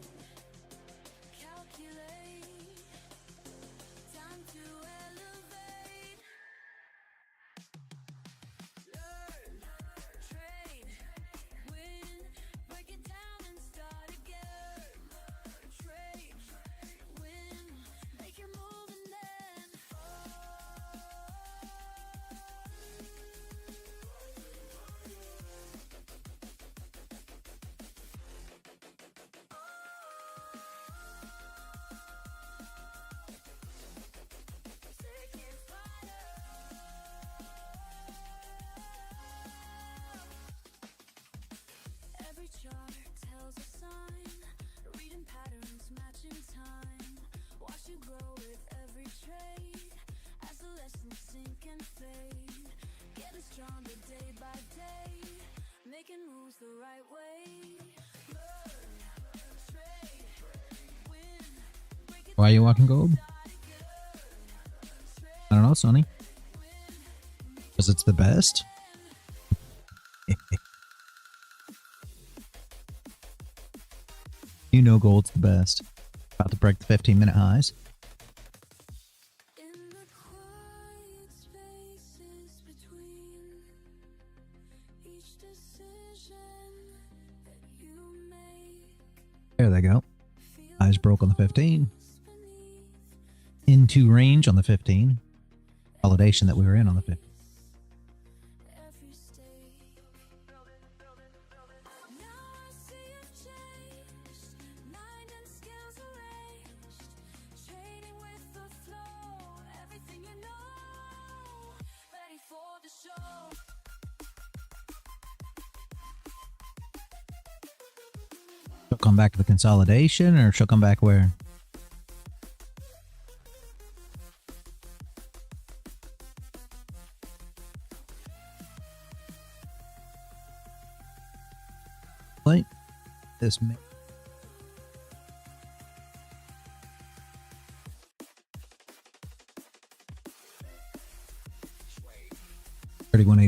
Why are you walking gold? I don't know, Sonny. Because it's the best? You know gold's the best. About to break the 15-minute highs. There they go. Highs broke on the 15. Into range on the 15. Validation that we were in on the 15. She'll come back to the consolidation, or she'll come back where? Like this.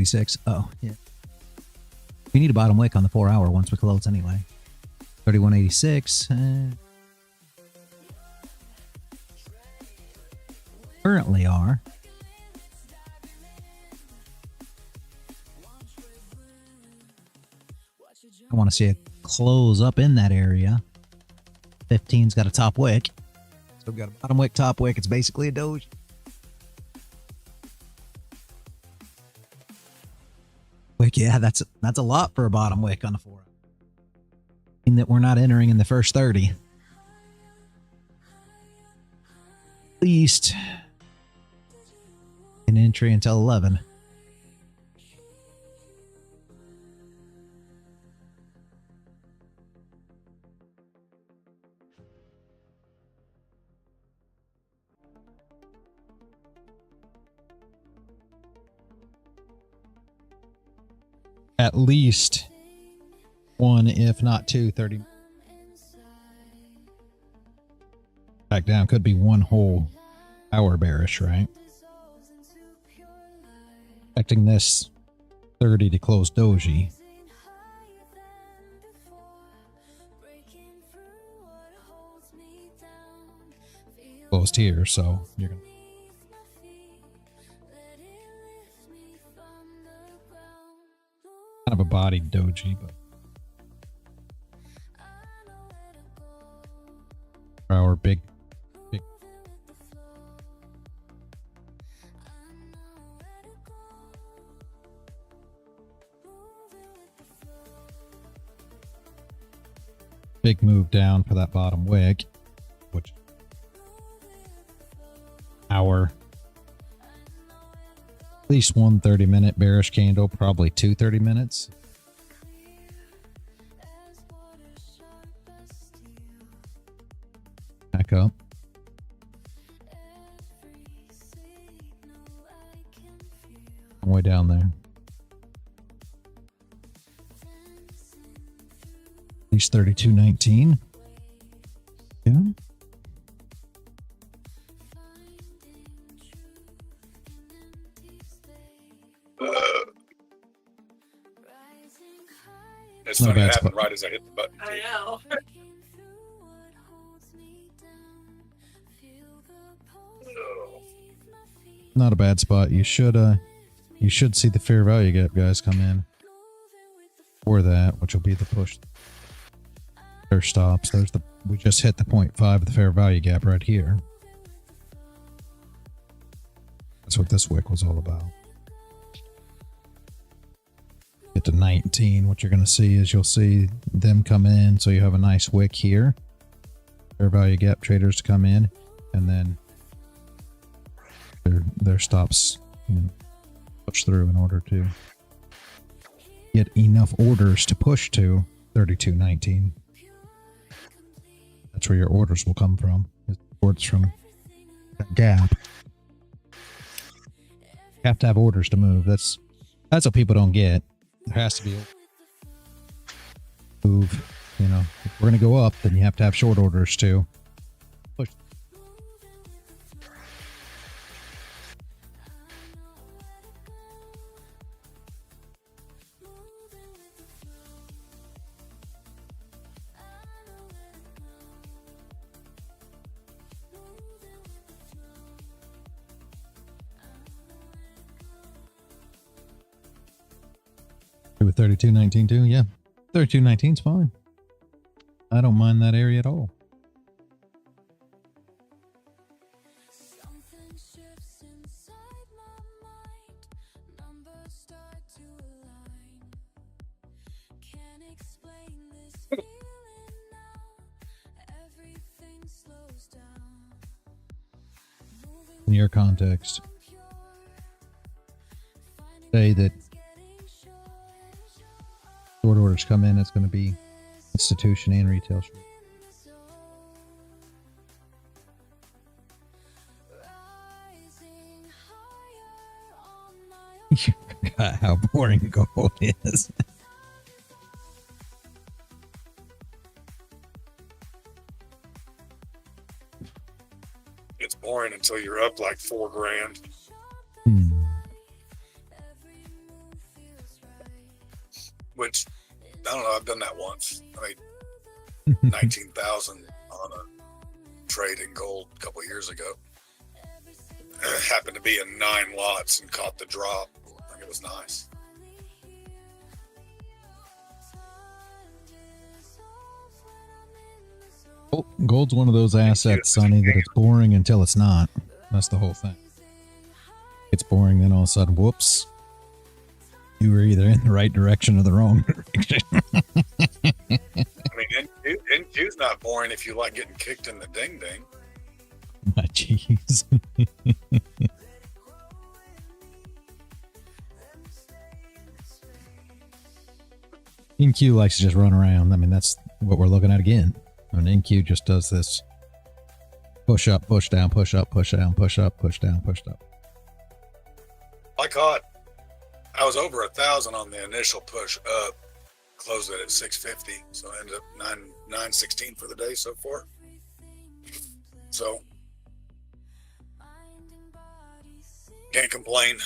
3186. Oh, yeah. We need a bottom wick on the 4 hour once we close anyway. 3186. Currently are. I want to see it close up in that area. 15's got a top wick. So we've got a bottom wick, top wick. It's basically a doge. Wick, yeah, that's a lot for a bottom wick on a 4 hour. Mean that we're not entering in the first 30. At least an entry until 11. At least one, if not two, 30. Back down. Could be one whole hour bearish, right? Expecting this 30 to close doji. Closed here, so you're gonna kind of a bodied doji, but our big big move down for that bottom wick, which hour, at least one 30-minute bearish candle, probably two 30 minutes. Back up. All the way down there. At least 32.19. Yeah. It's Not a funny, bad it happened spot. right as I hit the button. I know. Not a bad spot. You should see the fair value gap guys come in for that, which will be the push. There stops. There's the we just hit the 0.5 of the fair value gap right here. That's what this wick was all about. Get to 19. What you're going to see is you'll see them come in, so you have a nice wick here. Fair value gap traders to come in, and then their stops, you know, push through in order to get enough orders to push to 32.19. That's where your orders will come from. It orders from that gap. You have to have orders to move. That's what people don't get. There has to be a move. You know, if we're going to go up, then you have to have short orders too. Push. With 32.19 too, yeah. 32.19 is fine. I don't mind that area at all. Something shifts inside my mind. Numbers start to align. Can't explain this feeling now. Everything slows down. In your context, say that short orders come in, it's going to be institution and retail. You forgot how boring gold is. It's boring until you're up like $4 grand. which I don't know. I've done that once. I made 19,000 on a trade in gold a couple of years ago. Happened to be in 9 lots and caught the drop. I think it was nice. Gold's one of those assets, Sonny, that it's boring until it's not. That's the whole thing. It's boring, then all of a sudden, whoops. You were either in the right direction or the wrong direction. I mean, NQ's not boring if you like getting kicked in the ding-ding. My jeez. NQ likes to just run around. I mean, that's what we're looking at again. I mean, NQ just does this push up, push down, push up, push down, push up, push down, push up. I was over 1,000 on the initial push up, closed it at 650, so I ended up 916 for the day so far. So can't complain.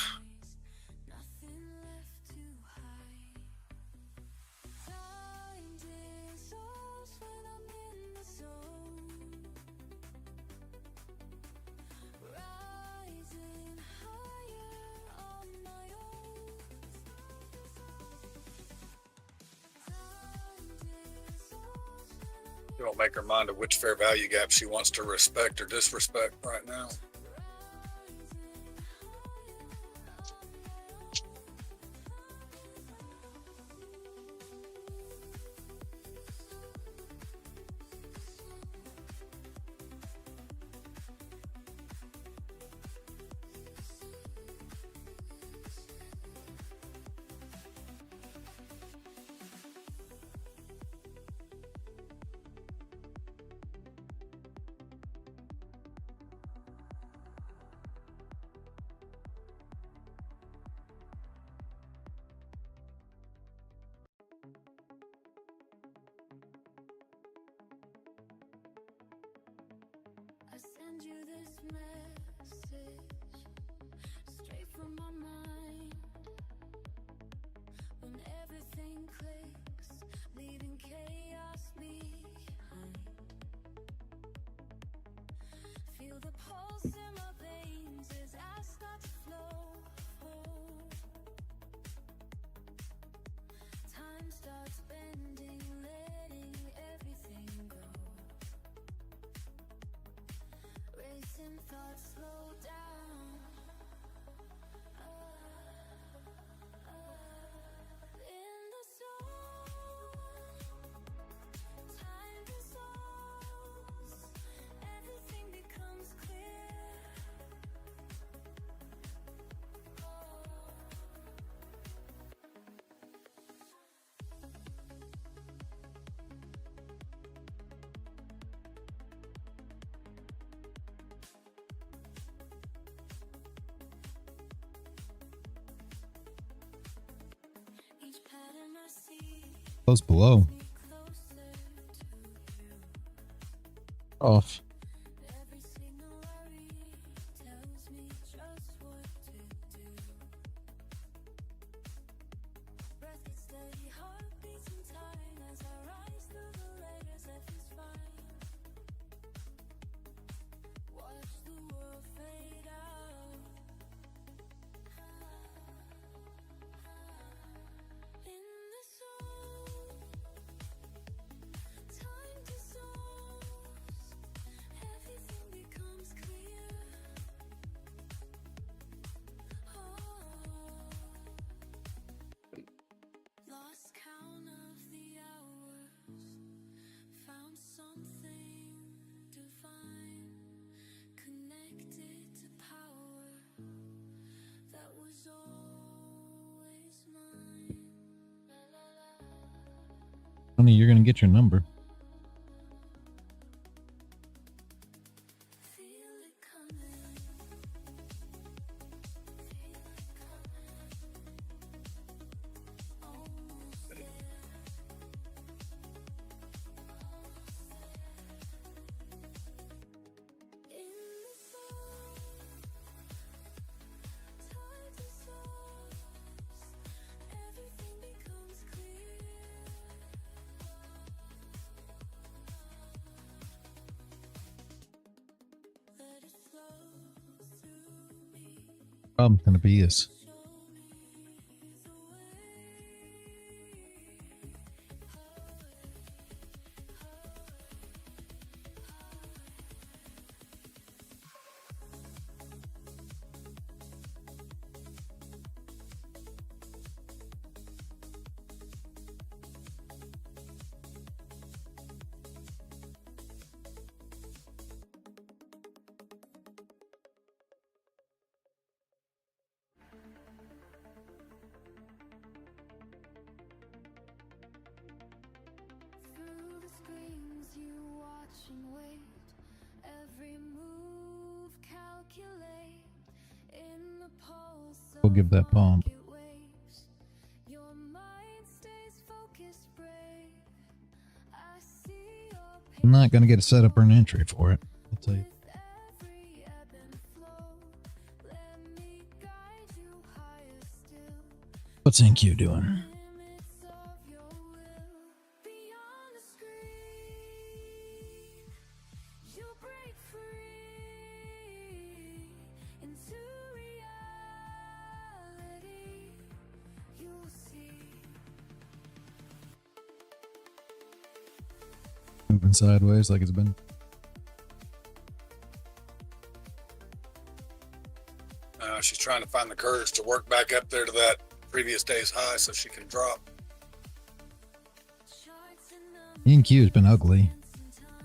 She don't make her mind of which fair value gap she wants to respect or disrespect right now. I send you this message straight from my mind. When everything clicks, leaving chaos behind. Feel the pulse in my veins as I start to flow. Time starts bending, letting everything go. Racing thoughts slow down. In the zone, time dissolves. Everything becomes clear. Each pattern I see Close below. closer to you. Off. Every signal I read tells me just what to do. Breath gets steady, heart beats in time as I rise through the layers. Life is fine. Watch the world fade out. In the zone, time dissolves. Everything becomes clear. Lost count of the hours. Found something divine. Connected to power that was always mine. Honey, you're going to get your number. Feel it coming. Feel it coming. Almost there. In the zone, time dissolves. Everything becomes clear. Problem's gonna be is Through the screens you watch and wait. Every move calculate. In the pulse we'll give that pump. market waves. Your mind stays focused, brave. I see your I'm not gonna get a setup or an entry for it. I'll tell you. every ebb and flow. Let me guide you higher still. What's NQ doing? Limits of your will. Beyond the screen, you break free into reality. You'll see. Moving sideways like it's been. She's trying to find the courage to work back up there to that previous day's high so she can drop. NQ has been ugly.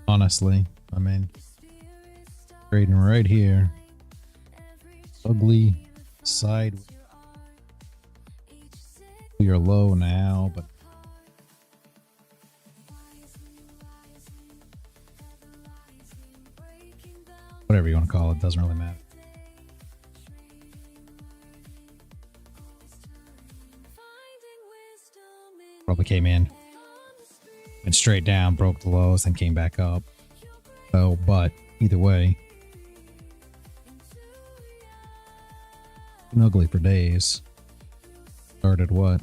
Honestly. I mean, trading right here. Ugly side. We are low now, but whatever you want to call it, doesn't really matter. Probably came in, went straight down, broke the lows, then came back up. Oh, but either way, been ugly for days. Started what?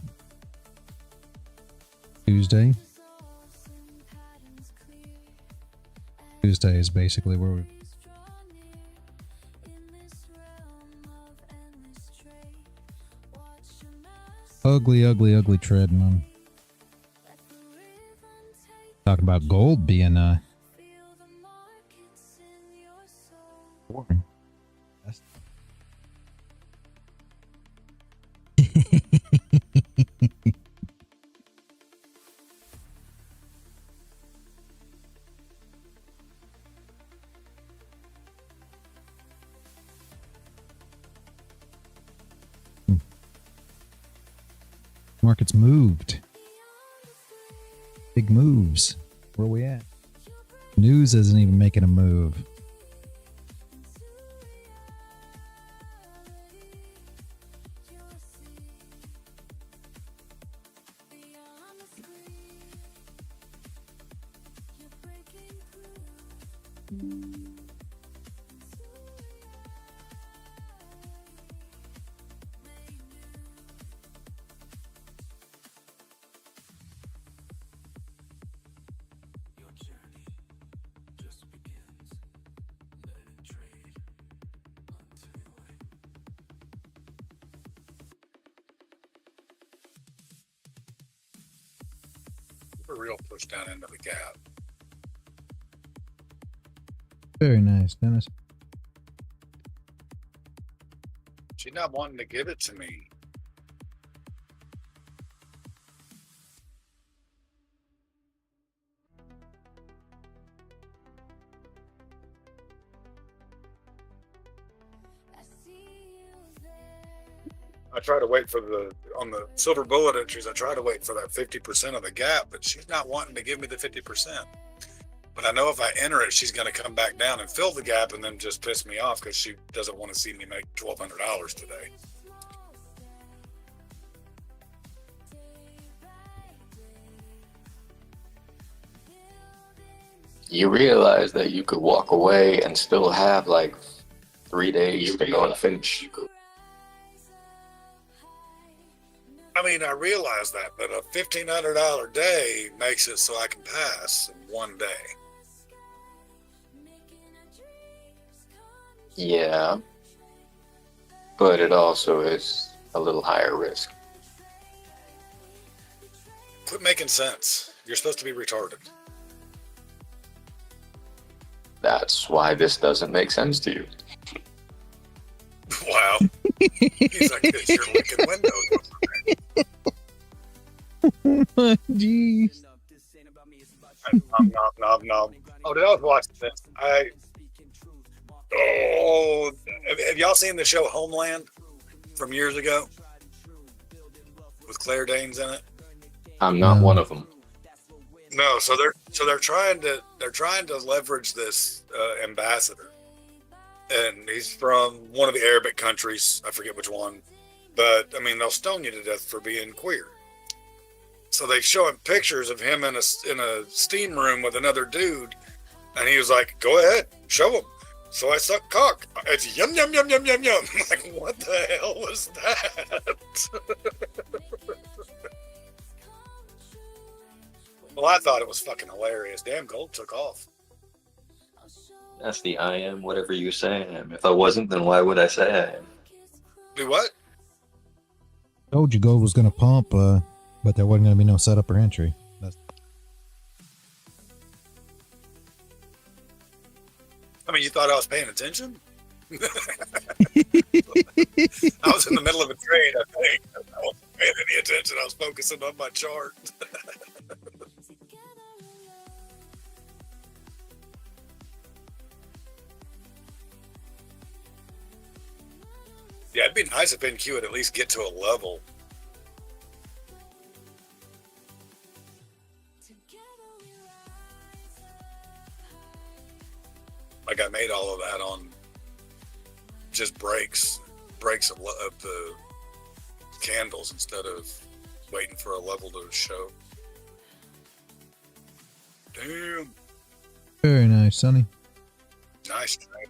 Tuesday? Tuesday is basically where we. Ugly, ugly, ugly treading on. Talking about gold being boring. That's market's moved. Big moves. Where are we at? News isn't even making a move. A real push down into the gap. Very nice, Dennis. She's not wanting to give it to me. I try to wait for on the silver bullet entries, I try to wait for that 50% of the gap, but she's not wanting to give me the 50%. But I know if I enter it, she's going to come back down and fill the gap and then just piss me off because she doesn't want to see me make $1,200 today. You realize that you could walk away and still have like 3 days to go and finish. I mean, I realize that, but a $1,500 day makes it so I can pass in one day. Yeah. but it also is a little higher risk. Quit making sense. You're supposed to be retarded. That's why this doesn't make sense to you. Wow. He's like, "'Cause you're licking windows." Jeez. Nom. Oh, did I was watching this? Have y'all seen the show Homeland from years ago with Claire Danes in it? I'm not one of them. No, so they're trying to leverage this ambassador, and he's from one of the Arabic countries. I forget which one, but I mean they'll stone you to death for being queer. So they show him pictures of him in a steam room with another dude, and he was like, "Go ahead, show him." So I suck cock. It's yum yum yum yum yum yum. I'm like, what the hell was that? Well, I thought it was fucking hilarious. Damn, Gold took off. That's the I am whatever you say I am. If I wasn't, then why would I say I am? Do what? Told you gold was going to pump, but there wasn't going to be no setup or entry. I mean, you thought I was paying attention? I was in the middle of a trade, I think. I wasn't paying any attention. I was focusing on my chart. Yeah, it'd be nice if NQ would at least get to a level. Like I made all of that on just breaks of the candles instead of waiting for a level to show. Damn. Very nice, Sonny. Nice trade.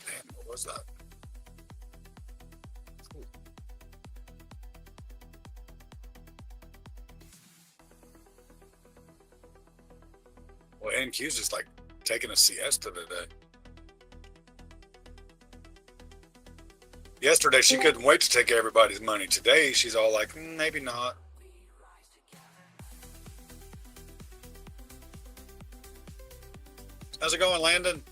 Damn, what was that? Ooh. Well, NQ's just like taking a siesta today. Yesterday, she couldn't wait to take everybody's money. Today, she's all like, maybe not. How's it going, Landon?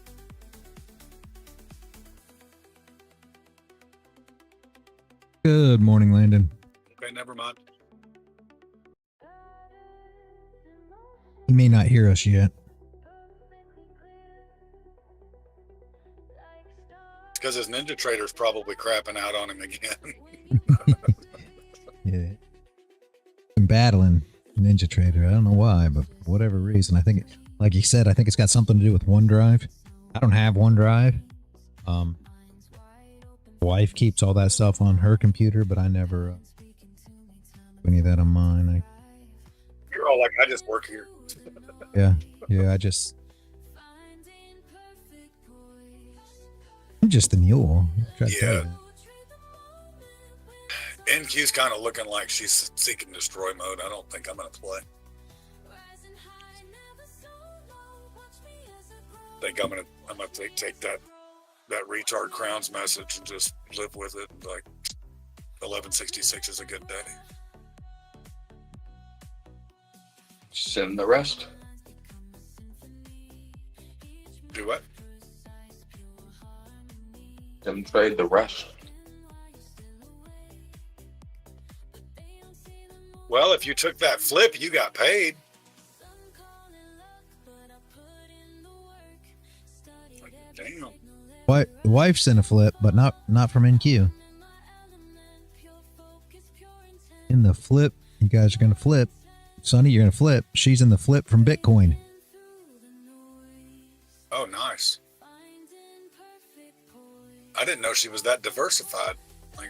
Good morning, Landon. Okay, never mind. He may not hear us yet. Because his Ninja Trader's probably crapping out on him again. Yeah. Been battling Ninja Trader. I don't know why, but for whatever reason, I think, like you said, I think it's got something to do with OneDrive. I don't have OneDrive. Wife keeps all that stuff on her computer, but I never do any of that on mine. You're all like, I just work here. Yeah, I'm just the mule. Yeah. NQ's kind of looking like she's seek and destroy mode. I don't think I'm going to play. I think I'm going to take that retard Crowns message and just live with it. Like 1166 is a good day. Send the rest. Do what? Then trade the rest. Well, if you took that flip, you got paid. Like, damn. The wife's in a flip, but not from NQ. In the flip, you guys are going to flip. Sonny, you're going to flip. She's in the flip from Bitcoin. Oh, nice. I didn't know she was that diversified. Like,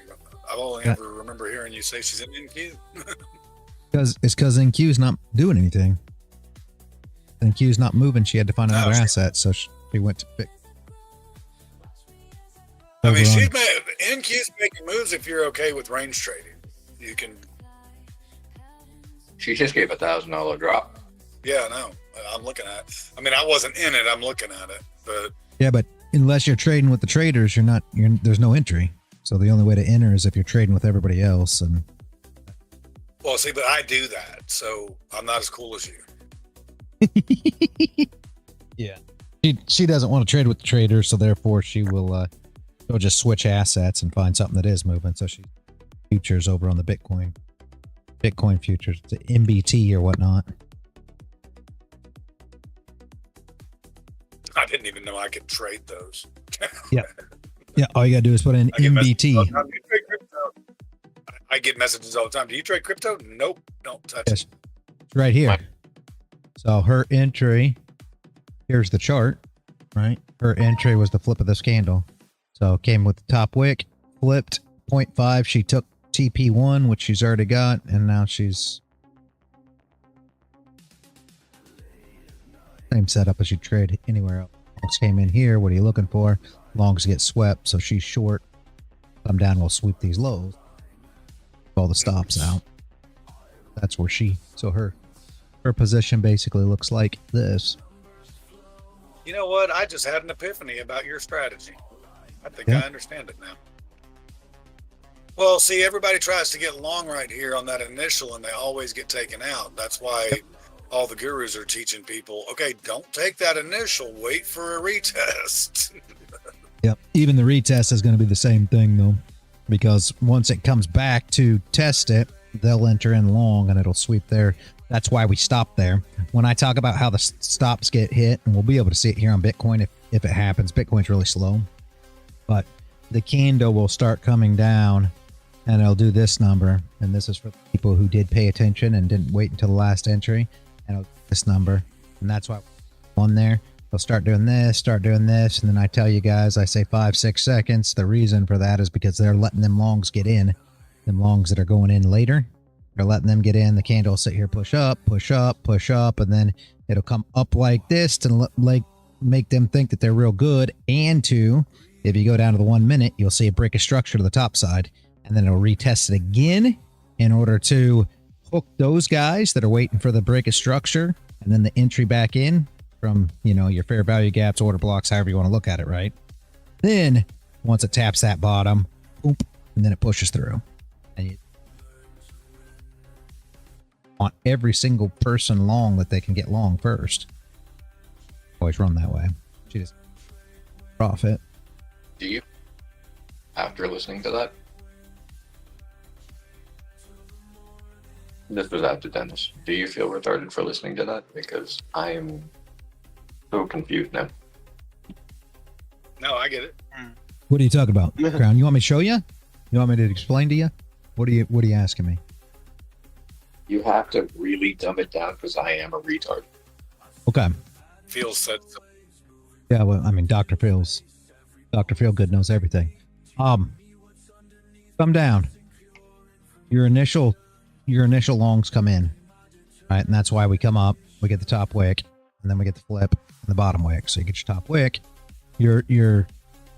I've only ever remember hearing you say she's in NQ. Because NQ's not doing anything. NQ's not moving. She had to find another asset, so she went to Bitcoin. I mean, NQ's making moves if you're okay with range trading. You can. She just gave $1,000 drop. Yeah, I know. I'm looking at it. I mean, I wasn't in it. I'm looking at it, but yeah, but unless you're trading with the traders, there's no entry. So the only way to enter is if you're trading with everybody else. And Well, see, but I do that, so I'm not as cool as you. yeah, she doesn't want to trade with the traders, so therefore she'll just switch assets and find something that is moving. So she futures over on the Bitcoin futures, the MBT or whatnot. I didn't even know I could trade those. Yeah. Yeah, all you gotta do is put in MBT. I get messages all the time. Do you trade crypto? Nope. Don't touch Yes. it. It's right here. So her entry, here's the chart, right? Her entry was the flip of this candle. So it came with the top wick, flipped 0.5. She took TP1, which she's already got, and now she's same setup as you trade anywhere else. Longs came in here. What are you looking for? Longs get swept, so she's short. Come down, we'll sweep these lows. All the stops out. That's where her position basically looks like this. You know what? I just had an epiphany about your strategy. I think Yeah. I understand it now. Well, see, everybody tries to get long right here on that initial, and they always get taken out. That's why all the gurus are teaching people, okay, don't take that initial. Wait for a retest. Yep. Even the retest is going to be the same thing, though, because once it comes back to test it, they'll enter in long and it'll sweep there. That's why we stop there. When I talk about how the stops get hit, and we'll be able to see it here on Bitcoin if it happens. Bitcoin's really slow, but the candle will start coming down and it'll do this number. And this is for people who did pay attention and didn't wait until the last entry. And it'll do this number. And that's why on there, they'll start doing this. And then I tell you guys, I say 5-6 seconds. The reason for that is because they're letting them longs get in. Them longs that are going in later, they're letting them get in. The candle will sit here, push up, and then it'll come up like this to like make them think that they're real good. And if you go down to the 1 minute, you'll see a break of structure to the top side, and then it'll retest it again in order to hook those guys that are waiting for the break of structure, and then the entry back in from, your fair value gaps, order blocks, however you want to look at it, right? Then once it taps that bottom, boom, and then it pushes through. And you want every single person long that they can get long first. Always run that way. She just profit. Do you? After listening to that? This was after Dennis. Do you feel retarded for listening to that? Because I am so confused now. No, I get it. What are you talking about, Crown? You want me to show you? You want me to explain to you? What are you asking me? You have to really dumb it down because I am a retard. Okay. Phil said so. Yeah, well, I mean, Dr. Feelgood knows everything. Come down. Your initial longs come in, right? And that's why we come up, we get the top wick, and then we get the flip and the bottom wick. So you get your top wick. Your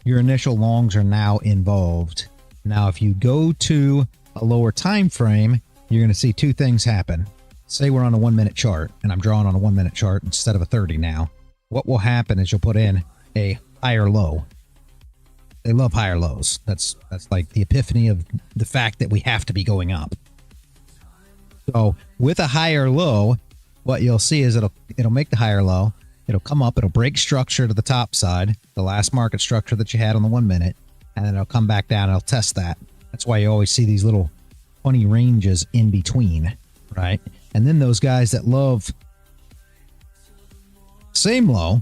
initial longs are now involved. Now, if you go to a lower time frame, you're going to see two things happen. Say we're on a 1 minute chart, and I'm drawing on a 1 minute chart instead of a 30 now. What will happen is you'll put in a higher low. They love higher lows. That's like the epiphany of the fact that we have to be going up. So with a higher low, what you'll see is it'll make the higher low. It'll come up. It'll break structure to the top side, the last market structure that you had on the 1 minute, and then it'll come back down. It'll test that. That's why you always see these little funny ranges in between, right? And then those guys that love same low,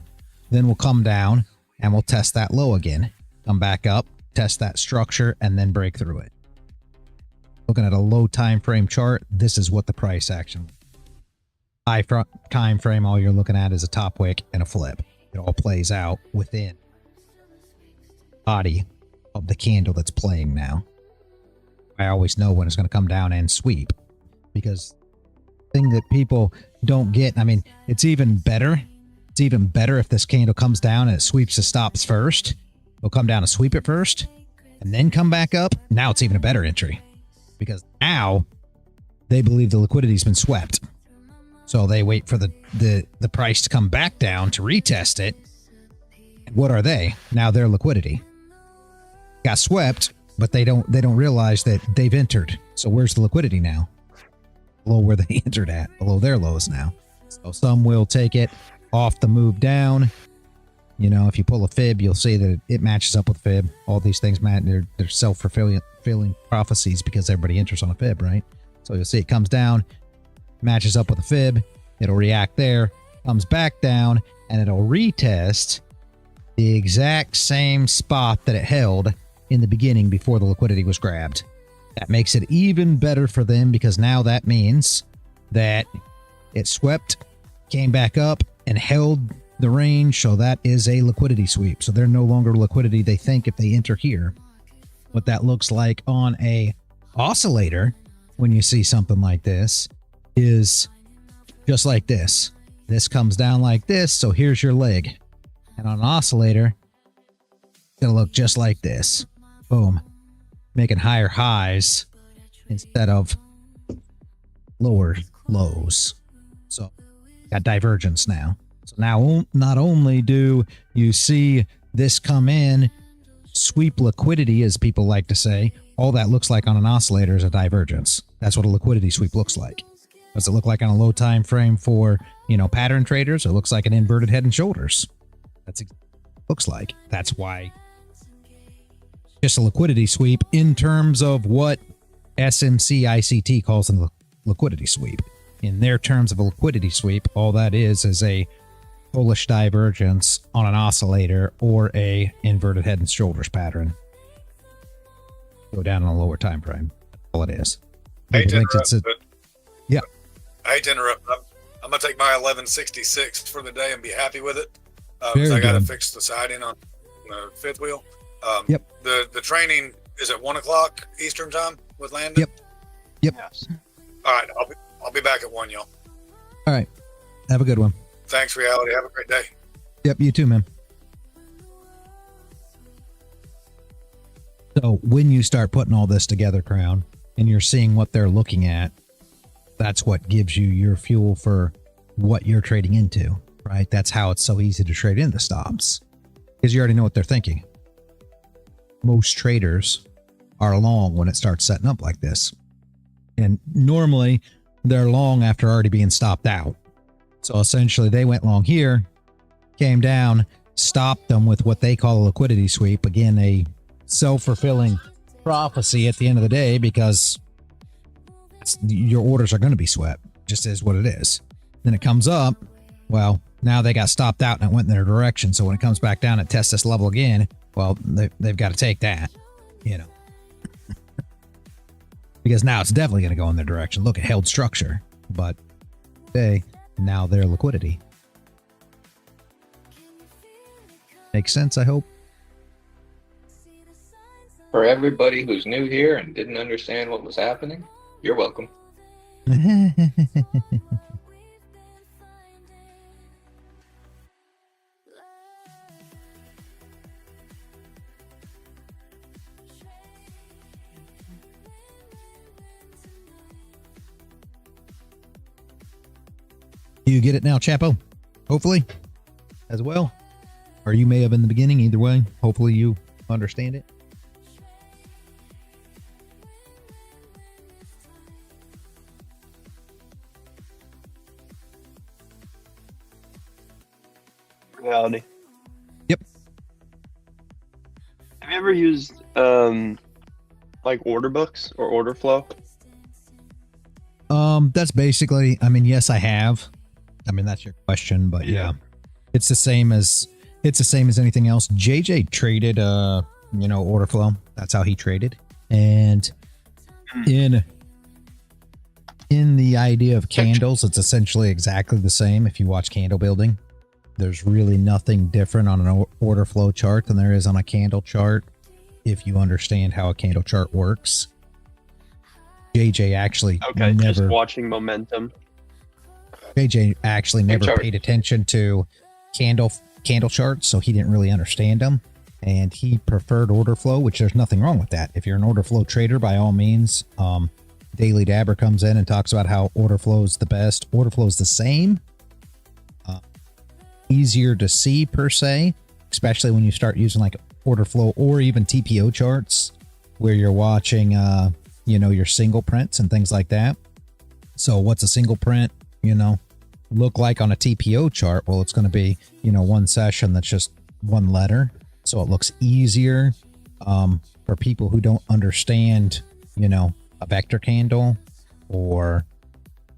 then will come down and we'll test that low again. Come back up, test that structure, and then break through it. Looking at a low time frame chart, this is what the price action. High time frame, all you're looking at is a top wick and a flip. It all plays out within the body of the candle that's playing now. I always know when it's going to come down and sweep, because the thing that people don't get, I mean, it's even better. It's even better if this candle comes down and it sweeps the stops first. It'll come down and sweep it first and then come back up. Now it's even a better entry, because now they believe the liquidity's been swept. So they wait for the price to come back down to retest it. What are they? Now their liquidity got swept, but they don't realize that they've entered. So where's the liquidity now? Below where they entered at, below their lows now. So some will take it off the move down. You know, if you pull a fib, you'll see that it matches up with fib. All these things, they're self-fulfilling prophecies because everybody enters on a fib, right? So you'll see it comes down, matches up with a fib. It'll react there, comes back down, and it'll retest the exact same spot that it held in the beginning before the liquidity was grabbed. That makes it even better for them because now that means that it swept, came back up, and held the range. So that is a liquidity sweep. So they're no longer liquidity, they think, if they enter here. What that looks like on a oscillator when you see something like this is just like this. This comes down like this. So here's your leg. And on an oscillator, it'll look just like this. Boom. Making higher highs instead of lower lows. So got divergence now. So now not only do you see this come in, sweep liquidity, as people like to say, all that looks like on an oscillator is a divergence. That's what a liquidity sweep looks like. Does it look like on a low time frame for, you know, pattern traders? It looks like an inverted head and shoulders. That's exactly what it looks like. That's why just a liquidity sweep in terms of what SMC ICT calls a liquidity sweep. In their terms of a liquidity sweep, all that is a bullish divergence on an oscillator or a inverted head and shoulders pattern. Go down on a lower time frame. That's all it is. I hate to interrupt, yeah. I hate to interrupt. I'm going to take my 1166 for the day and be happy with it. Very I got to good. fix the siding on the fifth wheel. Yep. The training is at 1 o'clock Eastern time with Landon. Yep. Yep. Yes. All right. I'll be back at 1, y'all. All right. Have a good one. Thanks, Reality. Have a great day. Yep. You too, man. So when you start putting all this together, Crown, and you're seeing what they're looking at, that's what gives you your fuel for what you're trading into, right? That's how it's so easy to trade into stops, because you already know what they're thinking. Most traders are long when it starts setting up like this. And normally they're long after already being stopped out. So essentially they went long here, came down, stopped them with what they call a liquidity sweep. Again, a self-fulfilling prophecy at the end of the day, because your orders are going to be swept. Just is what it is. Then it comes up. Well, now they got stopped out and it went in their direction. So when it comes back down and tests this level again, well, they've got to take that, you know, because now it's definitely going to go in their direction. Look, it held structure, but now their liquidity. Makes sense, I hope. For everybody who's new here and didn't understand what was happening, you're welcome. You get it now, Chapo? Hopefully, as well. Or you may have in the beginning. Either way, hopefully you understand it. Reality. Yep. Have you ever used like order books or order flow? That's basically, I mean, yes, I have. I mean, that's your question, but yeah. It's the same as anything else. JJ traded order flow. That's how he traded. And in the idea of candles, it's essentially exactly the same. If you watch candle building, there's really nothing different on an order flow chart than there is on a candle chart, if you understand how a candle chart works. JJ actually just watching momentum. JJ actually never paid attention to candle charts, so he didn't really understand them, and he preferred order flow, which there's nothing wrong with that. If you're an order flow trader, by all means. Daily Dabber comes in and talks about how order flow is the best. Order flow is the same, easier to see per se, especially when you start using like order flow or even TPO charts where you're watching, you know, your single prints and things like that. So what's a single print, you know, look like on a TPO chart? Well, it's going to be, you know, one session that's just one letter. So it looks easier for people who don't understand, you know, a vector candle or,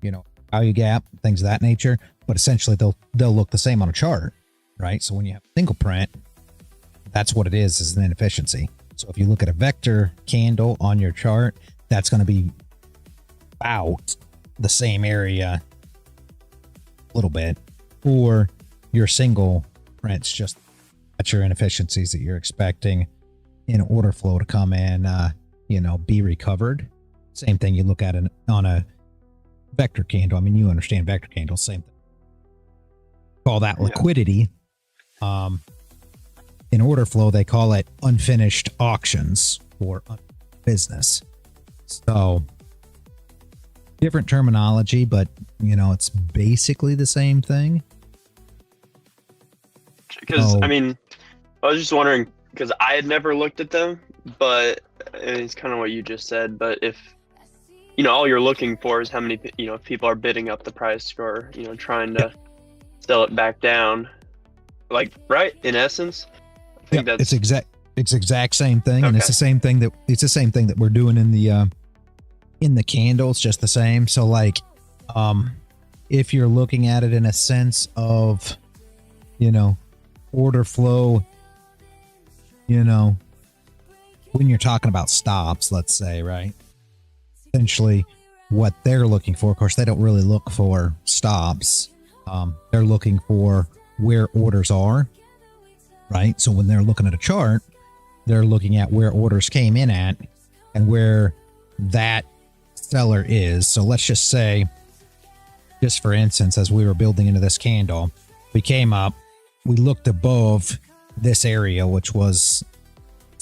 you know, value gap, things of that nature. But essentially they'll look the same on a chart, right? So when you have a single print, that's what it is an inefficiency. So if you look at a vector candle on your chart, that's going to be about the same area a little bit, or your single prints just at your inefficiencies that you're expecting in order flow to come in, you know, be recovered. Same thing you look at on a vector candle. I mean, you understand vector candles, same thing. Call that liquidity. In order flow, they call it unfinished auctions or business. So different terminology, but you know, it's basically the same thing. Because I mean, I was just wondering, because I had never looked at them, but it's kind of what you just said. But if, you know, all you're looking for is how many, you know, if people are bidding up the price or, you know, trying to sell it back down, like, right, in essence, I think that's it's exact same thing. And it's the same thing that we're doing in the candles, just the same. So like, if you're looking at it in a sense of, you know, order flow, you know, when you're talking about stops, let's say, right? Essentially what they're looking for, of course, they don't really look for stops. They're looking for where orders are, right? So when they're looking at a chart, they're looking at where orders came in at and where that seller is. So let's just say, just for instance, as we were building into this candle, we came up, we looked above this area, which was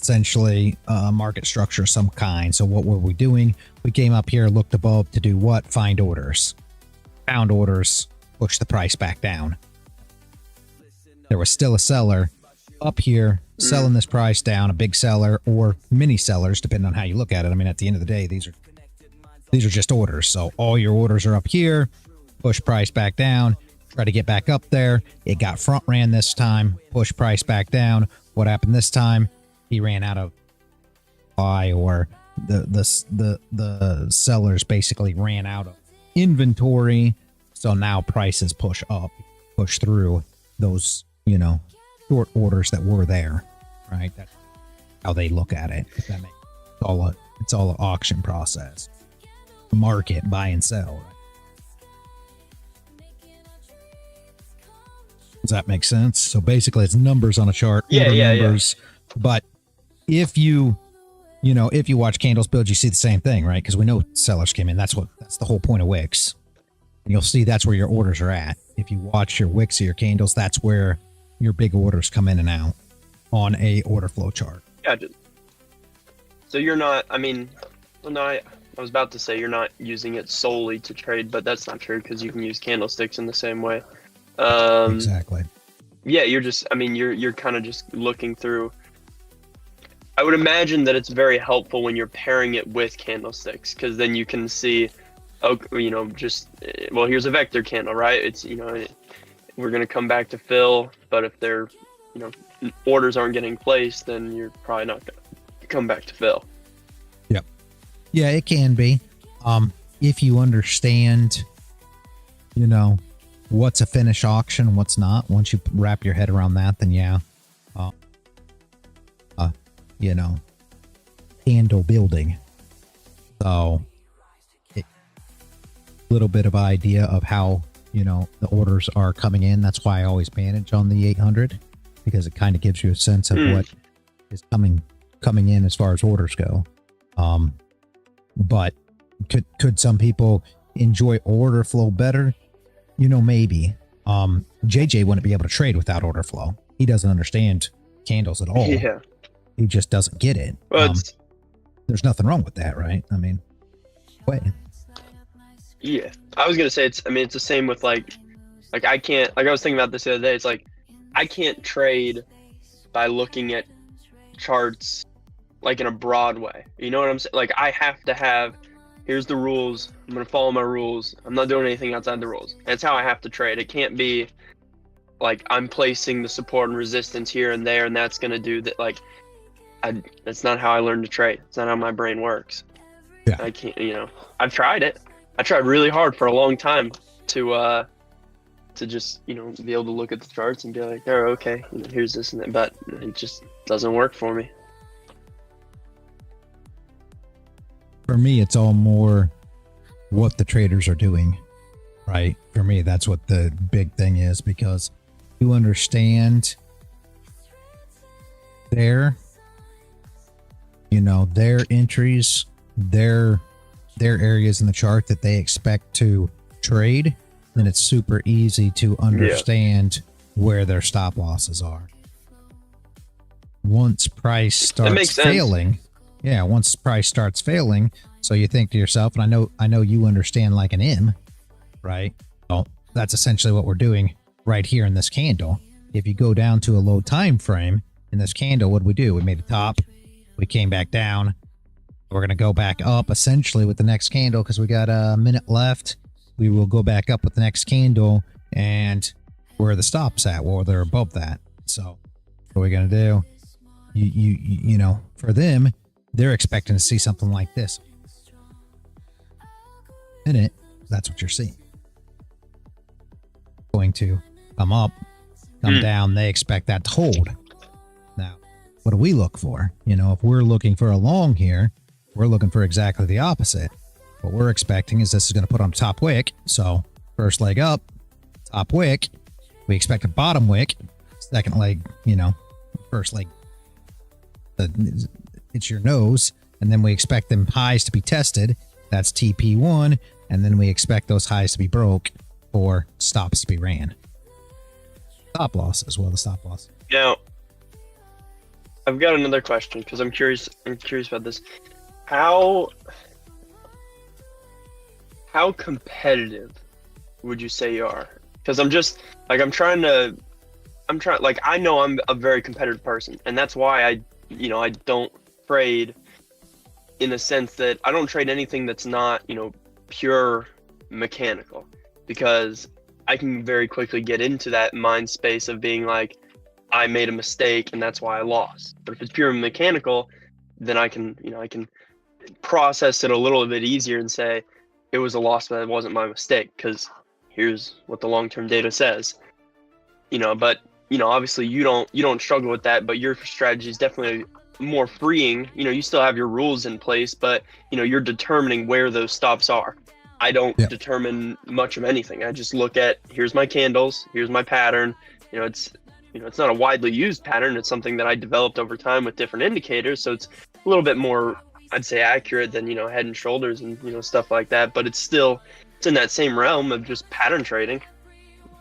essentially a market structure of some kind. So what were we doing? We came up here, looked above to do what? Find orders. Found orders, push the price back down. There was still a seller up here selling this price down, a big seller or mini sellers, depending on how you look at it. I mean, at the end of the day, these are just orders. So all your orders are up here, push price back down, try to get back up there. It got front ran this time, push price back down. What happened this time? He ran out of buy, or the sellers basically ran out of inventory. So now prices push up, push through those, you know, short orders that were there, right? That's how they look at it. If that makes it's all an auction process. Market, buy and sell. Right? Does that make sense? So basically it's numbers on a chart. Numbers. But if you watch candles build, you see the same thing, right? Because we know sellers came in. That's the whole point of wicks. And you'll see that's where your orders are at. If you watch your wicks or your candles, that's where your big orders come in and out on a order flow chart. Yeah. So you're not, I mean, well, no, I was about to say you're not using it solely to trade, but that's not true because you can use candlesticks in the same way. Exactly. Yeah, you're just, I mean, you're kind of just looking through. I would imagine that it's very helpful when you're pairing it with candlesticks, because then you can see, oh, you know, just, well, here's a vector candle, right? It's, you know, we're going to come back to fill, but if they're, you know, orders aren't getting placed, then you're probably not going to come back to fill. Yep. Yeah, it can be. If you understand, you know, what's a finish auction and what's not, once you wrap your head around that, then yeah. You know, candle building. So a little bit of idea of how, you know, the orders are coming in. That's why I always manage on the 800, because it kind of gives you a sense of what is coming in as far as orders go. But could some people enjoy order flow better? You know, maybe. JJ wouldn't be able to trade without order flow. He doesn't understand candles at all. Yeah. He just doesn't get it. Well, there's nothing wrong with that, right? I mean, wait. Yeah, I was gonna say it's the same with like I can't, like I was thinking about this the other day. It's like I can't trade by looking at charts like in a broad way. You know what I'm saying? Like, I have to have, here's the rules. I'm going to follow my rules. I'm not doing anything outside the rules. That's how I have to trade. It can't be like I'm placing the support and resistance here and there, and that's going to do that. Like, that's not how I learned to trade. It's not how my brain works. Yeah. I can't, I've tried it. I tried really hard for a long time to just, be able to look at the charts and be like, oh, okay, here's this and that, but it just doesn't work for me. For me, it's all more what the traders are doing, right? For me, that's what the big thing is, because you understand their entries, their areas in the chart that they expect to trade, then it's super easy to understand where their stop losses are. Once price starts failing, once price starts failing, so you think to yourself, and I know you understand like an M, right? Well, that's essentially what we're doing right here in this candle. If you go down to a low time frame in this candle, what do? We made a top, we came back down. We're going to go back up essentially with the next candle because we got a minute left. We will go back up with the next candle, and where the stop's at, well, they're above that. So what are we going to do? For them, they're expecting to see something like this. In it, that's what you're seeing. Going to come up, come down. They expect that to hold. Now, what do we look for? If we're looking for a long here, we're looking for exactly the opposite. What we're expecting is this is going to put on top wick. So first leg up, top wick. We expect a bottom wick. Second leg, first leg, it's your nose. And then we expect them highs to be tested. That's TP1. And then we expect those highs to be broke for stops to be ran. Stop loss as well, the stop loss. Now, I've got another question because I'm curious about this. How competitive would you say you are? Because I'm I know I'm a very competitive person, and that's why I don't trade in the sense that I don't trade anything that's not, pure mechanical, because I can very quickly get into that mind space of being like, I made a mistake and that's why I lost. But if it's pure mechanical, then I can process it a little bit easier and say it was a loss, but it wasn't my mistake because here's what the long-term data says. But obviously you don't struggle with that, but your strategy is definitely more freeing. You still have your rules in place, but you're determining where those stops are. I don't determine much of anything. I just look at, here's my candles, here's my pattern. It's not a widely used pattern. It's something that I developed over time with different indicators. So it's a little bit more, I'd say, accurate than, head and shoulders and, stuff like that. But it's in that same realm of just pattern trading.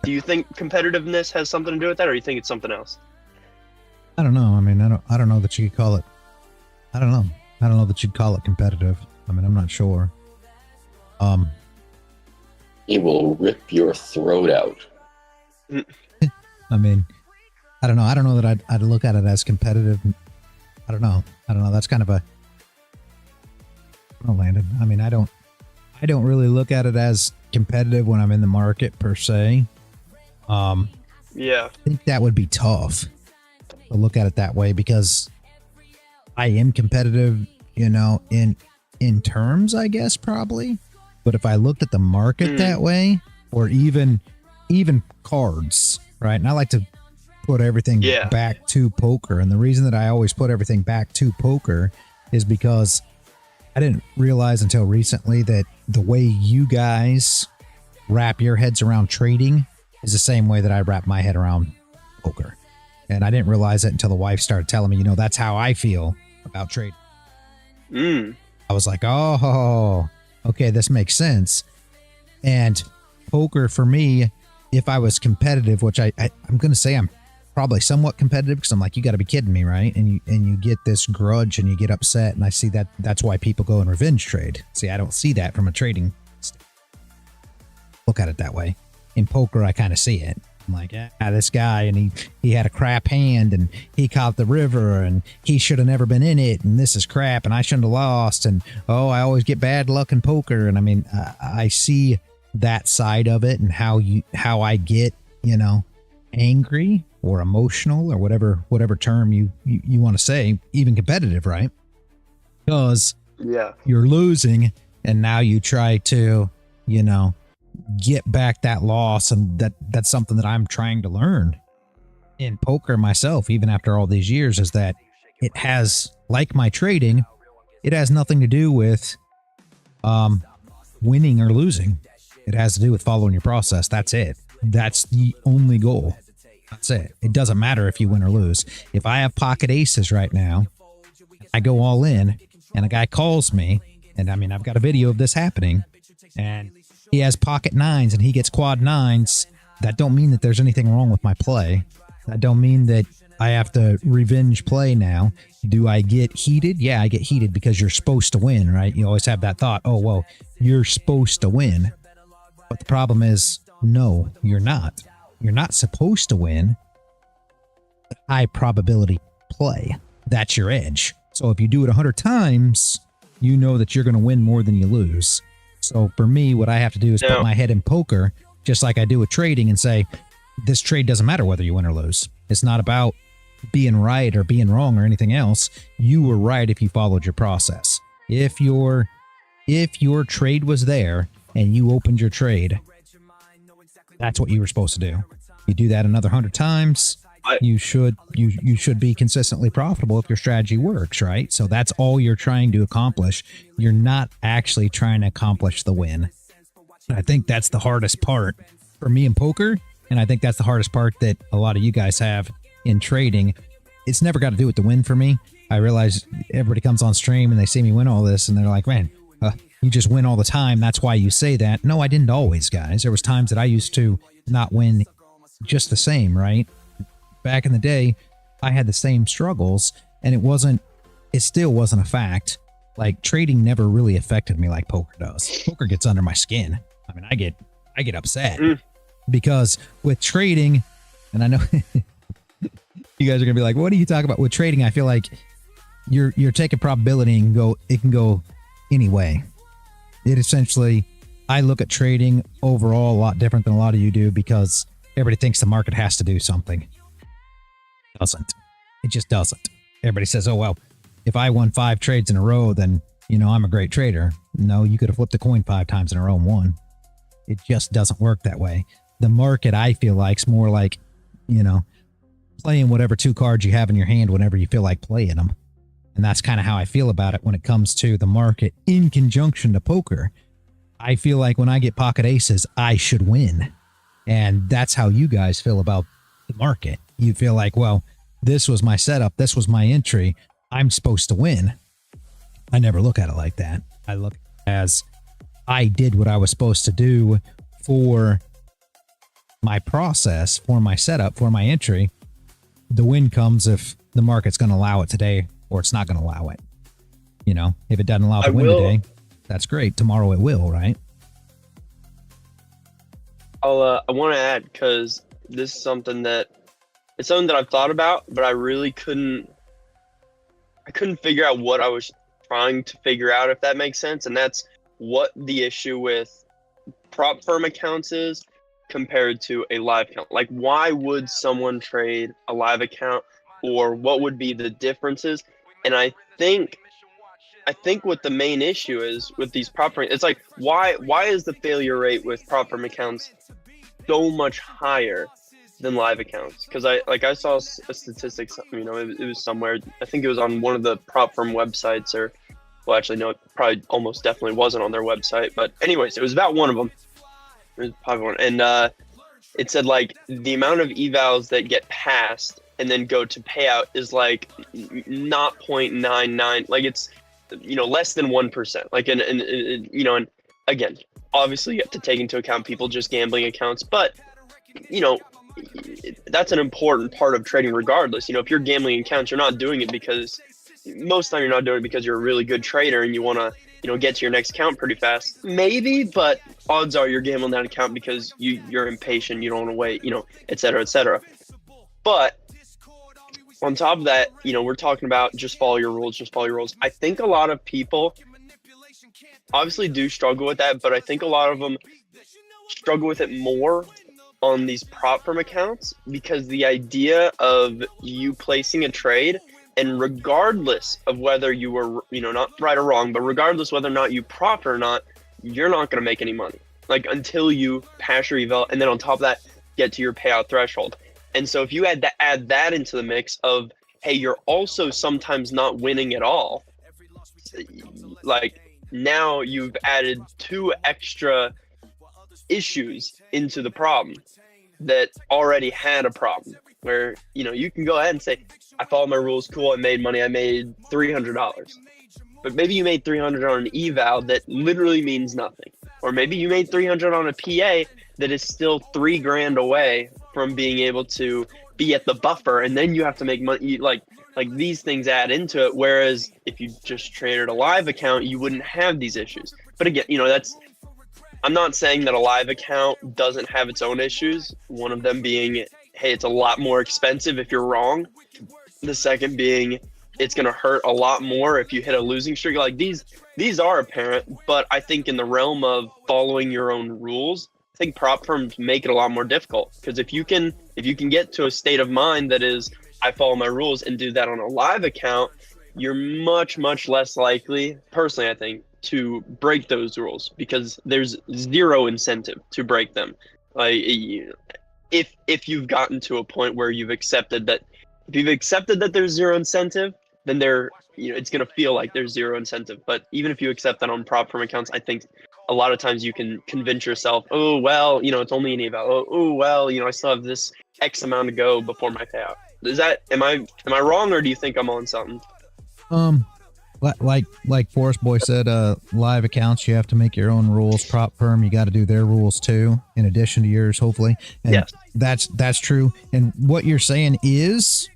Do you think competitiveness has something to do with that, or you think it's something else? I don't know. I mean, I don't know that you could call it. I don't know that you'd call it competitive. I mean, I'm not sure. It will rip your throat out. I mean, I don't know. I don't know that I'd look at it as competitive. I don't know. That's kind of a. Landon. I mean, I don't really look at it as competitive when I'm in the market per se. Yeah. I think that would be tough to look at it that way, because I am competitive, in terms, I guess, probably. But if I looked at the market that way, or even cards, right? And I like to put everything back to poker. And the reason that I always put everything back to poker is because I didn't realize until recently that the way you guys wrap your heads around trading is the same way that I wrap my head around poker. And I didn't realize it until the wife started telling me, that's how I feel about trading. I was like, oh, okay, this makes sense. And poker for me, if I was competitive, which I'm going to say I'm probably somewhat competitive, because I'm like, you got to be kidding me, right? And you get this grudge and you get upset, and I see that's why people go and revenge trade. See, I don't see that from a trading look at it that way. In poker, I kind of see it, I'm like, yeah, this guy, and he had a crap hand, and he caught the river, and he should have never been in it, and this is crap, and I shouldn't have lost, and oh, I always get bad luck in poker. And I mean, I see that side of it, and how I get, angry or emotional or whatever term you want to say, even competitive, right? Because you're losing, and now you try to, get back that loss, and that's something that I'm trying to learn in poker myself, even after all these years, is that it has, like my trading, it has nothing to do with winning or losing. It has to do with following your process. That's it. That's the only goal. That's it. It doesn't matter if you win or lose. If I have pocket aces right now, I go all in, and a guy calls me, and I mean, I've got a video of this happening, and he has pocket nines and he gets quad nines. That don't mean that there's anything wrong with my play. That don't mean that I have to revenge play now. Do I get heated? Yeah, I get heated because you're supposed to win, right? You always have that thought, oh, well, you're supposed to win. But the problem is, no, you're not. You're not supposed to win. High probability play. That's your edge. So if you do it 100 times, you know that you're going to win more than you lose. So for me, what I have to do is put my head in poker, just like I do with trading, and say, this trade doesn't matter whether you win or lose. It's not about being right or being wrong or anything else. You were right if you followed your process. If your trade was there and you opened your trade, that's what you were supposed to do. You do that another 100 times, you should be consistently profitable if your strategy works, right? So that's all you're trying to accomplish. You're not actually trying to accomplish the win. And I think that's the hardest part for me in poker, and I think that's the hardest part that a lot of you guys have in trading. It's never got to do with the win for me. I realize everybody comes on stream and they see me win all this, and they're like, man, you just win all the time. That's why you say that. No, I didn't always, guys. There was times that I used to not win just the same, right? Back in the day, I had the same struggles, and it still wasn't a fact. Like, trading never really affected me like poker does. Poker gets under my skin. I mean, I get upset because with trading, and I know you guys are gonna be like, what are you talking about? With trading, I feel like you're taking probability and it can go any way. It essentially, I look at trading overall a lot different than a lot of you do, because everybody thinks the market has to do something. It doesn't. It just doesn't. Everybody says, oh, well, if I won 5 trades in a row, then, I'm a great trader. No, you could have flipped a coin 5 times in a row and won. It just doesn't work that way. The market, I feel like, is more like, playing whatever 2 cards you have in your hand whenever you feel like playing them. And that's kind of how I feel about it when it comes to the market in conjunction to poker. I feel like when I get pocket aces, I should win. And that's how you guys feel about the market. You feel like, well, this was my setup. This was my entry. I'm supposed to win. I never look at it like that. I look as I did what I was supposed to do for my process, for my setup, for my entry. The win comes if the market's going to allow it today, or it's not going to allow it. If it doesn't allow the win today, that's great. Tomorrow it will, right? I want to add, because this is something that I've thought about, but I really couldn't figure out what I was trying to figure out, if that makes sense. And that's what the issue with prop firm accounts is compared to a live account. Like, why would someone trade a live account, or what would be the differences? And I think what the main issue is with these prop firm, it's like, why is the failure rate with prop firm accounts so much higher than live accounts? Because I saw a statistic, it was somewhere, I think it was on one of the prop firm websites, or, well, actually, no, it probably almost definitely wasn't on their website, but anyways, it was about one of them. It was probably one, and it said, like, the amount of evals that get passed and then go to payout is like 0.99, like it's less than 1%. Like, and again, obviously you have to take into account people just gambling accounts, but that's an important part of trading regardless. If you're gambling accounts, you're not doing it because most of the time you're not doing it because you're a really good trader and you want to get to your next account pretty fast. Maybe, but odds are you're gambling that account because you're impatient, you don't want to wait, et cetera, et cetera. But on top of that, we're talking about just follow your rules, just follow your rules. I think a lot of people obviously do struggle with that, but I think a lot of them struggle with it more on these prop firm accounts, because the idea of you placing a trade, and regardless of whether you were, not right or wrong, but regardless whether or not you propped or not, you're not going to make any money, like, until you pass your eval, and then on top of that, get to your payout threshold. And so if you had to add that into the mix of, hey, you're also sometimes not winning at all, like, now you've added 2 extra issues into the problem that already had a problem, where you can go ahead and say, I followed my rules, cool, I made money, I made $300, but maybe you made 300 on an eval that literally means nothing, or maybe you made 300 on a PA that is still $3,000 away from being able to be at the buffer, and then you have to make money. Like these things add into it, whereas if you just traded a live account, you wouldn't have these issues. But again, I'm not saying that a live account doesn't have its own issues. One of them being, hey, it's a lot more expensive if you're wrong. The second being, it's going to hurt a lot more if you hit a losing streak. Like, these are apparent, but I think in the realm of following your own rules, I think prop firms make it a lot more difficult, because if you can get to a state of mind that is, I follow my rules, and do that on a live account, you're much, much less likely, personally, I think, to break those rules, because there's zero incentive to break them. Like, if you've gotten to a point where you've accepted that, there's zero incentive, then it's going to feel like there's zero incentive. But even if you accept that on prop firm accounts, I think a lot of times you can convince yourself, oh, well, it's only an eval. Oh, well, I still have this X amount to go before my payout. Am I wrong, or do you think I'm on something? Like Forest Boy said, live accounts, you have to make your own rules. Prop firm, you got to do their rules too, in addition to yours, hopefully. And yes, that's true. And what you're saying is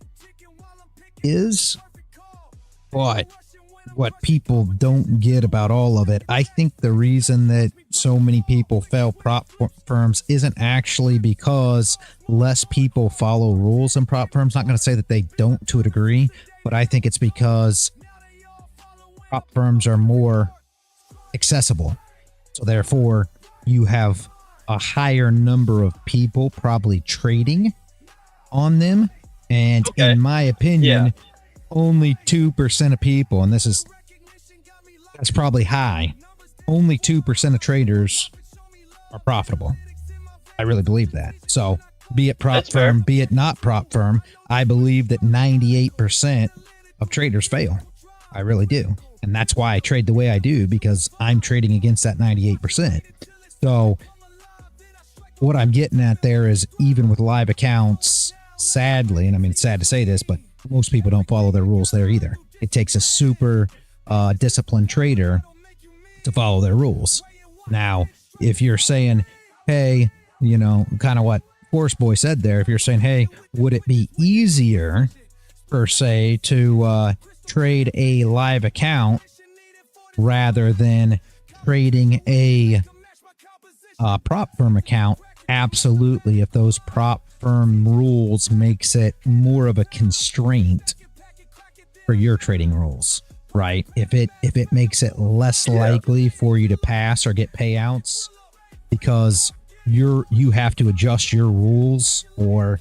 what people don't get about all of it. I think the reason that so many people fail prop firms isn't actually because less people follow rules in prop firms. Not going to say that they don't to a degree, but I think it's because prop firms are more accessible. So therefore, you have a higher number of people probably trading on them. And in my opinion, only 2% of people, and that's probably high, only 2% of traders are profitable. I really believe that. So be it prop firm, be it not prop firm, I believe that 98% of traders fail. I really do. And that's why I trade the way I do, because I'm trading against that 98%. So what I'm getting at there is, even with live accounts, sadly, and I mean, it's sad to say this, but most people don't follow their rules there either. It takes a super disciplined trader to follow their rules. Now, if you're saying, hey, kind of what Force Boy said there, if you're saying, hey, would it be easier, per se, to trade a live account rather than trading a prop firm account? Absolutely. If those prop firm rules makes it more of a constraint for your trading rules, right? If it makes it less likely for you to pass or get payouts because you have to adjust your rules, or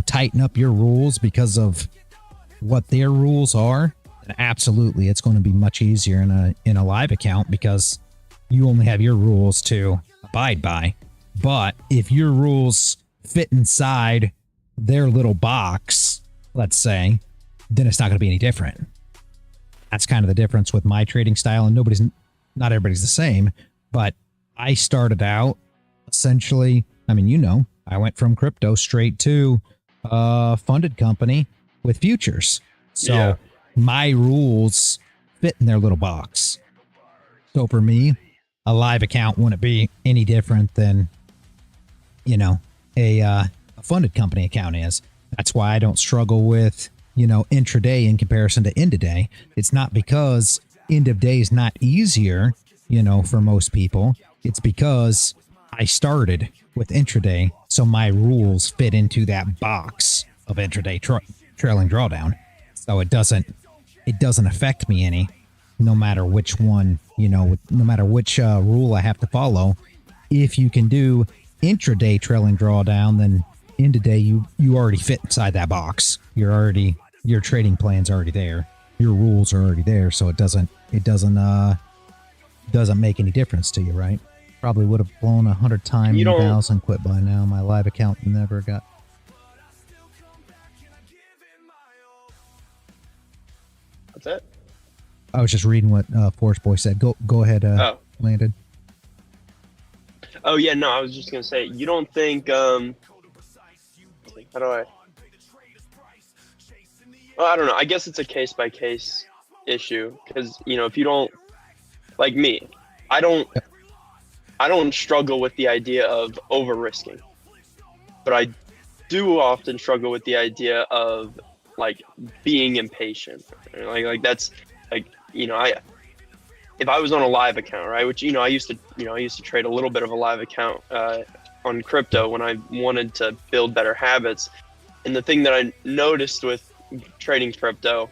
tighten up your rules because of what their rules are, then absolutely it's going to be much easier in a live account, because you only have your rules to abide by. But if your rules fit inside their little box, let's say, then it's not going to be any different. That's kind of the difference with my trading style, and not everybody's the same, but I started out essentially, I mean, I went from crypto straight to a funded company with futures. So my rules fit in their little box. So for me, a live account wouldn't be any different than, a funded company account is. That's why I don't struggle with, intraday in comparison to end-of-day. It's not because end of day is not easier, you know, for most people. It's because I started with intraday, so my rules fit into that box of intraday trailing drawdown. So it doesn't affect me any, no matter which one, you know, no matter which rule I have to follow. If you can do intraday trailing drawdown, then end of day you already fit inside that box. Your trading plan's already there. Your rules are already there, so it doesn't make any difference to you, right? Probably would have blown 100 times 1,000 quit by now. My live account never got. What's that? I was just reading what Force Boy said. Go ahead, Landon. Oh yeah, no, I was just gonna say, you don't think how do I? Well, I don't know. I guess it's a case by case issue because, you know, if you don't, like me, I don't struggle with the idea of over risking, but I do often struggle with the idea of like being impatient. Like that's like, you know, if I was on a live account, right, which, you know, I used to trade a little bit of a live account on crypto when I wanted to build better habits. And the thing that I noticed with trading crypto,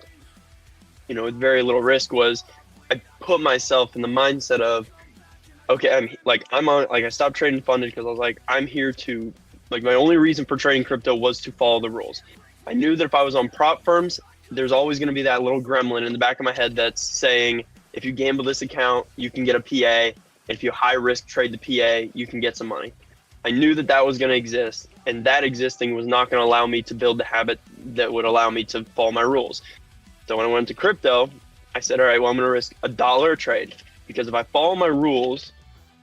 you know, with very little risk, was I put myself in the mindset of, okay, I stopped trading funded because I was like, I'm here to, like, my only reason for trading crypto was to follow the rules. I knew that if I was on prop firms, there's always going to be that little gremlin in the back of my head that's saying, if you gamble this account, you can get a PA. If you high risk trade the PA, you can get some money. I knew that that was going to exist, and that existing was not going to allow me to build the habit that would allow me to follow my rules. So when I went to crypto, I said, all right, well, I'm going to risk $1 a trade, because if I follow my rules,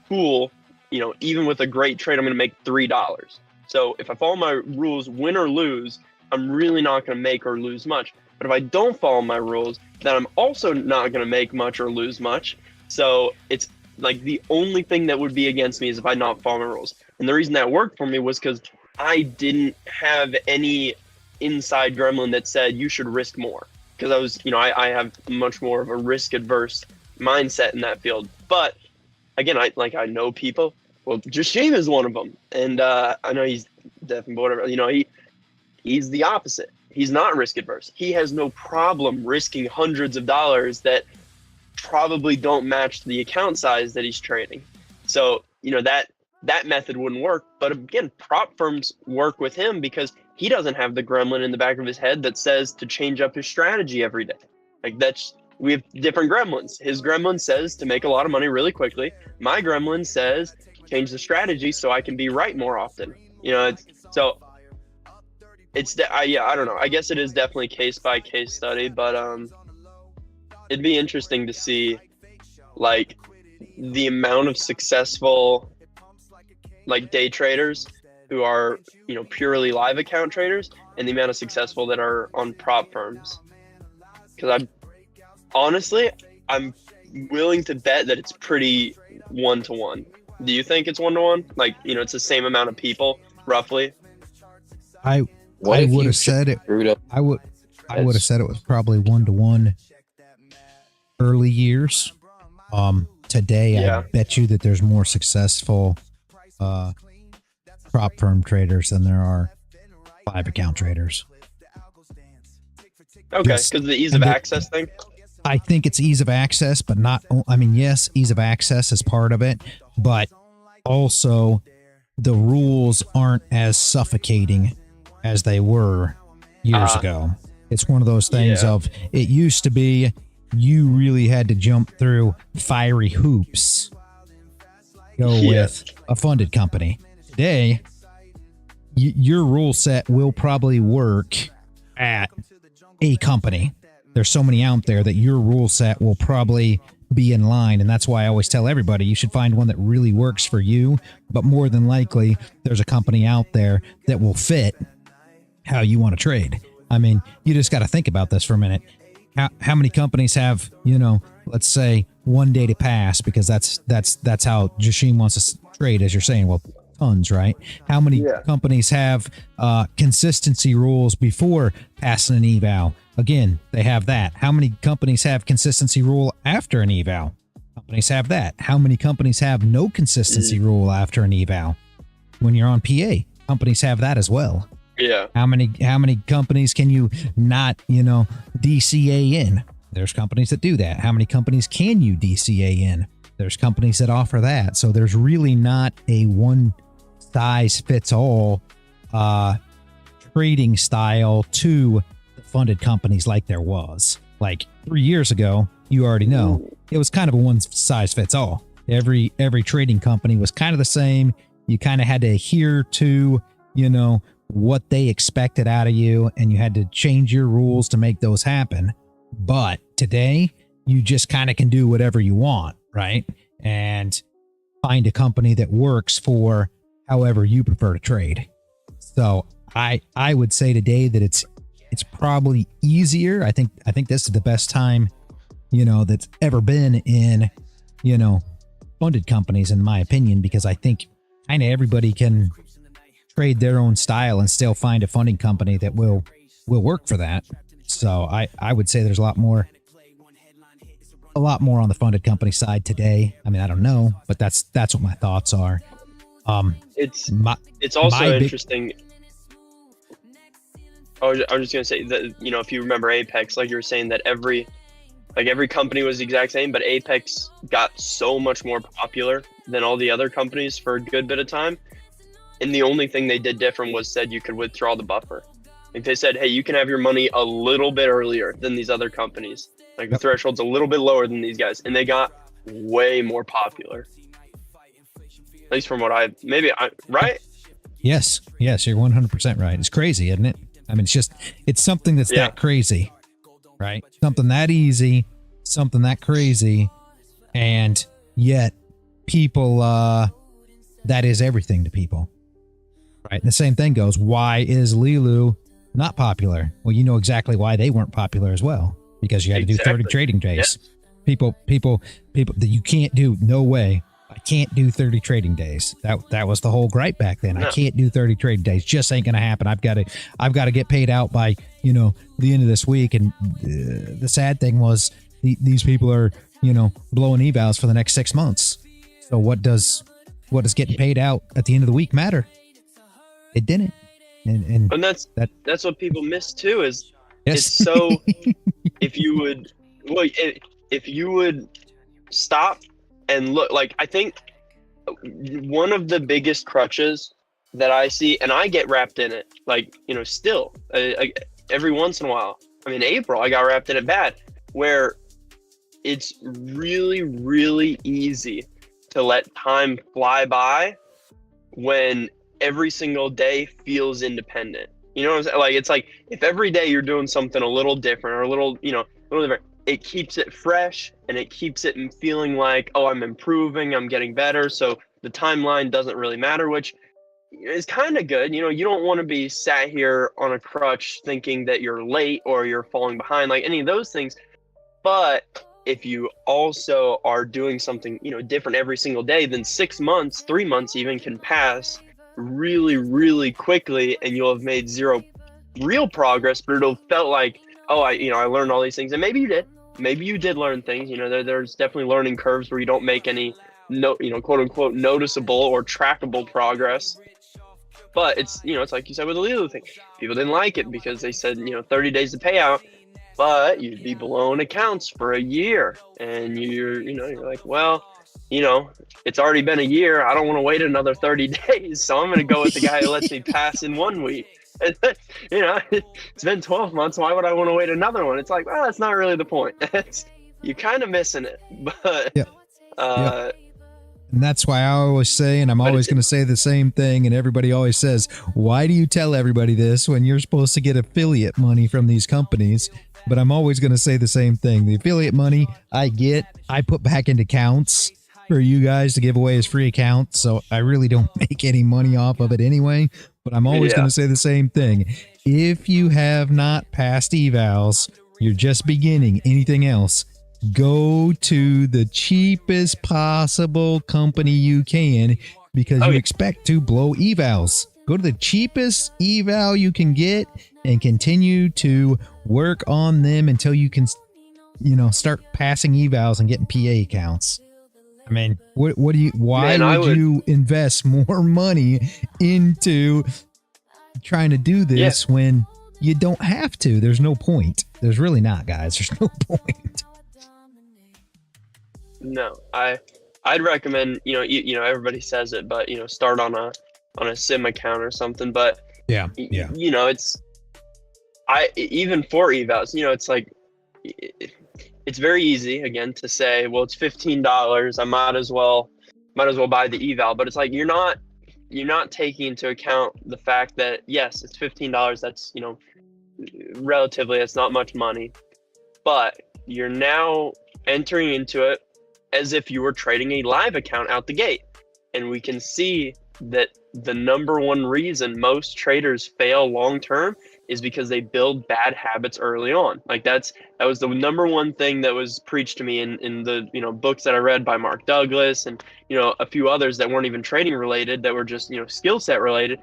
cool, you know, even with a great trade, I'm going to make $3. So if I follow my rules, win or lose, I'm really not going to make or lose much. But if I don't follow my rules, then I'm also not going to make much or lose much. So it's like the only thing that would be against me is if I not follow my rules. And the reason that worked for me was because I didn't have any inside gremlin that said you should risk more. Because I was, you know, I have much more of a risk adverse mindset in that field. But again, I know people. Well, Jashim is one of them. And I know he's deaf and whatever. You know, he's the opposite. He's not risk adverse. He has no problem risking hundreds of dollars that probably don't match the account size that he's trading. So, you know, that method wouldn't work. But again, prop firms work with him because he doesn't have the gremlin in the back of his head that says to change up his strategy every day. Like we have different gremlins. His gremlin says to make a lot of money really quickly. My gremlin says change the strategy so I can be right more often. You know, I don't know. I guess it is definitely case by case study, but it'd be interesting to see like the amount of successful like day traders who are, you know, purely live account traders and the amount of successful that are on prop firms. Because I'm willing to bet that it's pretty 1-to-1. Do you think it's 1-to-1? Like, you know, it's the same amount of people roughly. I would have said it. I would have said it was probably 1-to-1 early years. Today, yeah. I bet you that there's more successful prop firm traders than there are live account traders. Okay, because the ease of access thing. I think it's ease of access, but not. I mean, yes, ease of access is part of it, but also the rules aren't as suffocating as they were years ago. It's one of those things of, it used to be you really had to jump through fiery hoops to go with a funded company. Today, your rule set will probably work at a company. There's so many out there that your rule set will probably be in line, and that's why I always tell everybody you should find one that really works for you, but more than likely there's a company out there that will fit how you want to trade. I mean, you just got to think about this for a minute. How many companies have, you know, let's say 1 day to pass, because that's how Jashim wants to trade, as you're saying. Well, tons, right? How many companies have consistency rules before passing an eval? again, they have that. How many companies have consistency rule after an eval? Companies have that. How many companies have no consistency rule after an eval? When you're on PA, companies have that as well. Yeah. How many companies can you not, DCA in? There's companies that do that. How many companies can you DCA in? There's companies that offer that. So there's really not a one size fits all trading style to the funded companies like there was. Like 3 years ago, you already know, it was kind of a one size fits all. Every trading company was kind of the same. You kind of had to adhere to, what they expected out of you, and you had to change your rules to make those happen. But today, you just kind of can do whatever you want, right? And find a company that works for however you prefer to trade. So I would say today that it's probably easier. I think this is the best time, that's ever been in, funded companies, in my opinion, because I think kind of everybody can trade their own style and still find a funding company that will work for that. So I would say there's a lot more on the funded company side today. I mean, I don't know, but that's what my thoughts are. It's also interesting. I was just gonna say that, if you remember Apex, like you were saying, that every company was the exact same, but Apex got so much more popular than all the other companies for a good bit of time. And the only thing they did different was said you could withdraw the buffer. Like they said, hey, you can have your money a little bit earlier than these other companies. Like the threshold's a little bit lower than these guys, and they got way more popular. At least from what right? Yes, you're 100% right. It's crazy, isn't it? I mean, it's something that's that crazy, right? Something that easy, something that crazy, and yet people, that is everything to people, right? And the same thing goes, why is Leeloo not popular? Well, you know exactly why they weren't popular as well, because you had to do 30 trading days. Yeah. People that you can't do, no way. I can't do 30 trading days. That was the whole gripe back then. No. I can't do 30 trading days. Just ain't gonna happen. I've got to get paid out by the end of this week. And the sad thing was these people are blowing evals for the next 6 months. So what does getting paid out at the end of the week matter? It didn't. And that's what people miss too. Is yes. It's so if you would stop and look, like, I think one of the biggest crutches that I see, and I get wrapped in it, like, still every once in a while. I mean, April, I got wrapped in it bad, where it's really, really easy to let time fly by when every single day feels independent. You know what I'm saying? Like, it's like if every day you're doing something a little different or a little different, it keeps it fresh and it keeps it feeling like, oh, I'm improving, I'm getting better. So the timeline doesn't really matter, which is kind of good. You don't want to be sat here on a crutch thinking that you're late or you're falling behind, like any of those things. But if you also are doing something, different every single day, then 6 months, 3 months even can pass really, really quickly, and you'll have made zero real progress, but it'll felt like, oh, I learned all these things. And maybe you did learn things. There's definitely learning curves where you don't make any quote unquote noticeable or trackable progress. But it's like you said with the Leeloo thing, people didn't like it because they said 30 days to pay out, but you'd be blowing accounts for a year, and you're like, well, it's already been a year. I don't want to wait another 30 days, so I'm going to go with the guy who lets me pass in 1 week. It's been 12 months. Why would I want to wait another one? It's like, well, that's not really the point. You're kind of missing it. But And that's why I always say, and I'm always going to say the same thing, and everybody always says, why do you tell everybody this when you're supposed to get affiliate money from these companies? But I'm always going to say the same thing. The affiliate money I put back into accounts for you guys to give away as free accounts, so I really don't make any money off of it anyway. But I'm always going to say the same thing. If you have not passed evals, you're just beginning anything else, go to the cheapest possible company you can, because you expect to blow evals. Go to the cheapest eval you can get and continue to work on them until you can, you know, start passing evals and getting PA accounts. I mean, what do you, why would you invest more money into trying to do this when you don't have to? There's no point. There's really not, guys. There's no point. No, I'd recommend, you know, everybody says it, but, you know, start on a sim account or something. But yeah, you know, even for evals, you know, it's like, it's very easy again to say, well, it's $15. I might as well buy the eval. But it's like, you're not taking into account the fact that, yes, it's $15. That's, you know, relatively, it's not much money, but you're now entering into it as if you were trading a live account out the gate. And we can see that the number one reason most traders fail long term is because they build bad habits early on. Like that was the number one thing that was preached to me in the, you know, books that I read by Mark Douglas and, you know, a few others that weren't even trading related, that were just, you know, skill set related.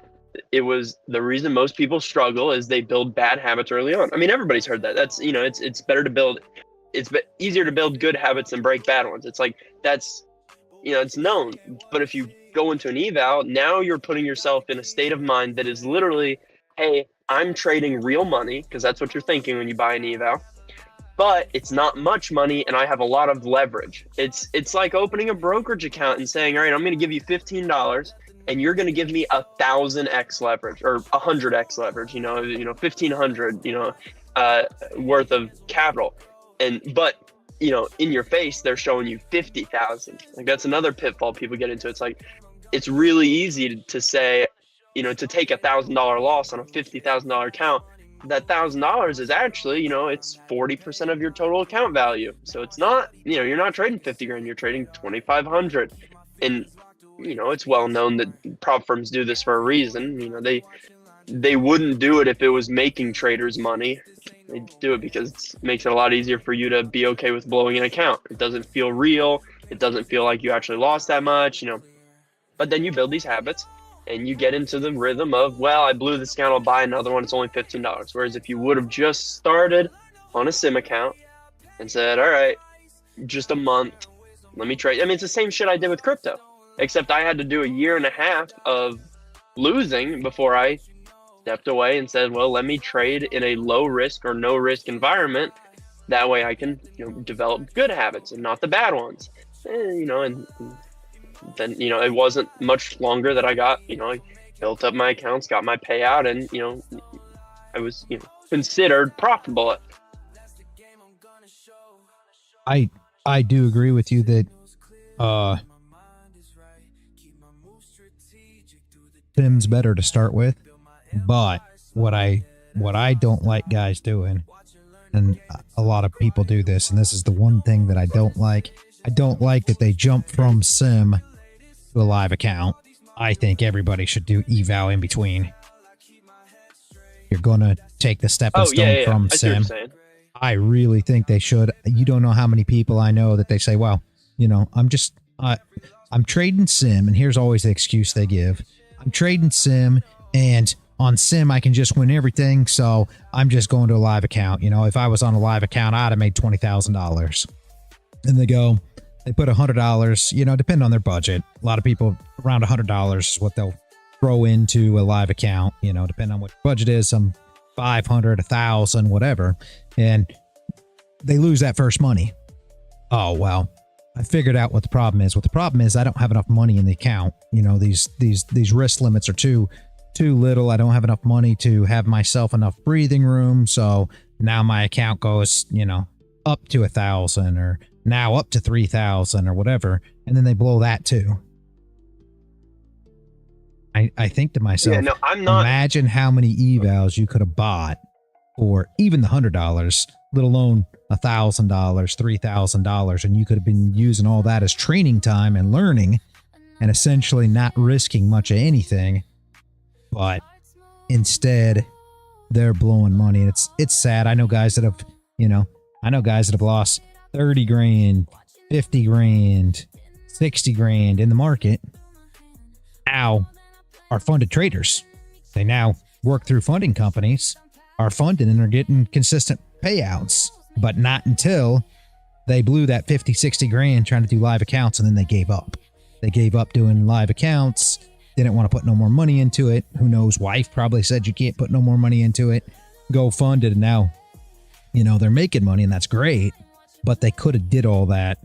It was the reason most people struggle is they build bad habits early on. I mean, everybody's heard that. That's, you know, it's better to build, it's easier to build good habits than break bad ones. It's like, that's, you know, it's known. But if you go into an eval, now you're putting yourself in a state of mind that is literally, hey, I'm trading real money, because that's what you're thinking when you buy an eval, but it's not much money and I have a lot of leverage. It's like opening a brokerage account and saying, all right, I'm going to give you $15 and you're going to give me 1,000x leverage or 100x leverage, you know, 1,500, you know, worth of capital. But, you know, in your face, they're showing you 50,000. Like that's another pitfall people get into. It's like, it's really easy to say, you know, to take $1,000 loss on a $50,000 account. That $1,000 is actually, you know, it's 40% of your total account value. So it's not, you know, you're not trading 50 grand, you're trading 2,500. And, you know, it's well known that prop firms do this for a reason. You know, they wouldn't do it if it was making traders money. They do it because it makes it a lot easier for you to be okay with blowing an account. It doesn't feel real. It doesn't feel like you actually lost that much, you know. But then you build these habits and you get into the rhythm of, well, I blew this account, I'll buy another one. It's only $15. Whereas if you would have just started on a sim account and said, all right, just a month, let me trade. I mean, it's the same shit I did with crypto, except I had to do a year and a half of losing before I stepped away and said, well, let me trade in a low risk or no risk environment. That way I can, you know, develop good habits and not the bad ones. You know, and then, you know, it wasn't much longer that I got, you know, I built up my accounts, got my payout, and, you know, I was, you know, considered profitable. I do agree with you that Sim's better to start with, but what I don't like guys doing, and a lot of people do this, and this is the one thing that I don't like. I don't like that they jump from sim to a live account. I think everybody should do eval in between. You're gonna take the stepping stone from sim. I really think they should. You don't know how many people I know that they say, well, you know, I'm trading sim, and here's always the excuse they give. I'm trading sim, and on sim I can just win everything, so I'm just going to a live account. You know, if I was on a live account, I'd have made $20,000. And they put $100, you know, depending on their budget. A lot of people, around $100 is what they'll throw into a live account, you know, depending on what your budget is, some 500, 1,000, whatever. And they lose that first money. Oh, well, I figured out what the problem is. What the problem is, I don't have enough money in the account. You know, these risk limits are too little. I don't have enough money to have myself enough breathing room. So now my account goes, you know, up to 1,000 or now up to 3,000 or whatever. And then they blow that too. I think to myself, yeah, no, I'm not. Imagine how many evals you could have bought for even the $100, let alone $1,000, $3,000. And you could have been using all that as training time and learning and essentially not risking much of anything. But instead, they're blowing money. And it's sad. I know guys that have lost 30 grand, 50 grand, 60 grand in the market now are funded traders. They now work through funding companies, are funded, and are getting consistent payouts, but not until they blew that 50, 60 grand trying to do live accounts, and then they gave up. They gave up doing live accounts, didn't want to put no more money into it. Who knows? Wife probably said you can't put no more money into it. Go fund it, and now, you know, they're making money, and that's great, but they could have did all that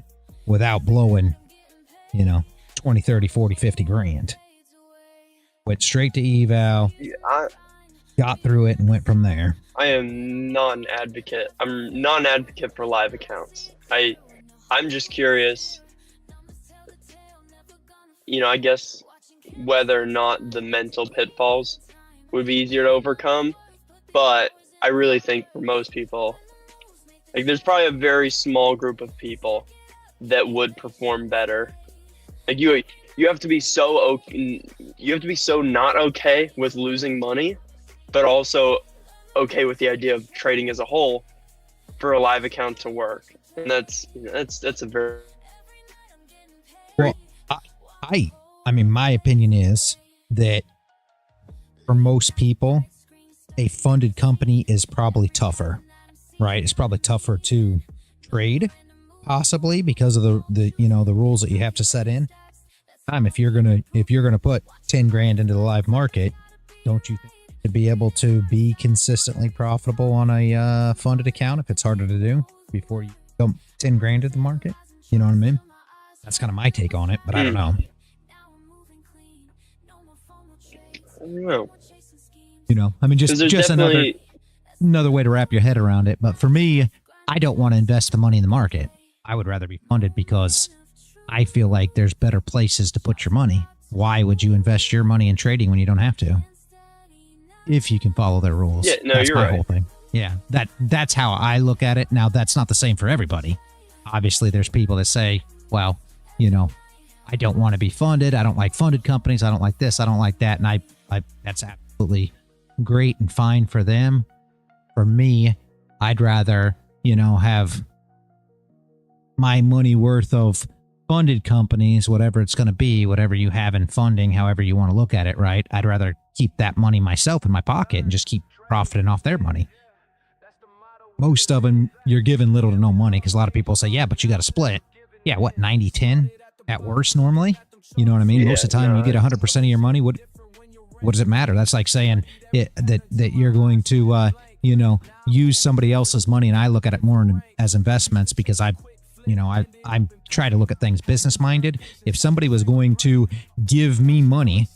without blowing, you know, 20, 30, 40, 50 grand. Went straight to eval, got through it, and went from there. I am not an advocate. I'm not an advocate for live accounts. I'm just curious, you know, I guess whether or not the mental pitfalls would be easier to overcome. But I really think for most people, like, there's probably a very small group of people that would perform better. Like, you have to be so not okay with losing money, but also okay with the idea of trading as a whole for a live account to work. And that's a very... Well, I mean, my opinion is that for most people, a funded company is probably tougher, right? It's probably tougher to trade, possibly because of the you know, the rules that you have to set in. If you're gonna put 10 grand into the live market, don't you think to be able to be consistently profitable on a funded account if it's harder to do before you dump 10 grand into the market? You know what I mean? That's kind of my take on it, but I don't know. I don't know. You know, I mean, just another way to wrap your head around it. But for me, I don't want to invest the money in the market. I would rather be funded because I feel like there's better places to put your money. Why would you invest your money in trading when you don't have to? If you can follow their rules. Yeah, no, that's you're my right. whole thing. Yeah, that's how I look at it. Now, that's not the same for everybody. Obviously, there's people that say, well, you know, I don't want to be funded. I don't like funded companies. I don't like this. I don't like that. And I that's absolutely great and fine for them. For me, I'd rather, you know, have my money worth of funded companies, whatever it's going to be, whatever you have in funding, however you want to look at it, right? I'd rather keep that money myself in my pocket and just keep profiting off their money. Most of them, you're giving little to no money because a lot of people say, yeah, but you got to split. Yeah, what, 90-10 at worst normally? You know what I mean? Yeah, most of the time you get 100% of your money. What does it matter? That's like saying that you're going to, you know, use somebody else's money, and I look at it more as investments because I'm trying to look at things business minded. If somebody was going to give me money,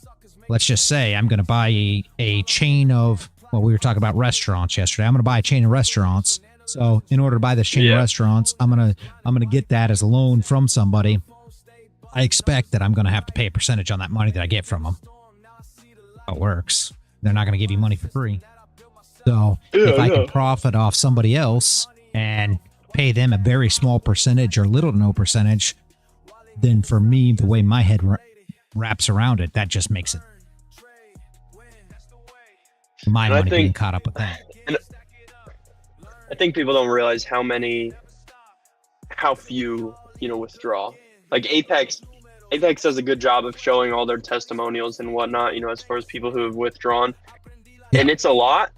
let's just say I'm going to buy a chain of, well, we were talking about restaurants yesterday. I'm going to buy a chain of restaurants. So in order to buy this chain of restaurants, I'm gonna get that as a loan from somebody. I expect that I'm going to have to pay a percentage on that money that I get from them. How it works. They're not going to give you money for free. So if I can profit off somebody else and pay them a very small percentage or little to no percentage, then for me, the way my head wraps around it, that just makes it my money being caught up with that. And I think people don't realize how few, you know, withdraw. Like Apex does a good job of showing all their testimonials and whatnot, you know, as far as people who have withdrawn. Yeah. And it's a lot,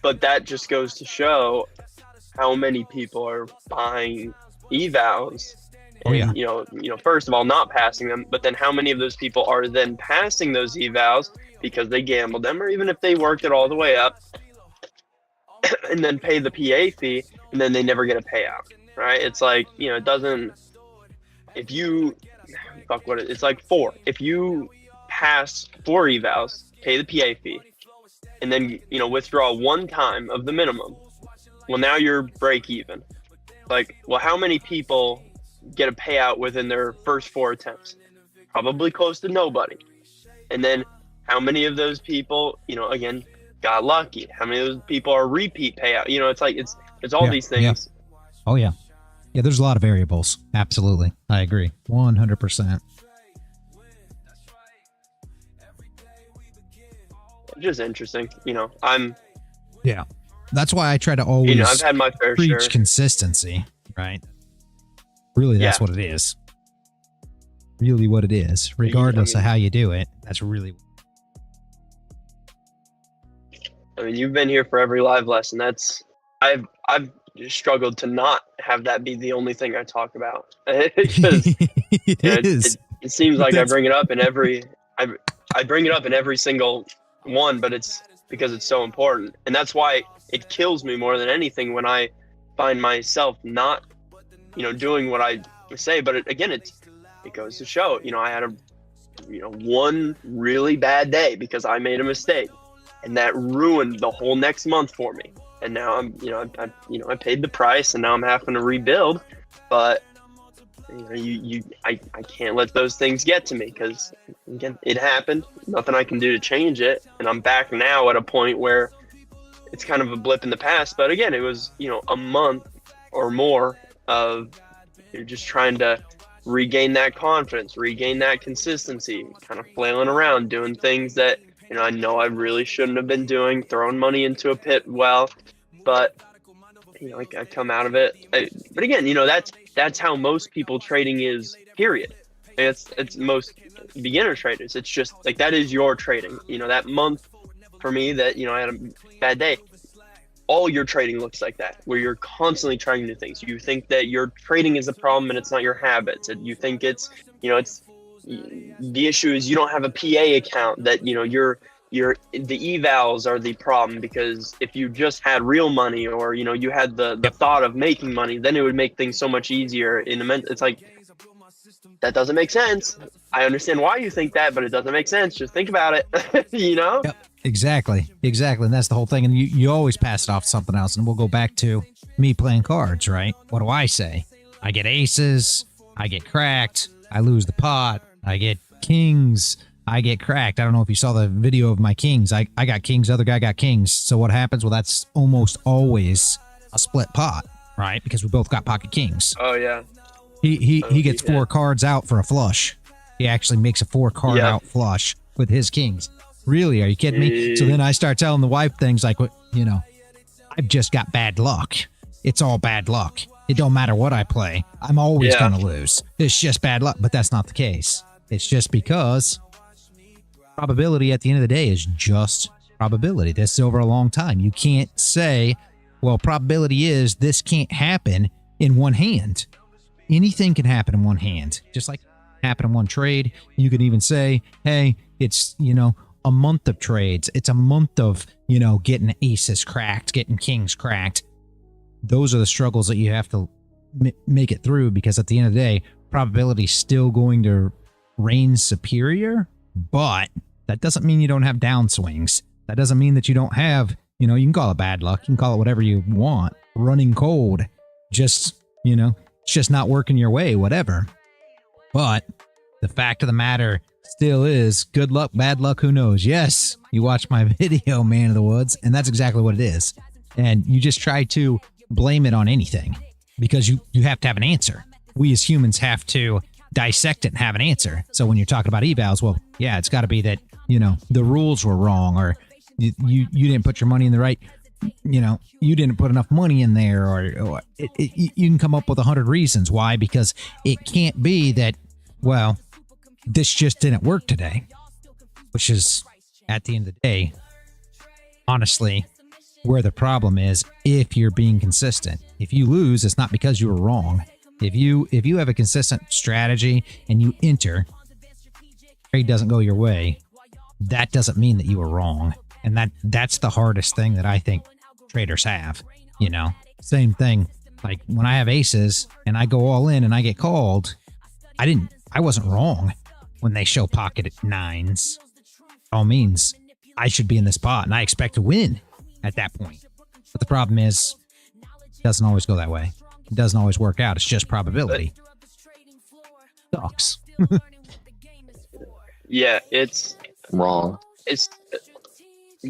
but that just goes to show how many people are buying evals. And, you know, first of all, not passing them, but then how many of those people are then passing those evals because they gambled them, or even if they worked it all the way up and then pay the PA fee and then they never get a payout, right? It's like, you know, it doesn't, if you, it's like 4. If you pass 4 evals, pay the PA fee, and then, you know, withdraw 1 time of the minimum, well, now you're break even. Like, well, how many people get a payout within their first 4 attempts? Probably close to nobody. And then how many of those people, you know, again, got lucky? How many of those people are repeat payout? You know, it's like, it's all these things. Yeah. Oh, yeah. Yeah, there's a lot of variables. Absolutely. I agree. 100%. Just interesting. You know, Yeah. That's why I try to always, you know, I've had my fair preach share. Consistency, right? Really, that's what it is. Really what it is. Regardless of how you do it, that's really. I mean, you've been here for every live lesson. I've struggled to not have that be the only thing I talk about because It is. it seems like I That's- bring it up in every I bring it up in every single one, but it's because it's so important, and that's why it kills me more than anything when I find myself not, doing what I say. But it goes to show, I had one really bad day because I made a mistake, and that ruined the whole next month for me. And now I paid the price, and now I'm having to rebuild. But I can't let those things get to me because, again, it happened. Nothing I can do to change it, and I'm back now at a point where it's kind of a blip in the past. But again, it was a month or more of just trying to regain that confidence, regain that consistency, kind of flailing around, doing things that I know I really shouldn't have been doing, throwing money into a pit. But I come out of it. But again, that's how most people trading is, period. And it's most beginner traders. It's just like, that is your trading. That month for me that, I had a bad day, all your trading looks like that, where you're constantly trying new things. You think that your trading is a problem and it's not your habits. And you think it's the issue is you don't have a PA account, that, the evals are the problem, because if you just had real money, or, you had the thought of making money, then it would make things so much easier. It's like, that doesn't make sense. I understand why you think that, but it doesn't make sense. Just think about it, Yep, exactly. And that's the whole thing. And you always pass it off to something else. And we'll go back to me playing cards, right? What do I say? I get aces, I get cracked, I lose the pot, I get kings, I get cracked. I don't know if you saw the video of my kings. I got kings, the other guy got kings. So what happens? Well, that's almost always a split pot, right? Because we both got pocket kings. Oh, yeah. He gets 4 cards out for a flush. He actually makes a 4-card out flush with his kings. Really? Are you kidding me? So then I start telling the wife things like, I've just got bad luck. It's all bad luck. It don't matter what I play. I'm always going to lose. It's just bad luck. But that's not the case. It's just because probability at the end of the day is just probability. This is over a long time. You can't say, well, probability is this can't happen in one hand. Anything can happen in one hand, just like happen in one trade. You could even say, hey, it's, a month of trades. It's a month of, getting aces cracked, getting kings cracked. Those are the struggles that you have to make it through, because at the end of the day, probability is still going to reign superior, but that doesn't mean you don't have downswings. That doesn't mean that you don't have, you can call it bad luck. You can call it whatever you want. Running cold. Just, it's just not working your way, whatever. But the fact of the matter still is, good luck, bad luck, who knows? Yes, you watched my video, Man of the Woods, and that's exactly what it is. And you just try to blame it on anything, because you have to have an answer. We as humans have to dissect it and have an answer. So when you're talking about evals, well, yeah, it's got to be that, the rules were wrong, or you didn't put your money in the right, you didn't put enough money in there, or you can come up with 100 reasons why, because it can't be that, well, this just didn't work today, which is, at the end of the day, honestly, where the problem is. If you're being consistent, if you lose, it's not because you were wrong. If you have a consistent strategy and you enter, trade doesn't go your way, that doesn't mean that you were wrong. And that's the hardest thing that I think traders have. Same thing, like when I have aces and I go all in and I get called, I wasn't wrong when they show pocket at 9s. All means I should be in this pot and I expect to win at that point. But the problem is, it doesn't always go that way. It doesn't always work out. It's just probability. Sucks. Yeah, it's Wrong.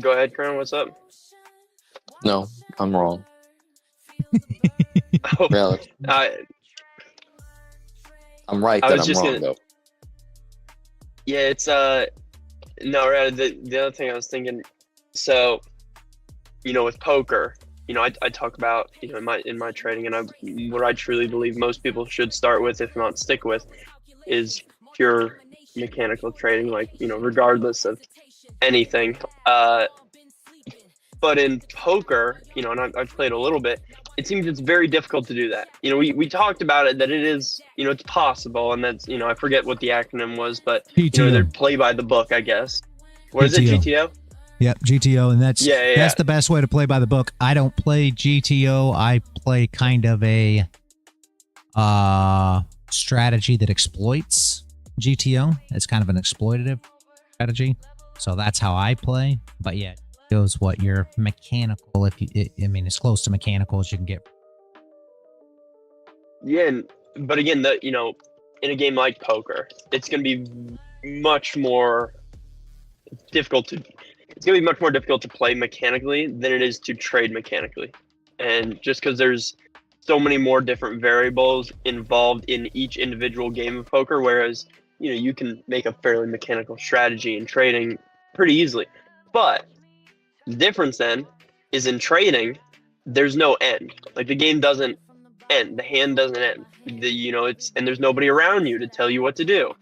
Go ahead, Crown. What's up? No, I'm wrong. Oh, Really. I'm right I that was I'm just wrong, gonna- though. yeah, it's no, right. The other thing I was thinking, so, with poker, I talk about, in my trading, and what I truly believe most people should start with, if not stick with, is pure mechanical trading, like, regardless of anything. But in poker, you know, and I've played a little bit, it seems it's very difficult to do that. You know, we talked about it, that it is, you know, it's possible, and that's, you know, I forget what the acronym was, but you know, they're play by the book, I guess. What is it, GTO? Yep, GTO, and that's yeah. That's the best way to play by the book. I don't play GTO. I play kind of a strategy that exploits GTO. It's kind of an exploitative strategy, so that's how I play. But yeah, it goes what you're mechanical. If you, I mean, as close to mechanical as you can get. Yeah, but again, you know, in a game like poker, it's going to be much more difficult to. It's going to be much more difficult to play mechanically than it is to trade mechanically, and just because there's so many more different variables involved in each individual game of poker, whereas, you know, you can make a fairly mechanical strategy in trading pretty easily. But the difference then is in trading, there's no end. Like, the game doesn't end, the hand doesn't end. You know, and there's nobody around you to tell you what to do.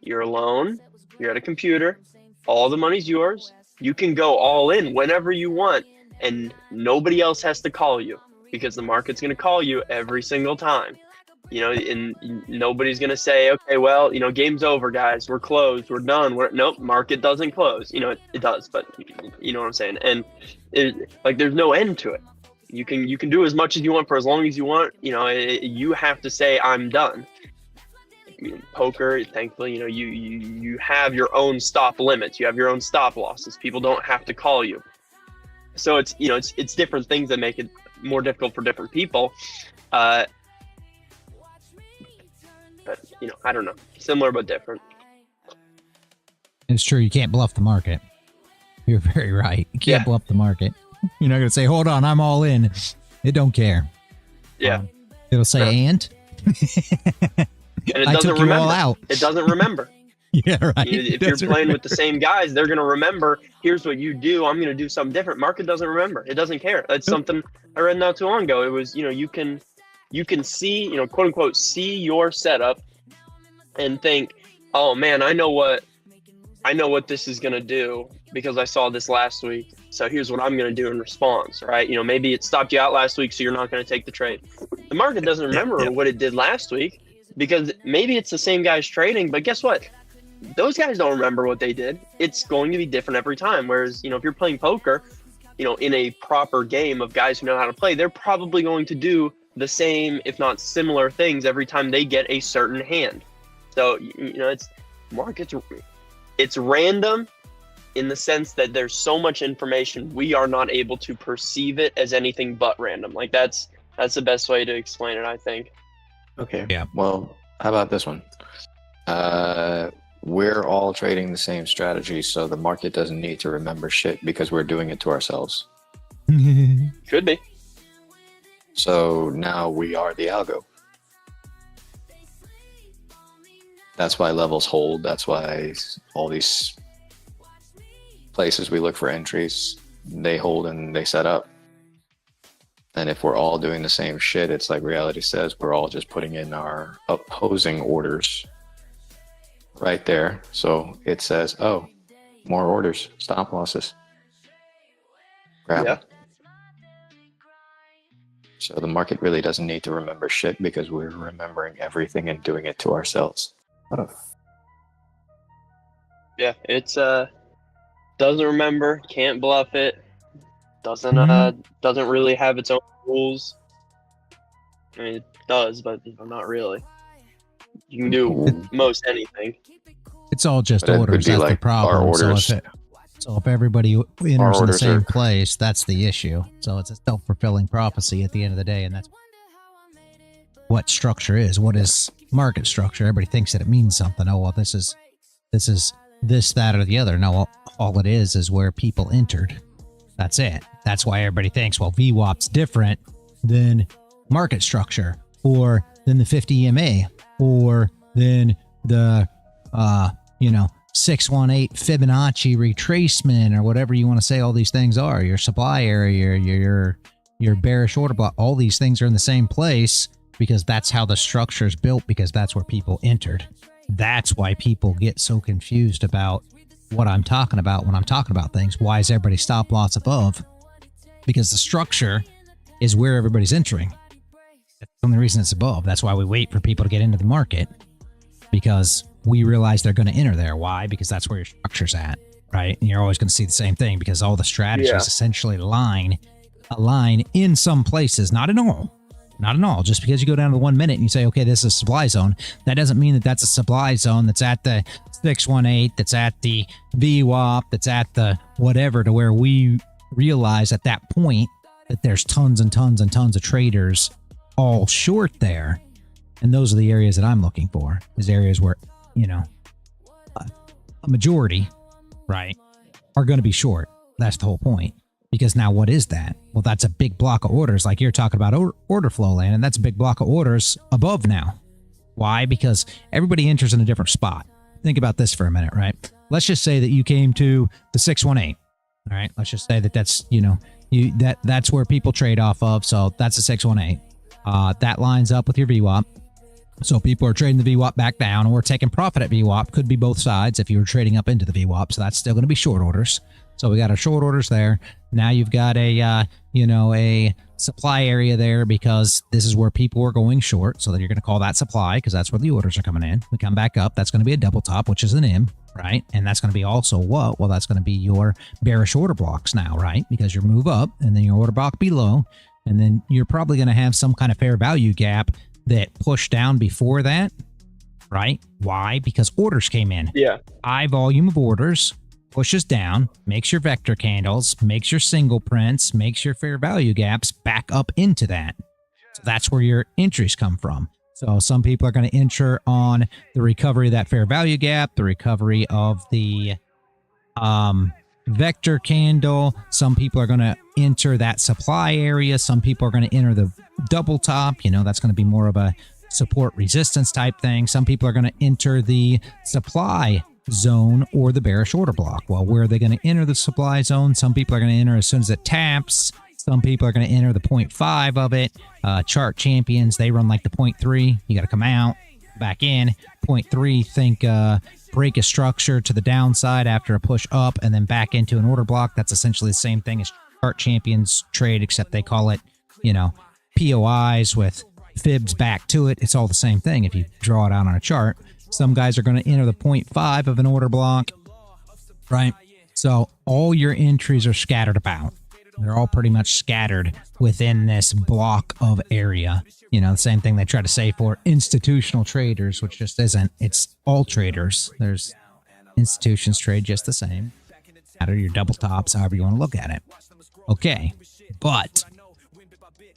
You're alone, you're at a computer, all the money's yours. You can go all in whenever you want, and nobody else has to call you, because the market's going to call you every single time. You know, and nobody's going to say, okay, well, you know, game's over, guys. We're closed. We're done. Nope, market doesn't close. You know, it does, but you know what I'm saying? And like, there's no end to it. You can do as much as you want for as long as you want. You know, you have to say, I'm done. Poker, thankfully, you know, you have your own stop limits. You have your own stop losses. People don't have to call you. So it's, you know, it's different things that make it more difficult for different people. But, you know, I don't know. Similar but different. It's true. You can't bluff the market. You're very right. You can't bluff the market. You're not going to say, hold on, I'm all in. It don't care. Yeah. It'll say, and? And it I doesn't took you remember. all out. It doesn't remember. Yeah, right. If you're playing with the same guys, they're going to remember, here's what you do, I'm going to do something different. Market doesn't remember. It doesn't care. That's something I read not too long ago. It was, you know, you can see, you know, quote unquote, see your setup and think, oh man, I know what this is going to do because I saw this last week. So here's what I'm going to do in response, right? You know, maybe it stopped you out last week, so you're not going to take the trade. The market doesn't remember what it did last week, because maybe it's the same guys trading, but guess what? Those guys don't remember what they did. It's going to be different every time. Whereas, you know, if you're playing poker, you know, in a proper game of guys who know how to play, they're probably going to do the same, if not similar things every time they get a certain hand. So, you know, it's random in the sense that there's so much information, we are not able to perceive it as anything but random. Like, that's the best way to explain it, I think. Okay. Yeah. Well, how about this one? We're all trading the same strategy, so the market doesn't need to remember shit because we're doing it to ourselves. Could be. So now we are the algo. That's why levels hold. That's why all these places we look for entries, they hold and they set up. And if we're all doing the same shit, it's like reality says, we're all just putting in our opposing orders right there. So it says, oh, more orders, stop losses. Grab it. So the market really doesn't need to remember shit because we're remembering everything and doing it to ourselves. Yeah, it's doesn't remember, can't bluff it, doesn't really have its own rules. I mean, it does, but you know, not really. You can do most anything. It's all just But it orders. would be That's the like problem. our orders. So if everybody enters in the orders same are- place, that's the issue. So it's a self-fulfilling prophecy at the end of the day, and that's what structure is. What is market structure? Everybody thinks that it means something. Oh, well, this is this, that, or the other. No, all it is where people entered. That's it. That's why everybody thinks, well, VWAP's different than market structure, or than the 50 EMA, or than the 618 Fibonacci retracement, or whatever you want to say all these things are. Your supply area, your bearish order block, all these things are in the same place because that's how the structure is built, because that's where people entered. That's why people get so confused about what I'm talking about when I'm talking about things. Why is everybody stop loss above? Because the structure is where everybody's entering. That's the only reason it's above. That's why we wait for people to get into the market, because we realize they're going to enter there. Why? Because that's where your structure's at, right? And you're always going to see the same thing, because all the strategies essentially align in some places, not in all. Not in all. Just because you go down to the 1 minute and you say, okay, this is a supply zone, that doesn't mean that that's a supply zone that's at the 618, that's at the VWAP, that's at the whatever, to where we realize at that point that there's tons and tons and tons of traders all short there. And those are the areas that I'm looking for, is areas where, you know, a majority, right, are going to be short. That's the whole point. Because now what is that? Well, that's a big block of orders. Like you're talking about order flow, Landon. That's a big block of orders above now. Why? Because everybody enters in a different spot. Think about this for a minute, right? Let's just say that you came to the 618. All right. Let's just say that that's, you know, that's where people trade off of. So that's a 618. That lines up with your VWAP. So people are trading the VWAP back down, or taking profit at VWAP. Could be both sides if you were trading up into the VWAP. So that's still going to be short orders. So we got our short orders there. Now you've got a, you know, a supply area there, because this is where people are going short. So that you're going to call that supply, because that's where the orders are coming in. We come back up. That's going to be a double top, which is an M, right? And that's going to be also what? Well, that's going to be your bearish order blocks now, right? Because you move up and then your order block below. And then you're probably going to have some kind of fair value gap that pushed down before that, right? Why? Because orders came in. Yeah. High volume of orders pushes down, makes your vector candles, makes your single prints, makes your fair value gaps back up into that. So that's where your entries come from. So some people are going to enter on the recovery of that fair value gap, the recovery of the vector candle. Some people are going to enter that supply area. Some people are going to enter the double top. You know, that's going to be more of a support resistance type thing. Some people are going to enter the supply zone or the bearish order block. Well, where are they going to enter the supply zone? Some people are going to enter as soon as it taps. Some people are going to enter the 0.5 of it. Chart champions, they run like the 0.3. You got to come out, back in. 0.3, think break a structure to the downside after a push up, and then back into an order block. That's essentially the same thing as chart champions trade, except they call it, you know, POIs with fibs back to it. It's all the same thing if you draw it out on a chart. Some guys are going to enter the 0.5 of an order block, right? So all your entries are scattered about. They're all pretty much scattered within this block of area. You know, the same thing they try to say for institutional traders, which just isn't. It's all traders. There's institutions trade just the same. Matter your double tops, however you want to look at it. Okay, but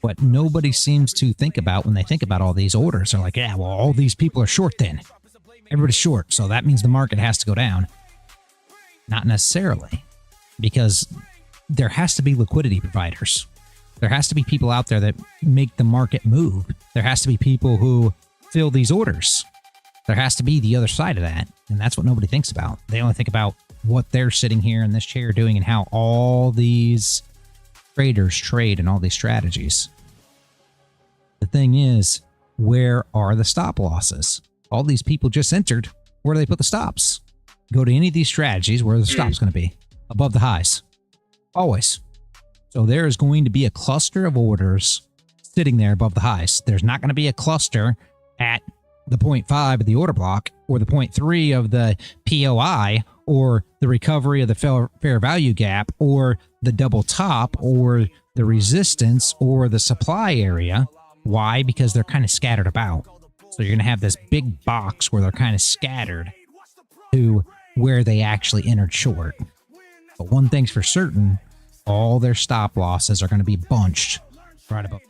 what nobody seems to think about when they think about all these orders are like, yeah, well, all these people are short then. Everybody's short, so that means the market has to go down. Not necessarily, because there has to be liquidity providers. There has to be people out there that make the market move. There has to be people who fill these orders. There has to be the other side of that, and that's what nobody thinks about. They only think about what they're sitting here in this chair doing and how all these traders trade and all these strategies. The thing is, where are the stop losses? All these people just entered. Where do they put the stops? Go to any of these strategies, where the stop's going to be? Above the highs. Always. So there is going to be a cluster of orders sitting there above the highs. There's not going to be a cluster at the 0.5 of the order block, or the 0.3 of the POI, or the recovery of the fair value gap, or the double top, or the resistance, or the supply area. Why? Because they're kind of scattered about. So you're going to have this big box where they're kind of scattered to where they actually entered short. But one thing's for certain, all their stop losses are going to be bunched right above.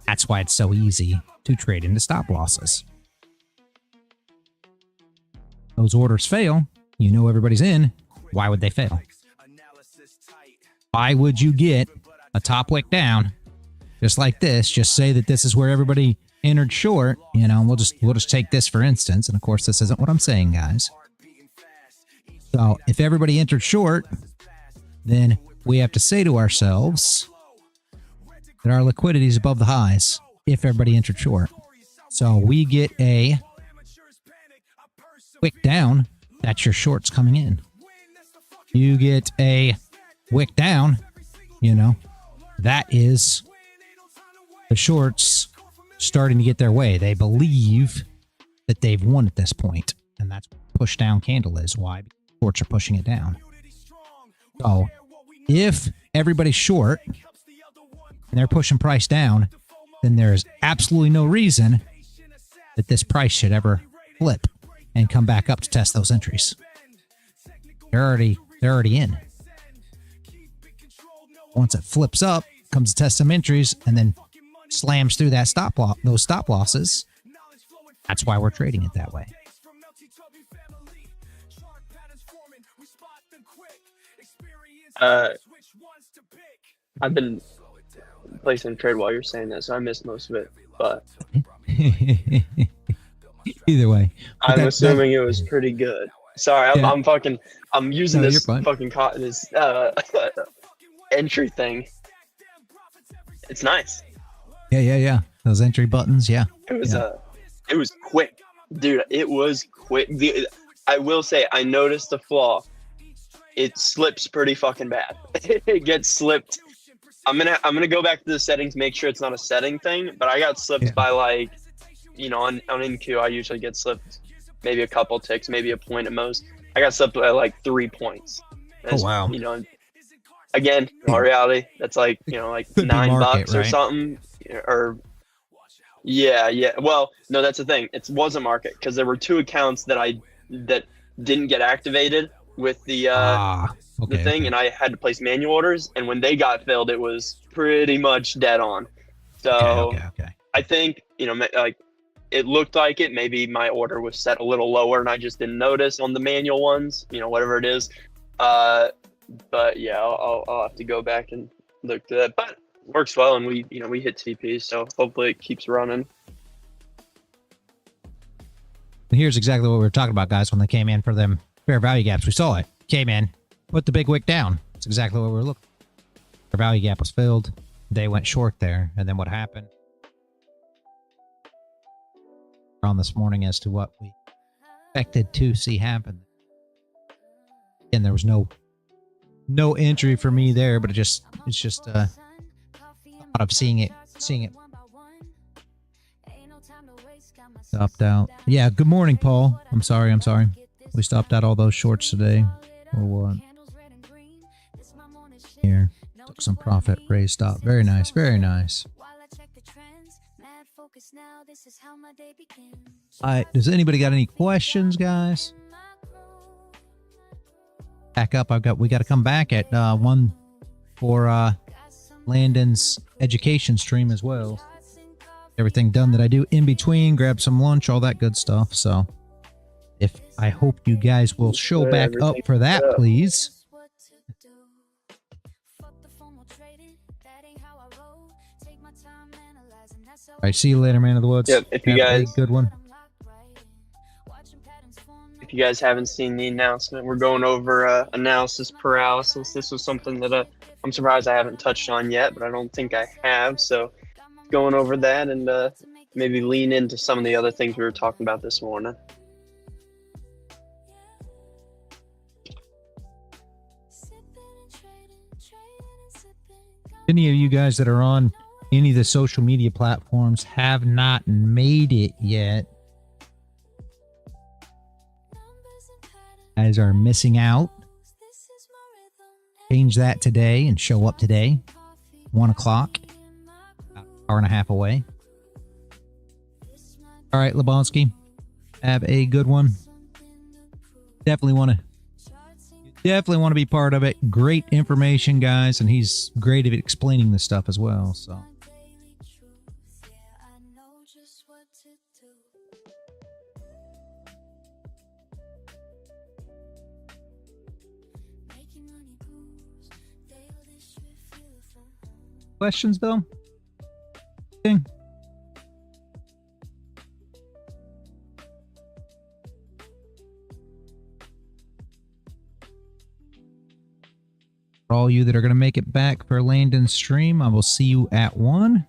That's why it's so easy to trade into stop losses. Those orders fail, you know everybody's in. Why would they fail? Why would you get a top wick down just like this? Just say that this is where everybody entered short. You know, we'll just take this for instance. And of course, this isn't what I'm saying, guys. So if everybody entered short, then we have to say to ourselves that our liquidity is above the highs if everybody entered short. So we get a quick down that's your shorts coming in. You get a wick down, you know, that is the shorts starting to get their way. They believe that they've won at this point, and that's what push down candle is. Why? Because shorts are pushing it down. So if everybody's short and they're pushing price down, then there's absolutely no reason that this price should ever flip and come back up to test those entries. They're already in. Once it flips up, comes to test some entries, and then slams through that those stop losses. That's why we're trading it that way. I've been placing a trade while you're saying that, so I missed most of it. But either way, I'm assuming it was pretty good. Sorry, Yeah. I'm using No, this you're fine. this entry thing. It's nice. Yeah. Those entry buttons, yeah. It was quick, dude. It was quick. I will say, I noticed the flaw. It slips pretty fucking bad. It gets slipped. I'm gonna go back to the settings, make sure it's not a setting thing. But I got slipped by like, you know, on NQ I usually get slipped maybe a couple ticks, maybe a point at most. I got slipped by like 3 points. Oh wow! You know, again, in all reality, that's like, you know, like Could be $9 market, or right? something, or yeah. Well, no, that's the thing. It wasn't market because there were 2 accounts that didn't get activated with the thing, and I had to place manual orders. And when they got filled, it was pretty much dead on. So Okay. I think, you know, like it looked like it. Maybe my order was set a little lower, and I just didn't notice on the manual ones. You know, whatever it is. But yeah, I'll have to go back and look to that. But works well, and we hit TP, so hopefully it keeps running. Here's exactly what we were talking about, guys, when they came in for them fair value gaps. We saw it. Came in, put the big wick down. That's exactly what we were looking for. Fair value gap was filled. They went short there. And then what happened? On this morning as to what we expected to see happen. And there was no entry for me there, but it's just a thought of seeing it stopped out. Yeah, good morning, Paul. I'm sorry. We stopped out all those shorts today. Or what? Here. Took some profit, raise stop. Very nice. Alright, does anybody got any questions, guys? Back up. We got to come back at 1 for Landon's education stream as well. Everything done that I do in between, grab some lunch, all that good stuff. So I hope you guys will show back up for that, please. All right, see you later, man of the woods. Yep, if you guys good one. If you guys haven't seen the announcement, we're going over analysis paralysis. This was something that I'm surprised I haven't touched on yet, but I don't think I have. So going over that and maybe lean into some of the other things we were talking about this morning. Any of you guys that are on any of the social media platforms have not made it yet, guys are missing out. Change that today and show up today. 1 o'clock. About an hour and a half away. All right, Lebonsky. Have a good one. Definitely want to be part of it. Great information, guys, and he's great at explaining this stuff as well. So questions, though? Okay. For all you that are going to make it back for Landon's stream, I will see you at 1.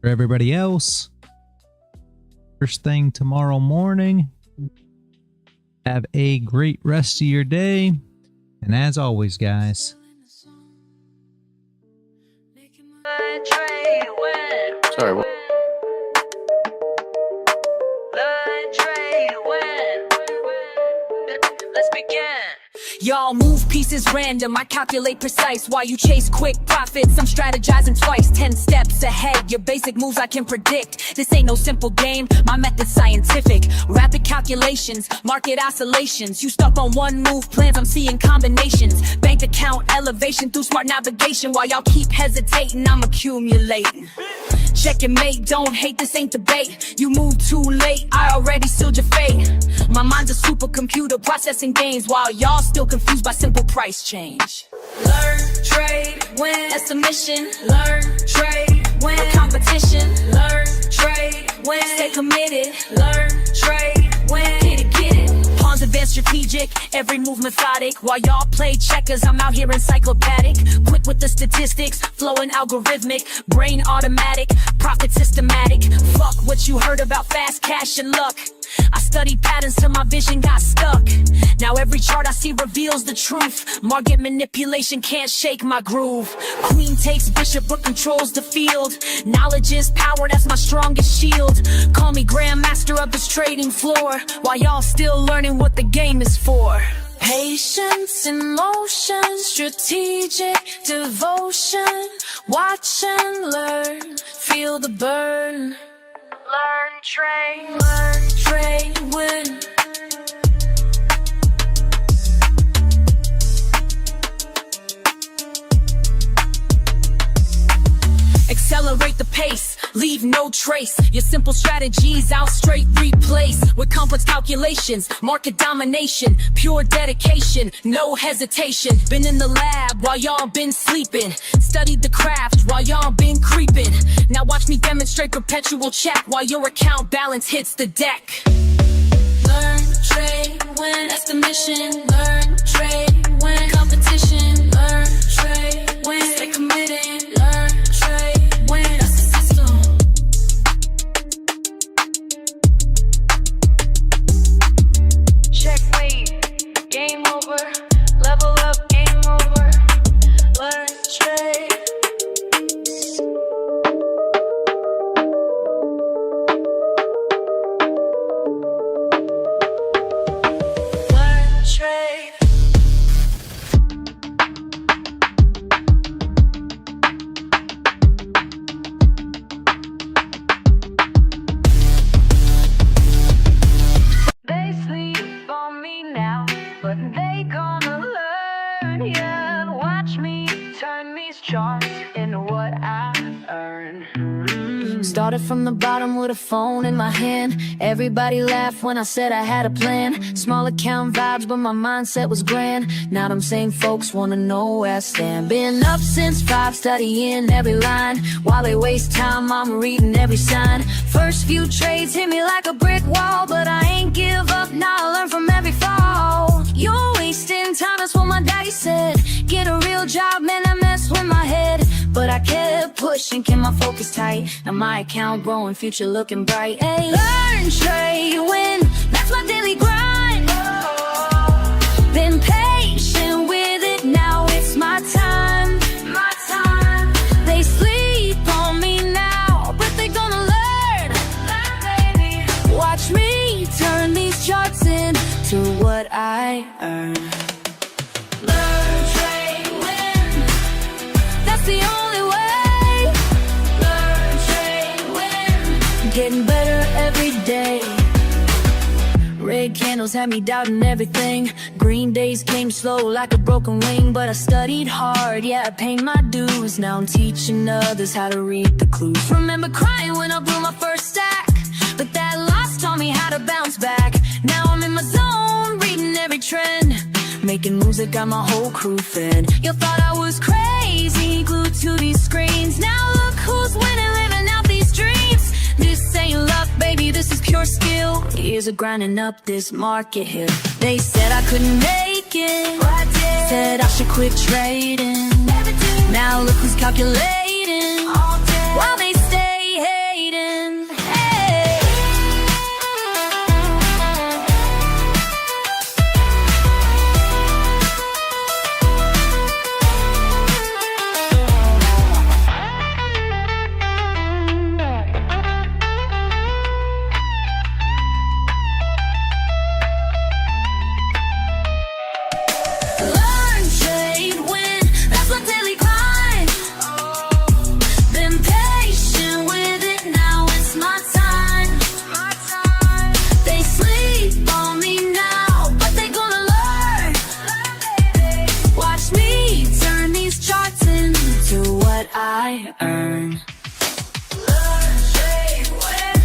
For everybody else, first thing tomorrow morning Have a great rest of your day. And as always, guys, Sorry, what? Let's begin. Y'all move pieces random, I calculate precise. While you chase quick profits, I'm strategizing twice, 10 steps ahead. Your basic moves I can predict. This ain't no simple game, my method's scientific. Rapid calculations, market oscillations. You stuck on one move plans, I'm seeing combinations. Bank account elevation through smart navigation. While y'all keep hesitating, I'm accumulating. Check and mate, don't hate, this ain't debate. You moved too late, I already sealed your fate. My mind's a supercomputer processing gains, while y'all still confused by simple price change. Learn, trade, win, that's the mission. Learn, trade, win, competition. Learn, trade, win, stay committed. Learn, trade, win, get it. Pawns advanced strategic, every move methodic. While y'all play checkers, I'm out here encyclopedic. Quick with the statistics, flowing algorithmic. Brain automatic, profit systematic. Fuck what you heard about fast cash and luck. I studied patterns till my vision got stuck. Now every chart I see reveals the truth. Market manipulation can't shake my groove. Queen takes bishop but controls the field. Knowledge is power, that's my strongest shield. Call me grandmaster of this trading floor, while y'all still learning what the game is for. Patience in motion, strategic devotion. Watch and learn, feel the burn. Learn, trade, win. Accelerate the pace, leave no trace. Your simple strategies I'll straight replace with complex calculations, market domination, pure dedication, no hesitation. Been in the lab while y'all been sleeping, studied the craft while y'all been creeping. Now watch me demonstrate perpetual check while your account balance hits the deck. Learn, trade, win, that's the mission. Learn, trade, win, competition. Learn, trade, win, stay committed. Learn, trade, win, that's the system. Checkmate, game over. Level up, game over. Learn, trade. They sleep on me now, but they gonna learn, yeah. Watch me turn these charts into what I earn. Started from the bottom with a phone in my hand. Everybody laughed when I said I had a plan. Small account vibes, but my mindset was grand. Now them same folks wanna know where I stand. Been up since 5, studying every line. While they waste time, I'm reading every sign. First few trades hit me like a brick wall, but I ain't give up, now I learn from every fall. You're wasting time, that's what my daddy said. Get a real job, man, I mess with my head. But I kept pushing, kept my focus tight. Now my account growing, future looking bright. Hey, learn, trade, win, that's my daily grind. Been patient with it, now it's my time. My time. They sleep on me now, but they gonna learn. Baby. Watch me turn these charts into what I earn. Learn, trade, win, that's the only way. Learn, trade, win, getting better every day. Red candles had me doubting everything. Green days came slow like a broken wing. But I studied hard, yeah, I paid my dues. Now I'm teaching others how to read the clues. Remember crying when I blew my first stack, but that loss taught me how to bounce back. Now I'm in my zone, reading every trend. Making moves that got my whole crew fed. You thought I was crazy, glued to these screens. Now look who's winning, living out these dreams. This ain't luck, baby, this is pure skill. Years of grinding up this market hill. They said I couldn't make it, but I did. Said I should quit trading. Never did. Now look who's calculating. All day. While they stay hating. Hey. I earn. LearnTradeWin.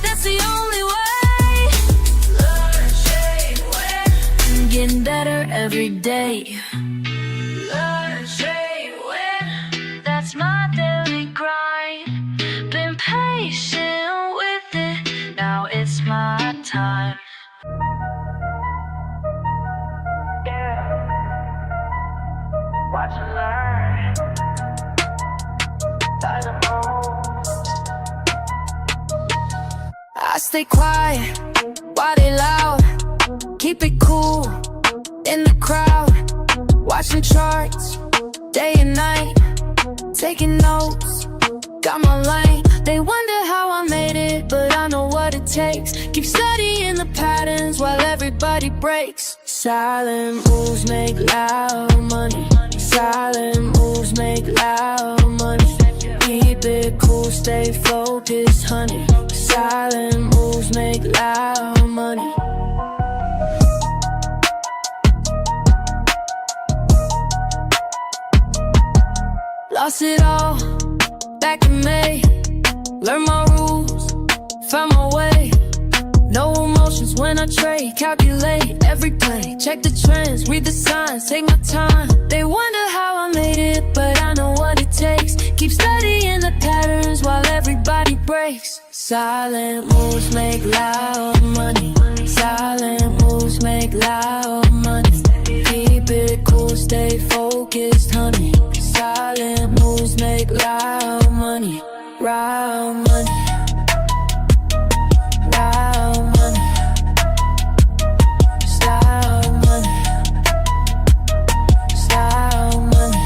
That's the only way. LearnTradeWin. Getting better every day. LearnTradeWin. That's my daily grind. Been patient with it. Now it's my time. Watch and learn. I stay quiet, why they loud? Keep it cool, in the crowd. Watching charts, day and night. Taking notes, got my lane. They wonder how I made it, but I know what it takes. Keep studying the patterns while everybody breaks. Silent moves make loud money. Silent moves make loud money. Keep it cool, stay focused, honey. Silent moves make loud money. Lost it all back in May. Learned my rules, found my way. No emotions when I trade, calculate every play. Check the trends, read the signs, take my time. They wonder how I made it, but I know what it takes. Keep studying the patterns while everybody breaks. Silent moves make loud money. Silent moves make loud money. Keep it cool, stay focused, honey. Silent moves make loud money. Loud money. Loud money. Loud money. Loud money.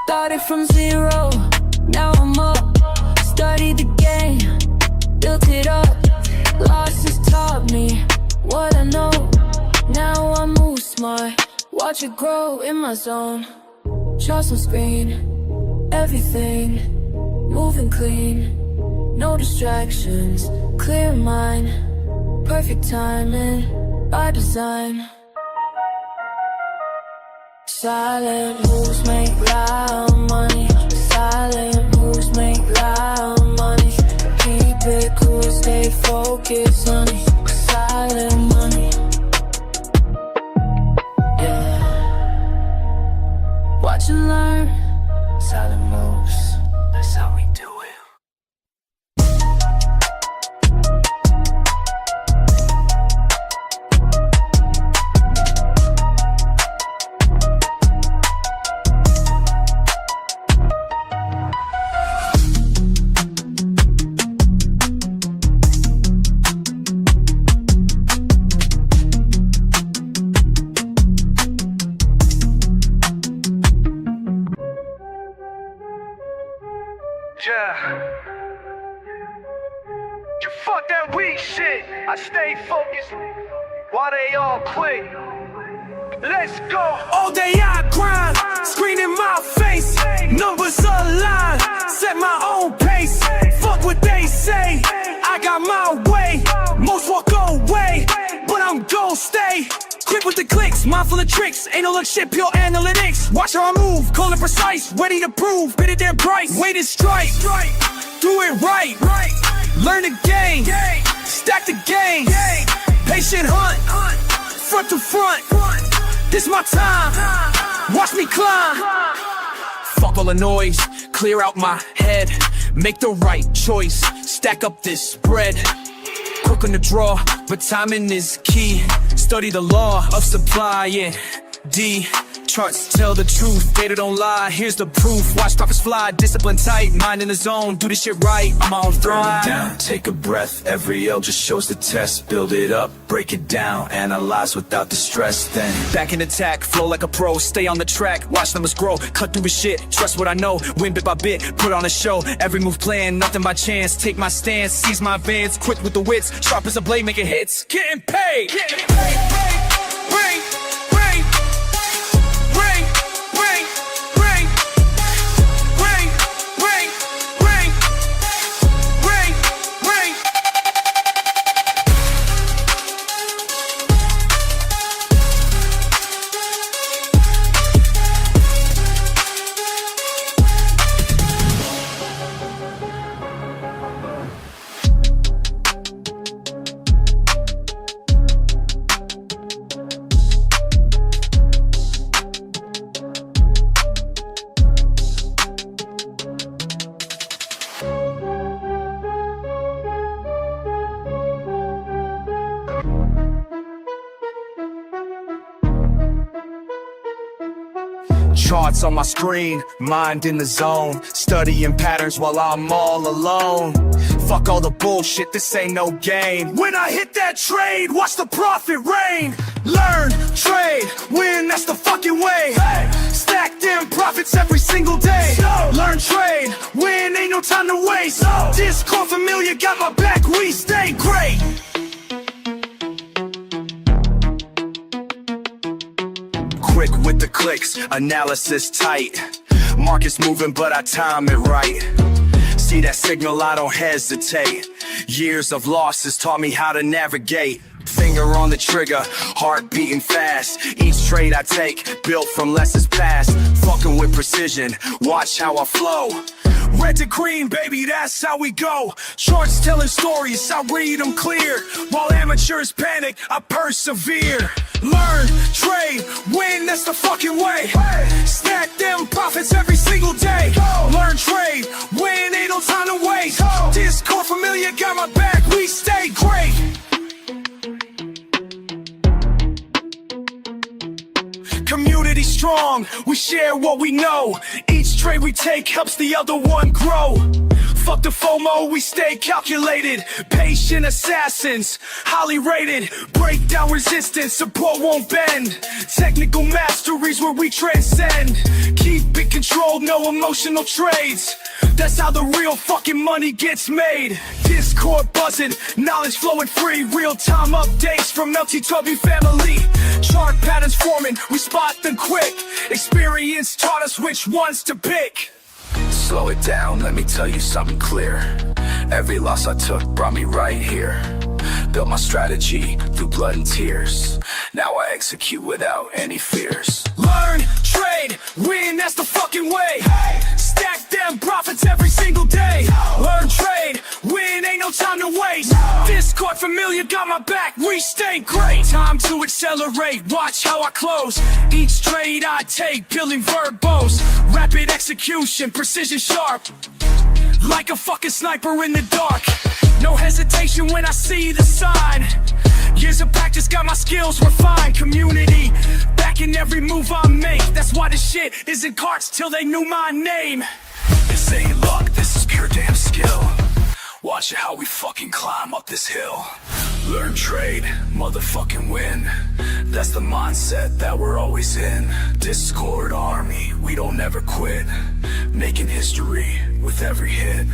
Started from zero, now I'm up. Studied the game, built it up. Losses taught me what I know. Now I move smart, watch it grow in my zone. Trust on screen, everything moving clean. No distractions, clear mind. Perfect timing, by design. Silent moves make loud money. Silent moves make loud money. Keep it cool, stay focused, honey. Silent money. Yeah. Watch and learn. Silent moves. That's how we do it. Yeah. You fuck that weak shit. I stay focused. Why they all quit? Let's go. All day I grind, screen in my face. Numbers align, set my own pace. Fuck what they say, I got my way. Most walk away, but I'm gon' stay. Quick with the clicks, mindful of tricks. Ain't no look shit, pure analytics. Watch how I move, call it precise. Ready to prove, bid it their price. Wait and strike, do it right. Learn the game, stack the game. Patient hunt, front to front. This my time, watch me climb. Fuck all the noise, clear out my head. Make the right choice, stack up this bread. Quick on the draw, but timing is key. Study the law of supply and D. Charts tell the truth, data don't lie. Here's the proof, watch profits fly. Discipline tight, mind in the zone, do this shit right. I'm on throne. Down, take a breath. Every L just shows the test. Build it up, break it down. Analyze without the stress. Then Back in attack, flow like a pro. Stay on the track, watch numbers grow. Cut through the shit, trust what I know. Win bit by bit, put on a show. Every move planned, nothing by chance. Take my stance, seize my advance. Quick with the wits, sharp as a blade, making hits. Getting paid, getting paid. Ring, ring, ring, ring, ring, ring, ring, ring, ring, ring. Charts on my screen, mind in the zone, studying patterns while I'm all alone. Fuck all the bullshit, this ain't no game. When I hit that trade, watch the profit rain. Learn, trade, win, that's the fucking way. Stack them profits every single day. Learn, trade, win, ain't no time to waste. Discord familiar, got my back, we stay great. Quick with the clicks, analysis tight. Market's moving, but I time it right. See that signal, I don't hesitate. Years of losses taught me how to navigate. Finger on the trigger, heart beating fast. Each trade I take, built from lessons past. Fucking with precision, watch how I flow. Red to green, baby, that's how we go. Charts telling stories, I read them clear. While amateurs panic, I persevere. Learn, trade, win, that's the fucking way. Stack them profits every single day. Learn, trade, win, ain't no time to waste. Discord familiar, got my back, we stay great. Community strong, we share what we know. Each trade we take helps the other one grow. Fuck the FOMO, we stay calculated. Patient assassins, highly rated. Break down resistance, support won't bend. Technical masteries where we transcend. Keep it controlled, no emotional trades. That's how the real fucking money gets made. Discord buzzing, knowledge flowing free. Real-time updates from LTW family. Chart patterns forming, we spot them quick. Experience taught us which ones to pick. Slow it down, let me tell you something clear. Every loss I took brought me right here. Built my strategy through blood and tears. Now I execute without any fears. Learn, trade, win, that's the fucking way. Stack them profits every single day. Learn, trade, win, ain't no time to waste. Discord familiar, got my back, we stay great. Time to accelerate, watch how I close. Each trade I take, peeling verbose. Rapid execution, precision sharp. Like a fucking sniper in the dark. No hesitation when I see the sign. Years of practice got my skills refined. Community backing every move I make. That's why this shit isn't carts till they knew my name. This ain't luck, this is pure damn skill. Watch how we fucking climb up this hill. Learn, trade, motherfucking win. That's the mindset that we're always in. Discord army, we don't ever quit. Making history with every hit.